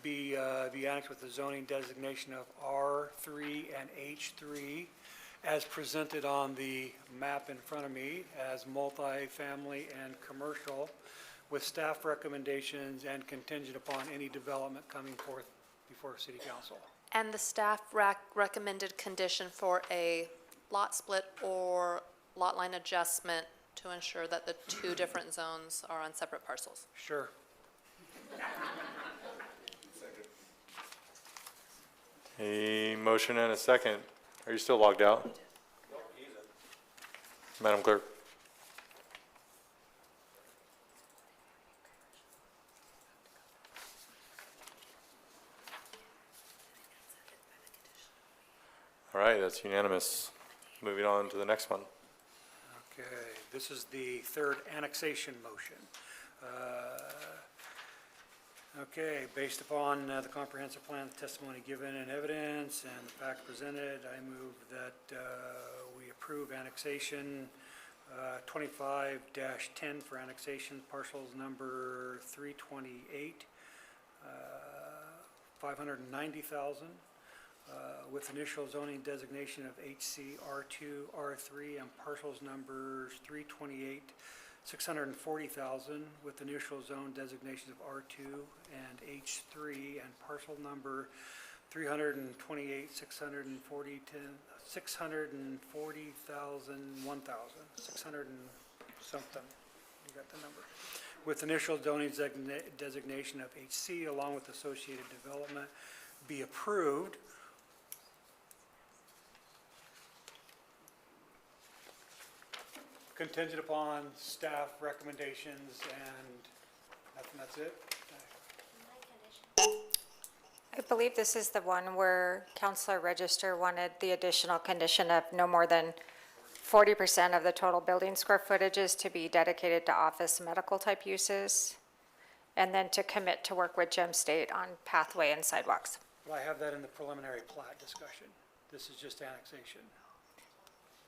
be annexed with the zoning designation of R3 and H3 as presented on the map in front of me as multifamily and commercial, with staff recommendations and contingent upon any development coming forth before City Council. And the staff recommended condition for a lot split or lot line adjustment to ensure that the 2 different zones are on separate parcels. Sure. A motion and a second. Are you still logged out? Madam Clerk. All right, that's unanimous. Moving on to the next one. Okay, this is the third annexation motion. Okay, based upon the comprehensive plan, the testimony given and evidence, and the facts presented, I move that we approve annexation 25-10 for annexation parcels number 328, 590,000, with initial zoning designation of HC R2, R3, and parcels numbers 328, 640,000, with initial zone designations of R2 and H3, and parcel number 328, 640,000, 1,000, 600 and something, you got the number, with initial zoning designation of HC along with associated development, be approved. Contingent upon staff recommendations and nothing, that's it? I believe this is the one where Counselor Register wanted the additional condition of no more than 40% of the total building square footages to be dedicated to office medical type uses, and then to commit to work with Gem State on pathway and sidewalks. Well, I have that in the preliminary plat discussion. This is just annexation.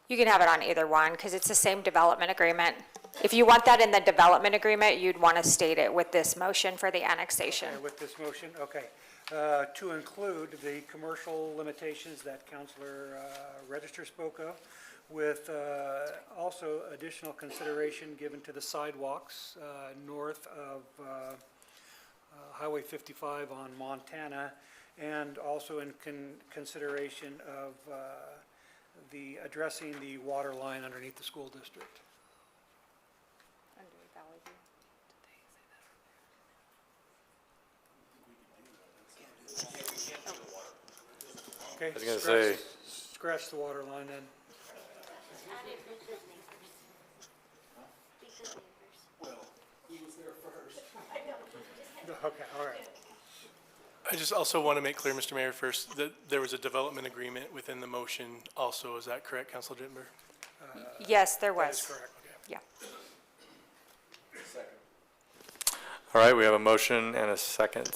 You can have it on either one, because it's the same development agreement. If you want that in the development agreement, you'd want to state it with this motion for the annexation. Okay, with this motion, okay. To include the commercial limitations that Counselor Register spoke of, with also additional consideration given to the sidewalks north of Highway 55 on Montana, and also in consideration of addressing the water line underneath the school district. Okay, I was gonna say, scratch the water line then. Okay, all right. I just also want to make clear, Mr. Mayor, first, that there was a development agreement within the motion also. Is that correct, Councilor Dittenberg? Yes, there was. That is correct. Yeah. all right, we have a motion and a second.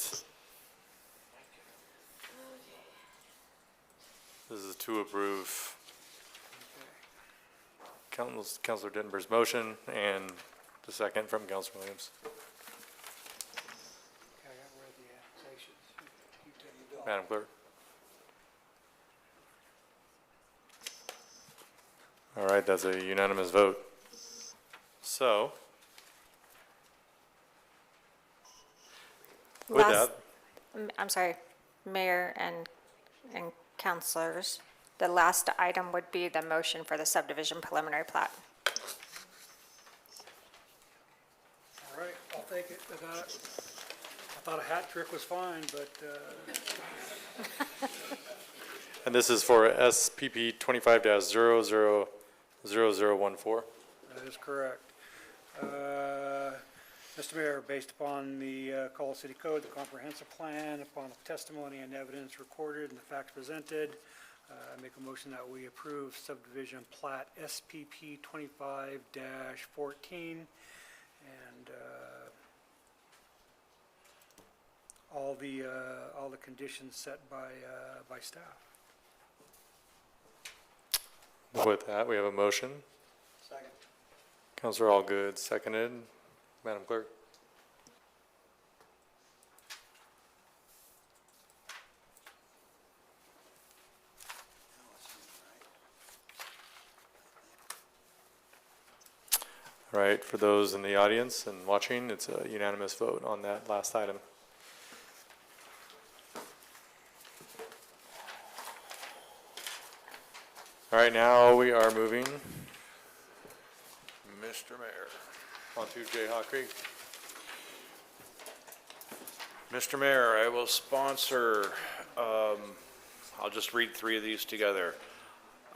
This is to approve Councilor Dittenberg's motion and the second from Councilor Williams. Okay, I got rid of the annexations. You tell me go. Madam Clerk. All right, that's a unanimous vote. So, with Last- that, I'm sorry, Mayor and councilors. The last item would be the motion for the subdivision preliminary plat. All right, I'll take it. I got it. I thought a hat trick was fine, but, and this is for SPP 25-000014. that is correct. Mr. Mayor, based upon the Caldwell City Code, the comprehensive plan, upon the testimony and evidence recorded and the facts presented, I make a motion that we approve subdivision plat SPP 25-14 and all the conditions set by staff. With that, we have a motion. Second. Councilor Allgood, seconded. Madam Clerk. All right, for those in the audience and watching, it's a unanimous vote on that last item. All right, now we are moving Mr. Mayor. onto Jayhawk Creek. Mr. Mayor, I will sponsor, I'll just read three of these together.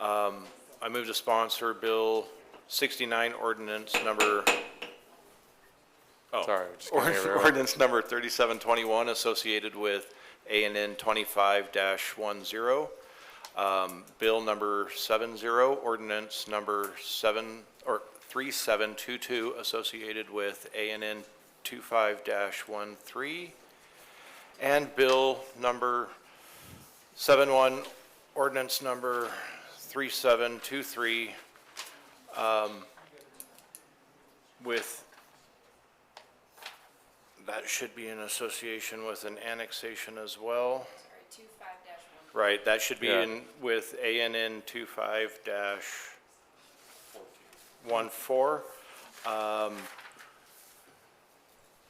I move to sponsor Bill 69, ordinance number, Sorry, just gonna hear everyone. ordinance number 3721, associated with ANN 25-10. Bill number 70, ordinance number 3722, associated with ANN 25-13. And bill number 71, ordinance number 3723, with, that should be in association with an annexation as well. Right, that should be Yeah. in with ANN 25-14.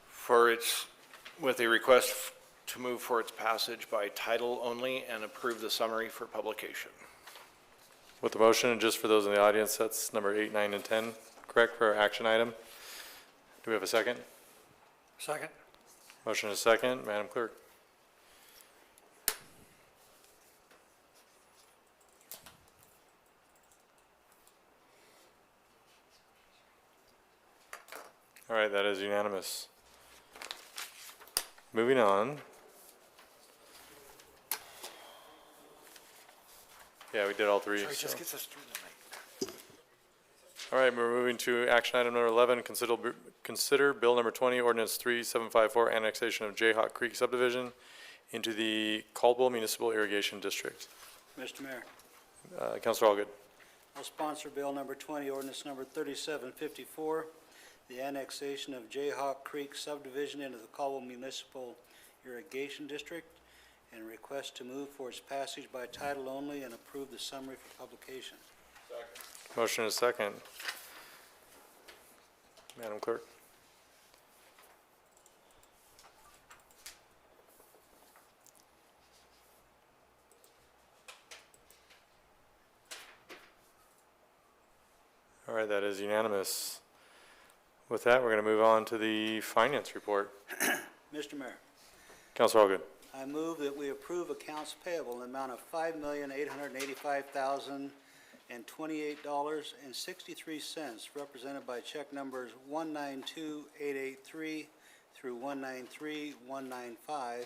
For its, with a request to move for its passage by title only and approve the summary for publication. With the motion, and just for those in the audience, that's number 8, 9, and 10, correct, for our action item? Do we have a second? Second. Motion is second. Madam Clerk. All right, that is unanimous. Moving on. Yeah, we did all three. Sorry, so. just gets us through the night. All right, we're moving to action item number 11, consider bill number 20, ordinance 3754, annexation of Jayhawk Creek subdivision into the Caldwell Municipal Irrigation District. Mr. Mayor, Councilor Allgood. I'll sponsor Bill number 20, ordinance number 3754, the annexation of Jayhawk Creek subdivision into the Caldwell Municipal Irrigation District, and request to move for its passage by title only and approve the summary for publication. Motion is second. Madam Clerk. All right, that is unanimous. With that, we're going to move on to the finance report. Mr. Mayor, Counselor Allgood. I move that we approve accounts payable in the amount of $5,885,028.63, represented by check numbers 192883 through 193195,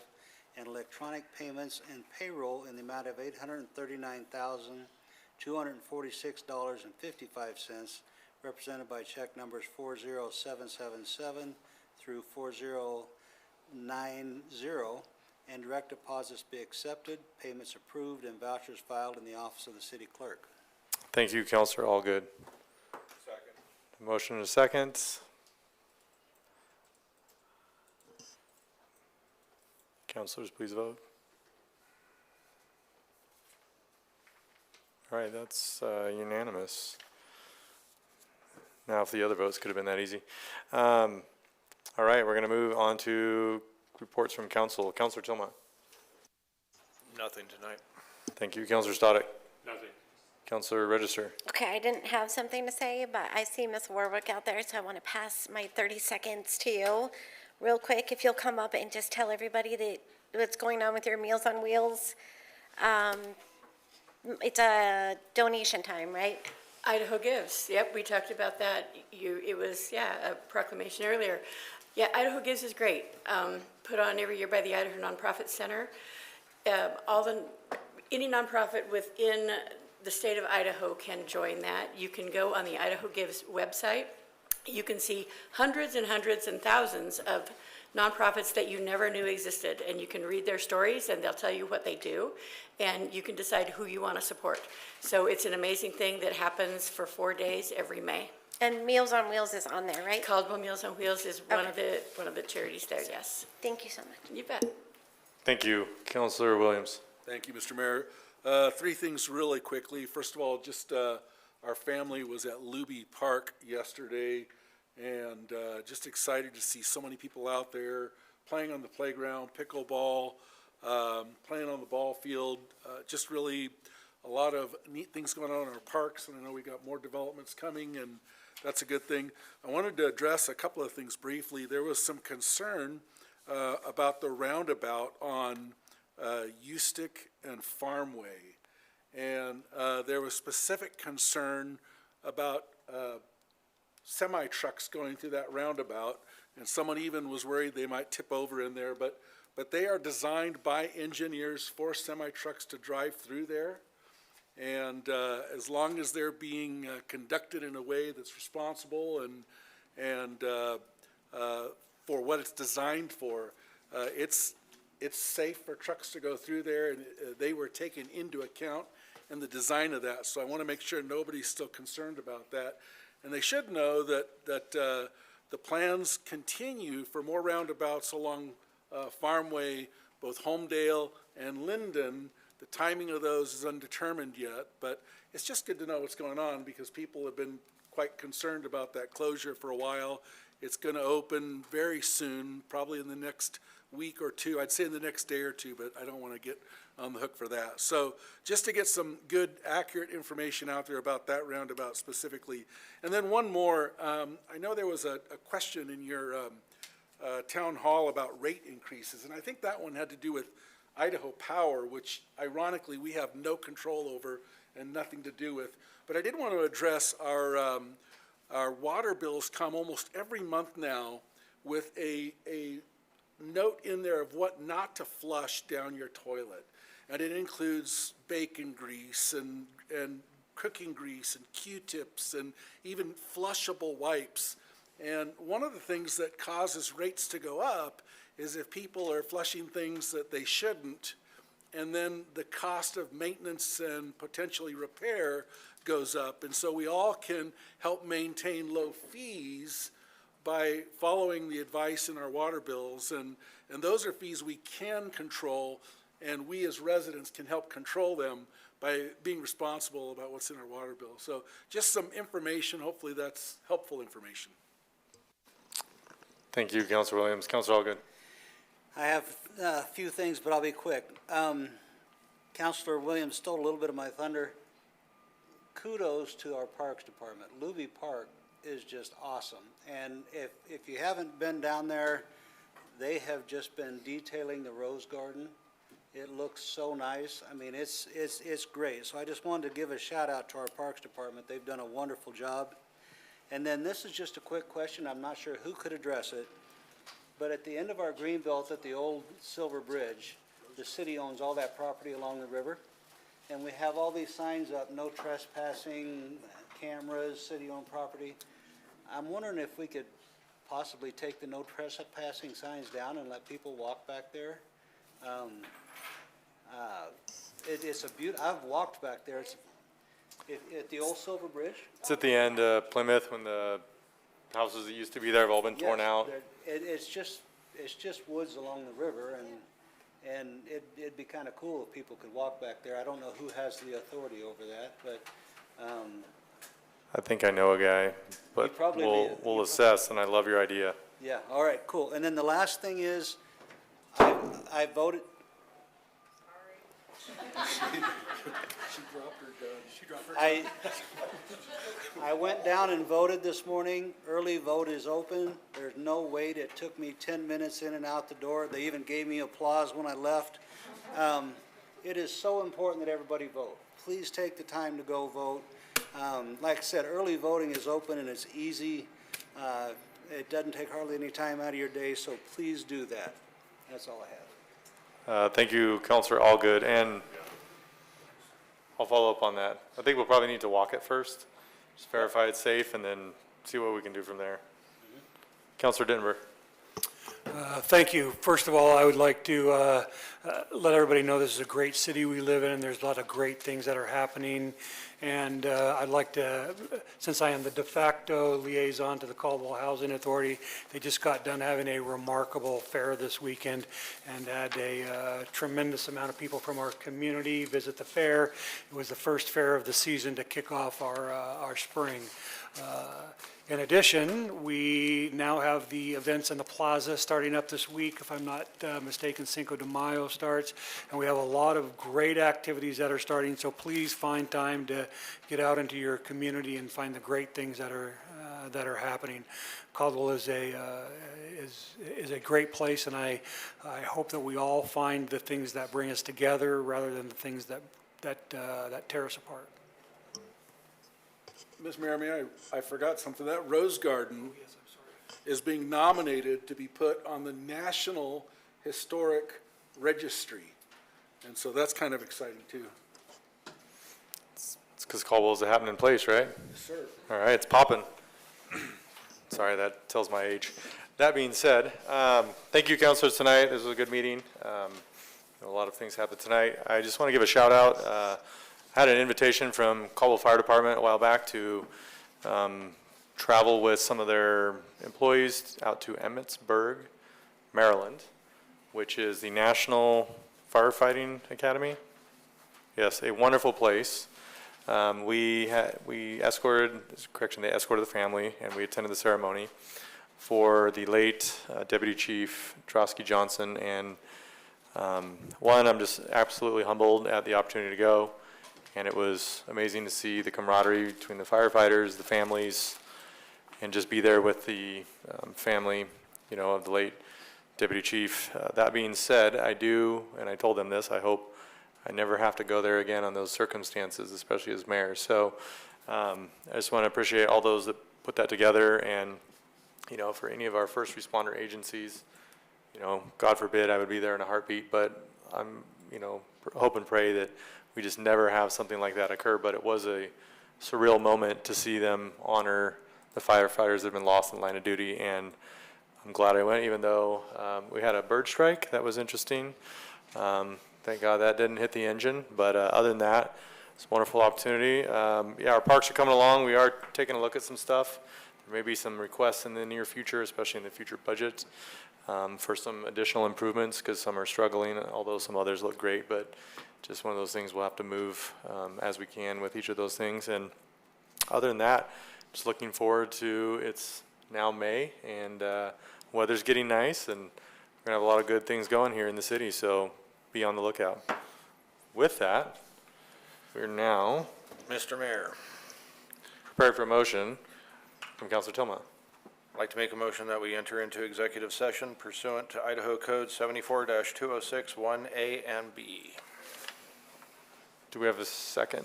and electronic payments and payroll in the amount of $839,246.55, represented by check numbers 40777 through 4090, and direct deposits be accepted, payments approved, and vouchers filed in the office of the city clerk. Thank you, Counselor Allgood. Second. Motion and a second. Counselors, please vote. All right, that's unanimous. Now, if the other votes could have been that easy. All right, we're going to move on to reports from council. Counselor Tillman. Nothing tonight. Thank you. Counselor Stoddick. Nothing. Counselor Register. Okay, I didn't have something to say, but I see Ms. Warwick out there, so I want to pass my 30 seconds to you. Real quick, if you'll come up and just tell everybody that what's going on with your Meals on Wheels. It's a donation time, right? Idaho Gives, yep, we talked about that. It was, a proclamation earlier. Yeah, Idaho Gives is great. Put on every year by the Idaho Nonprofit Center. Any nonprofit within the state of Idaho can join that. You can go on the Idaho Gives website. You can see hundreds and hundreds and thousands of nonprofits that you never knew existed, and you can read their stories and they'll tell you what they do, and you can decide who you want to support. So it's an amazing thing that happens for 4 days every May. And Meals on Wheels is on there, right? Caldwell Meals on Wheels is one of the charities there, yes. Thank you so much. You bet. Thank you. Counselor Williams. Thank you, Mr. Mayor. 3 things really quickly. First of all, just our family was at Luby Park yesterday, and just excited to see so many people out there playing on the playground, pickleball, playing on the ball field. Just really a lot of neat things going on in our parks, and I know we got more developments coming, and that's a good thing. I wanted to address a couple of things briefly. There was some concern about the roundabout on Eustick and Farmway, and there was specific concern about semi-trucks going through that roundabout, and someone even was worried they might tip over in there, but they are designed by engineers for semi-trucks to drive through there, and as long as they're being conducted in a way that's responsible and for what it's designed for, it's safe for trucks to go through there, and they were taken into account in the design of that. So I want to make sure nobody's still concerned about that. And they should know that the plans continue for more roundabouts along Farmway, both Homedale and Linden. The timing of those is undetermined yet, but it's just good to know what's going on because people have been quite concerned about that closure for a while. It's going to open very soon, probably in the next week or two. I'd say in the next day or two, but I don't want to get on the hook for that. So just to get some good, accurate information out there about that roundabout specifically. And then one more, I know there was a question in your town hall about rate increases, and I think that one had to do with Idaho Power, which ironically we have no control over and nothing to do with. But I did want to address our water bills come almost every month now with a note in there of what not to flush down your toilet. And it includes bacon grease and cooking grease and Q-tips and even flushable wipes. And one of the things that causes rates to go up is if people are flushing things that they shouldn't, and then the cost of maintenance and potentially repair goes up. And so we all can help maintain low fees by following the advice in our water bills. And those are fees we can control, and we as residents can help control them by being responsible about what's in our water bill. So just some information, hopefully that's helpful information. Thank you, Counselor Williams. Counselor Allgood. I have a few things, but I'll be quick. Counselor Williams stole a little bit of my thunder. kudos to our Parks Department. Luby Park is just awesome. And if you haven't been down there, they have just been detailing the rose garden. It looks so nice. I mean, it's great. So I just wanted to give a shout out to our Parks Department. They've done a wonderful job. And then this is just a quick question. I'm not sure who could address it. But at the end of our green belt at the old Silver Bridge, the city owns all that property along the river. And we have all these signs up, no trespassing, cameras, city-owned property. I'm wondering if we could possibly take the no trespassing signs down and let people walk back there. It's a I've walked back there. It's at the old Silver Bridge. It's at the end of Plymouth when the houses that used to be there have all been torn Yes, out. It's just woods along the river, and it'd be kind of cool if people could walk back there. I don't know who has the authority over that, but, I think I know a guy, but probably we'll assess, and I love your idea. yeah, all right, cool. And then the last thing is, I voted. She dropped her gun. She dropped her gun. I went down and voted this morning. Early vote is open. There's no wait. It took me 10 minutes in and out the door. They even gave me applause when I left. It is so important that everybody vote. Please take the time to go vote. Like I said, early voting is open and it's easy. It doesn't take hardly any time out of your day, so please do that. That's all I have. Thank you, Counselor Allgood, and I'll follow up on that. I think we'll probably need to walk it first, just verify it's safe, and then see what we can do from there. Counselor Denver. Thank you. First of all, I would like to let everybody know this is a great city we live in. There's a lot of great things that are happening. And I'd like to, since I am the de facto liaison to the Caldwell Housing Authority, they just got done having a remarkable fair this weekend and had a tremendous amount of people from our community visit the fair. It was the first fair of the season to kick off our spring. In addition, we now have the events in the plaza starting up this week. If I'm not mistaken, Cinco de Mayo starts. And we have a lot of great activities that are starting, so please find time to get out into your community and find the great things that are happening. Caldwell is a great place, and I hope that we all find the things that bring us together rather than the things that tear us apart. Ms. Mayor, I forgot something. That rose garden is being nominated to be put on the National Historic Registry. And so that's kind of exciting too. It's because Caldwell's a happening place, right? Yes, sir. All right, it's popping. Sorry, that tells my age. That being said, thank you, councilors, tonight. This was a good meeting. A lot of things happened tonight. I just want to give a shout out. Had an invitation from Caldwell Fire Department a while back to travel with some of their employees out to Emmitsburg, Maryland, which is the National Firefighting Academy. Yes, a wonderful place. We escorted, they escorted the family, and we attended the ceremony for the late Deputy Chief Trosky Johnson. And one, I'm just absolutely humbled at the opportunity to go. And it was amazing to see the camaraderie between the firefighters, the families, and just be there with the family, of the late Deputy Chief. That being said, I do, and I told them this, I hope I never have to go there again on those circumstances, especially as mayor. So I just want to appreciate all those that put that together. And, for any of our first responder agencies, God forbid I would be there in a heartbeat, but I'm, hope and pray that we just never have something like that occur. But it was a surreal moment to see them honor the firefighters that have been lost in the line of duty. And I'm glad I went, even though we had a bird strike. That was interesting. Thank God that didn't hit the engine. But other than that, it's a wonderful opportunity. Our parks are coming along. We are taking a look at some stuff. There may be some requests in the near future, especially in the future budget, for some additional improvements, because some are struggling, although some others look great. But just one of those things we'll have to move as we can with each of those things. And other than that, just looking forward to, it's now May, and weather's getting nice, and we're gonna have a lot of good things going here in the city, so be on the lookout. With that, we're now Mr. Mayor, Prepared for a motion from Counselor Tillman. I'd like to make a motion that we enter into executive session pursuant to Idaho Code 74-206-1A and B. Do we have a second?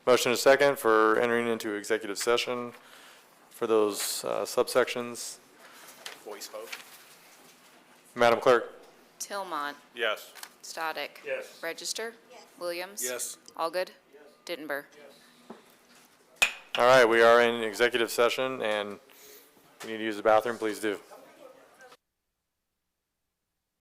Motion is second for entering into executive session for those subsections. Voice vote. Madam Clerk? Tillmont, Yes. Stodic. Yes. Register. Williams. Yes. Allgood. Dittenber. All right, we are in executive session, and if you need to use the bathroom, please do.